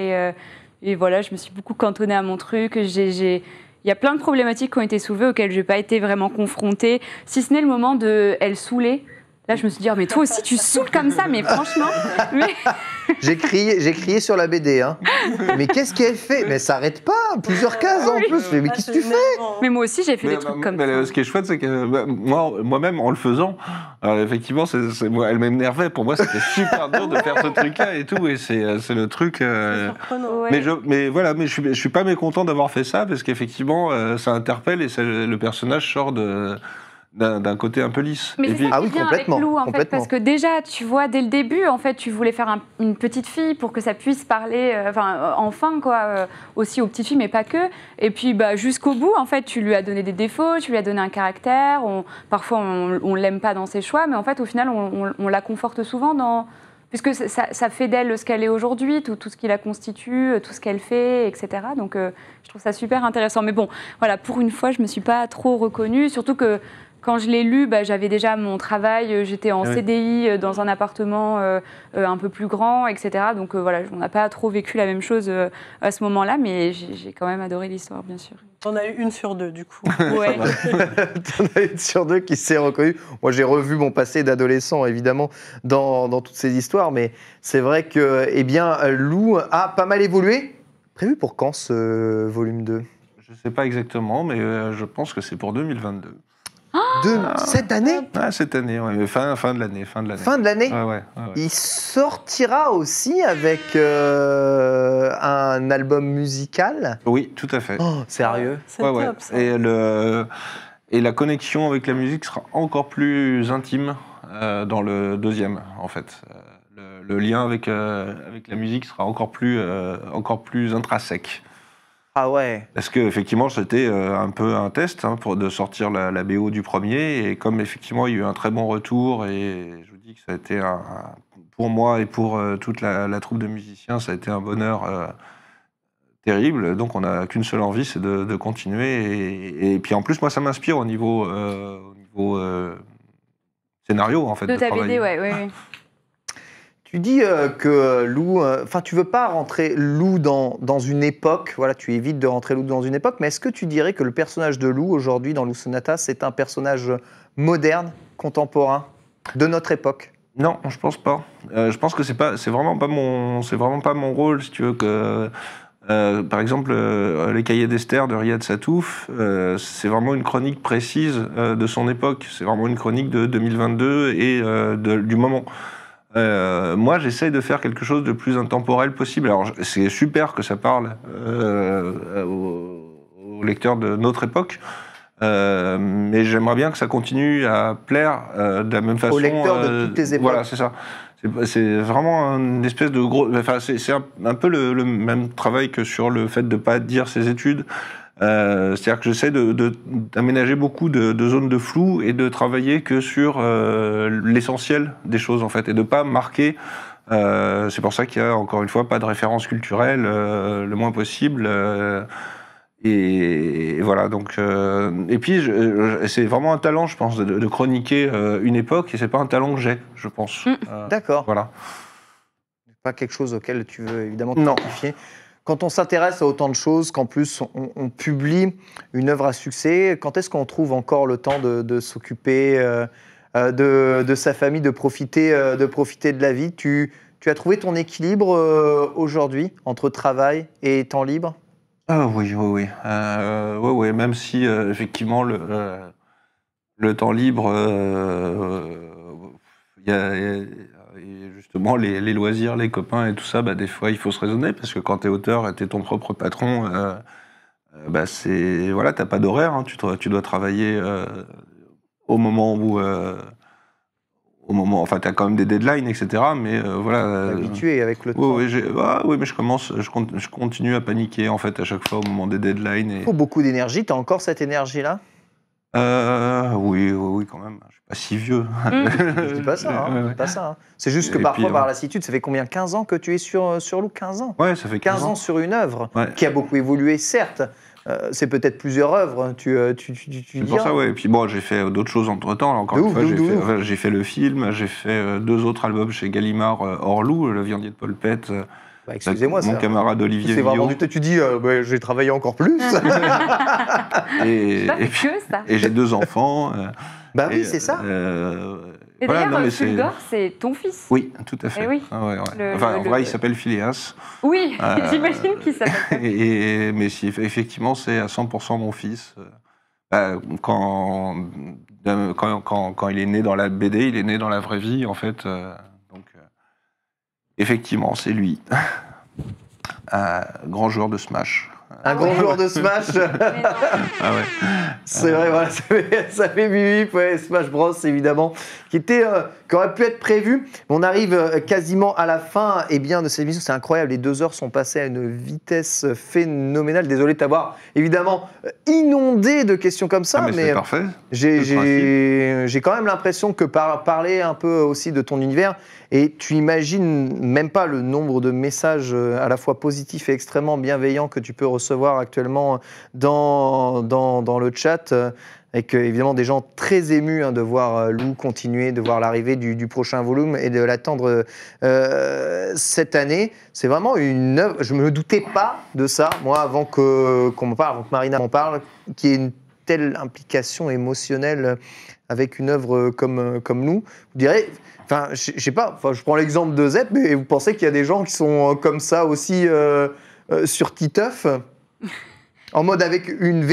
et voilà, je me suis beaucoup cantonnée à mon truc. Il y a plein de problématiques qui ont été soulevées auxquelles je n'ai pas été vraiment confrontée, si ce n'est le moment de elle saouler. Là, je me suis dit, oh, mais toi aussi, tu saoules comme ça, mais franchement. Mais... J'ai crié sur la BD. Hein. Mais qu'est-ce qu'elle fait? Mais ça n'arrête pas, plusieurs cases en plus. Mais qu'est-ce que tu fais? Mais moi aussi, j'ai fait des trucs comme ça. Ce qui est chouette, c'est que moi-même, en le faisant, effectivement, elle m'énervait. Pour moi, c'était super dur de faire ce truc-là et tout. Et c'est le truc. Ouais. Mais je suis pas mécontent d'avoir fait ça parce qu'effectivement, ça interpelle et le personnage sort d'un côté un peu lisse. Mais c'est ça qui vient avec Lou, en fait, parce que déjà, tu vois, dès le début, en fait, tu voulais faire une petite fille pour que ça puisse parler, enfin, quoi, aussi aux petites filles, mais pas que. Et puis, jusqu'au bout, en fait, tu lui as donné des défauts, tu lui as donné un caractère. Parfois, on l'aime pas dans ses choix, mais en fait, au final, on la conforte souvent puisque ça fait d'elle ce qu'elle est aujourd'hui, tout ce qui la constitue, tout ce qu'elle fait, etc. Donc, je trouve ça super intéressant. Mais bon, voilà, pour une fois, je me suis pas trop reconnue, surtout que quand je l'ai lu, j'avais déjà mon travail, j'étais en CDI dans un appartement un peu plus grand, etc. Donc voilà, on n'a pas trop vécu la même chose à ce moment-là, mais j'ai quand même adoré l'histoire, bien sûr. T'en as eu 1 sur 2, du coup. Ouais. T'en as 1 sur 2 qui s'est reconnue. Moi, j'ai revu mon passé d'adolescent, évidemment, dans toutes ces histoires, mais c'est vrai que Lou a pas mal évolué. Prévu pour quand, ce volume 2? Je ne sais pas exactement, mais je pense que c'est pour 2022. Cette année? Cette année, ouais. Fin de l'année. Fin de l'année? Ouais. Il sortira aussi avec un album musical? Oui, tout à fait. Oh, sérieux? C'est top, ça. Et la connexion avec la musique sera encore plus intime dans le deuxième, en fait. Le lien avec la musique sera encore plus intrinsèque. Ah ouais. Parce qu'effectivement, c'était un peu un test de sortir la BO du premier. Et comme effectivement, il y a eu un très bon retour, et je vous dis que ça a été, pour moi et pour toute la troupe de musiciens, ça a été un bonheur terrible. Donc on n'a qu'une seule envie, c'est de continuer. Et puis en plus, moi, ça m'inspire au niveau scénario, en fait. De ta BD, ouais. Tu dis que Lou, tu veux pas rentrer Lou dans une époque, voilà, tu évites de rentrer Lou dans une époque, mais est-ce que tu dirais que le personnage de Lou aujourd'hui dans Lou Sonata, c'est un personnage moderne, contemporain, de notre époque? Non, je pense pas. Je pense que c'est vraiment pas mon rôle, si tu veux. Par exemple, les Cahiers d'Esther de Riyad Satouf, c'est vraiment une chronique précise de son époque. C'est vraiment une chronique de 2022 et du moment. Moi, j'essaye de faire quelque chose de plus intemporel possible. Alors, c'est super que ça parle aux lecteurs de notre époque, mais j'aimerais bien que ça continue à plaire de la même façon. Aux lecteurs de toutes les époques. Voilà, c'est ça. C'est vraiment une espèce de gros... Enfin, c'est un peu le même travail que sur le fait de ne pas dire ses études. C'est-à-dire que j'essaie d'aménager beaucoup de zones de flou et de travailler que sur l'essentiel des choses, en fait, et de ne pas marquer. C'est pour ça qu'il y a, encore une fois, pas de référence culturelle, le moins possible. Et voilà, donc... et puis, c'est vraiment un talent, je pense, de chroniquer une époque, et c'est pas un talent que j'ai, je pense. D'accord. Voilà. Pas quelque chose auquel tu veux évidemment t'identifier. Quand on s'intéresse à autant de choses, qu'en plus on publie une œuvre à succès, quand est-ce qu'on trouve encore le temps de s'occuper de sa famille, de profiter de la vie? Tu as trouvé ton équilibre aujourd'hui entre travail et temps libre? Ah oui. Oui, même si effectivement le temps libre, il y a justement les loisirs, les copains et tout ça, des fois il faut se raisonner, parce que quand t'es auteur et t'es ton propre patron, t'as pas d'horaire, tu dois travailler au moment au moment, enfin, tu as quand même des deadlines, etc. Mais voilà. Habitué avec le temps. Oui, mais je continue à paniquer en fait à chaque fois au moment des deadlines. Il faut beaucoup d'énergie. Tu as encore cette énergie-là? Oui, quand même. Je suis pas si vieux. Je dis pas ça. Je dis pas ça, hein. C'est juste que parfois, par lassitude, ça fait combien? 15 ans que tu es sur Lou? 15 ans? Ouais, ça fait 15 ans sur une œuvre qui a beaucoup évolué, certes. C'est peut-être plusieurs œuvres, c'est pour ça, ouais. Et puis bon, j'ai fait d'autres choses entre-temps. Encore une fois, j'ai fait le film, j'ai fait 2 autres albums chez Gallimard, hors Lou, Le Viandier de Polpette. Excusez-moi, mon camarade Olivier c'est vraiment du... Tu dis, j'ai travaillé encore plus. et j'ai 2 enfants. Oui, c'est ça. Et d'ailleurs, Fulgore, c'est ton fils. Oui, tout à fait. Et oui. En vrai, il s'appelle Phileas. Oui, j'imagine qu'il s'appelle. Mais si, effectivement, c'est à 100% mon fils. Quand il est né dans la BD, il est né dans la vraie vie, en fait. Donc, effectivement, c'est lui. Un grand joueur de Smash. Un grand joueur de Smash. C'est vrai, voilà, ça fait bip, Smash Bros, évidemment, qui aurait pu être prévu. On arrive quasiment à la fin de cette émission. C'est incroyable, les 2 heures sont passées à une vitesse phénoménale. Désolé de t'avoir, évidemment, inondé de questions comme ça. Mais c'est parfait. J'ai quand même l'impression que parler un peu aussi de ton univers, et tu imagines même pas le nombre de messages à la fois positifs et extrêmement bienveillants que tu peux recevoir actuellement dans le chat, avec évidemment des gens très émus de voir Lou continuer, de voir l'arrivée du prochain volume et de l'attendre cette année. C'est vraiment une œuvre, je ne me doutais pas de ça, moi, avant qu'on m'en parle, avant que Marina m'en parle, qu'il y ait une telle implication émotionnelle avec une œuvre comme Lou. Vous direz... Enfin, je sais pas, je prends l'exemple de Zep, mais vous pensez qu'il y a des gens qui sont comme ça aussi sur Titeuf, en mode avec une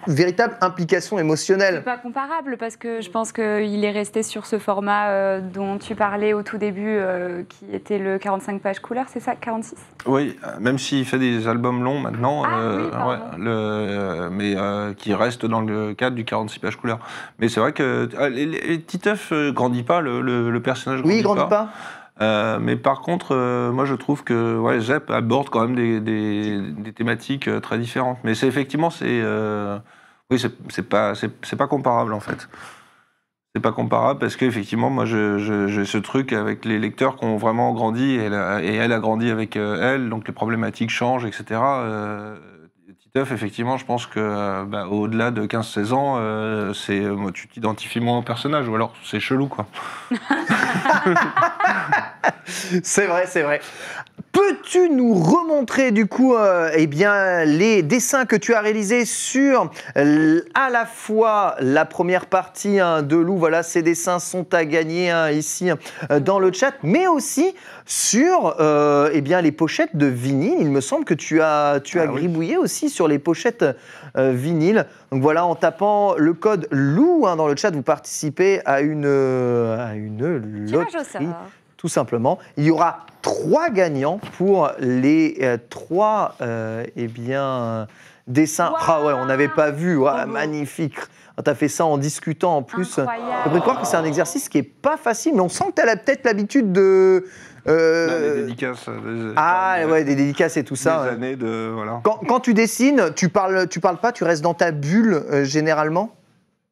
véritable implication émotionnelle? C'est pas comparable parce que je pense qu'il est resté sur ce format dont tu parlais au tout début, qui était le 45 pages couleur, c'est ça, 46? Oui, même s'il fait des albums longs maintenant, mais qui reste dans le cadre du 46 pages couleur. Mais c'est vrai que Titeuf grandit pas, le personnage grandit pas. Oui, il grandit pas. Mais par contre, moi je trouve que Zep aborde quand même des thématiques très différentes. Mais c'est effectivement, c'est pas comparable en fait. C'est pas comparable parce qu'effectivement, moi j'ai ce truc avec les lecteurs qui ont vraiment grandi et elle a grandi avec elle, donc les problématiques changent, etc. Titeuf, effectivement, je pense que au-delà de 15-16 ans, tu t'identifies moins au personnage, ou alors c'est chelou, quoi. C'est vrai. Peux-tu nous remontrer du coup les dessins que tu as réalisés sur à la fois la première partie de Lou, voilà, ces dessins sont à gagner ici dans le chat, mais aussi sur les pochettes de vinyle. Il me semble que tu as gribouillé aussi sur les pochettes vinyle. Donc voilà, en tapant le code Lou dans le chat, vous participez à une loterie. Tout simplement. Il y aura 3 gagnants pour les 3 dessins. Wow. Ah ouais, on n'avait pas vu. Ouais, magnifique. Tu as fait ça en discutant en plus. Je pourrais croire que c'est un exercice qui n'est pas facile, mais on sent que tu as peut-être l'habitude de... des dédicaces. Des dédicaces et tout ça. Des années de... Voilà. Quand tu dessines, tu parles pas, tu restes dans ta bulle généralement?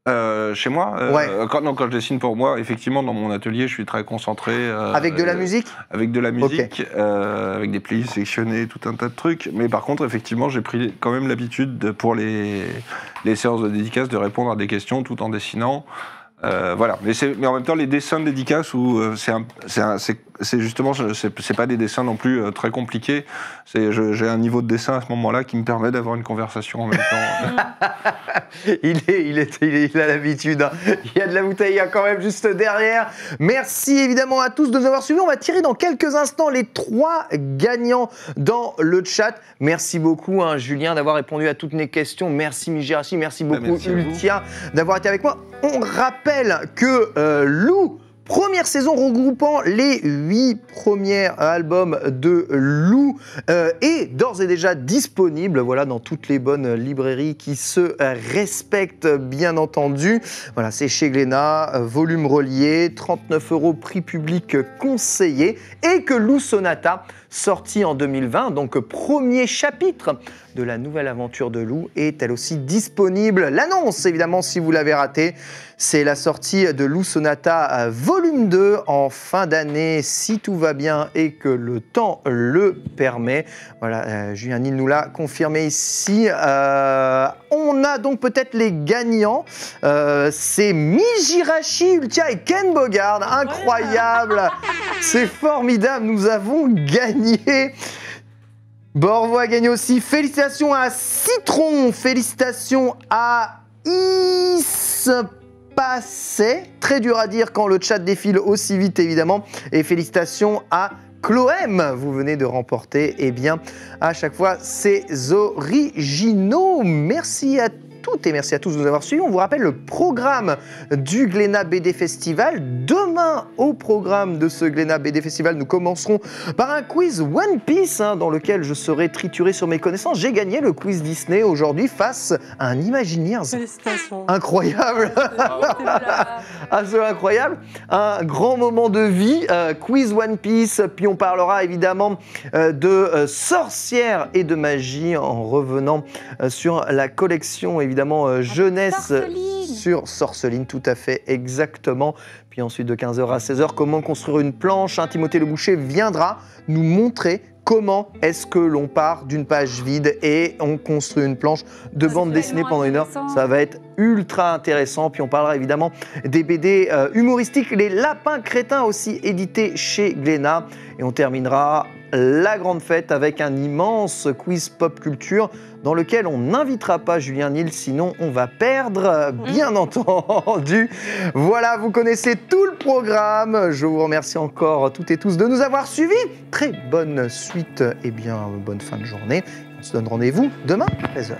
Chez moi, quand je dessine pour moi, effectivement, dans mon atelier, je suis très concentré. Avec de la musique? Avec de la musique, avec des playlists sélectionnées, tout un tas de trucs. Mais par contre, effectivement, j'ai pris quand même l'habitude, pour les séances de dédicaces, de répondre à des questions tout en dessinant. Voilà. Mais en même temps, les dessins de dédicaces, c'est justement, c'est pas des dessins non plus très compliqués. J'ai un niveau de dessin à ce moment-là qui me permet d'avoir une conversation en même temps. Il a l'habitude. Il y a de la bouteille quand même juste derrière. Merci évidemment à tous de nous avoir suivis. On va tirer dans quelques instants les 3 gagnants dans le chat. Merci beaucoup Julien d'avoir répondu à toutes mes questions. Merci Mijirachi, merci beaucoup Ultia d'avoir été avec moi. On rappelle que Lou Première saison regroupant les 8 premiers albums de Lou est d'ores et déjà disponible, voilà, dans toutes les bonnes librairies qui se respectent, bien entendu. Voilà, c'est chez Glénat, volume relié, 39 € prix public conseillé, et que Lou Sonata, sorti en 2020, donc premier chapitre de la nouvelle aventure de Lou, est elle aussi disponible. L'annonce, évidemment, si vous l'avez raté, c'est la sortie de Lou Sonata volume 2 en fin d'année, si tout va bien et que le temps le permet. Voilà, Julien Nil nous l'a confirmé ici. On a donc peut-être les gagnants. C'est Mijirachi Ultia et Ken Bogard. Incroyable. C'est formidable. Nous avons gagné. Borvo a gagné aussi. Félicitations à Citron. Félicitations à Ispasset. Très dur à dire quand le chat défile aussi vite, évidemment. Et félicitations à Chloem. Vous venez de remporter, eh bien, à chaque fois, ces originaux. Merci à toutes et merci à tous de nous avoir suivis. On vous rappelle le programme du Glénat BD Festival. Demain, au programme de ce Glénat BD Festival, nous commencerons par un quiz One Piece, dans lequel je serai trituré sur mes connaissances. J'ai gagné le quiz Disney aujourd'hui face à un Imagineers. Félicitations. Incroyable. Incroyable. Un grand moment de vie. Quiz One Piece. Puis on parlera évidemment de sorcières et de magie en revenant sur la collection évidemment jeunesse Sorceline. sur Sorceline, tout à fait, exactement. Puis ensuite de 15h à 16h, comment construire une planche. Timothée Le Boucher viendra nous montrer comment est-ce que l'on part d'une page vide et on construit une planche de bande dessinée pendant 1 heure. Ça va être ultra intéressant. Puis on parlera évidemment des BD humoristiques, les Lapins Crétins aussi édités chez Glénat. Et on terminera la grande fête avec un immense quiz pop culture dans lequel on n'invitera pas Julien Nil, sinon on va perdre, bien entendu. Voilà, vous connaissez tout le programme. Je vous remercie encore toutes et tous de nous avoir suivis. Très bonne suite et bien bonne fin de journée. On se donne rendez-vous demain à 13h.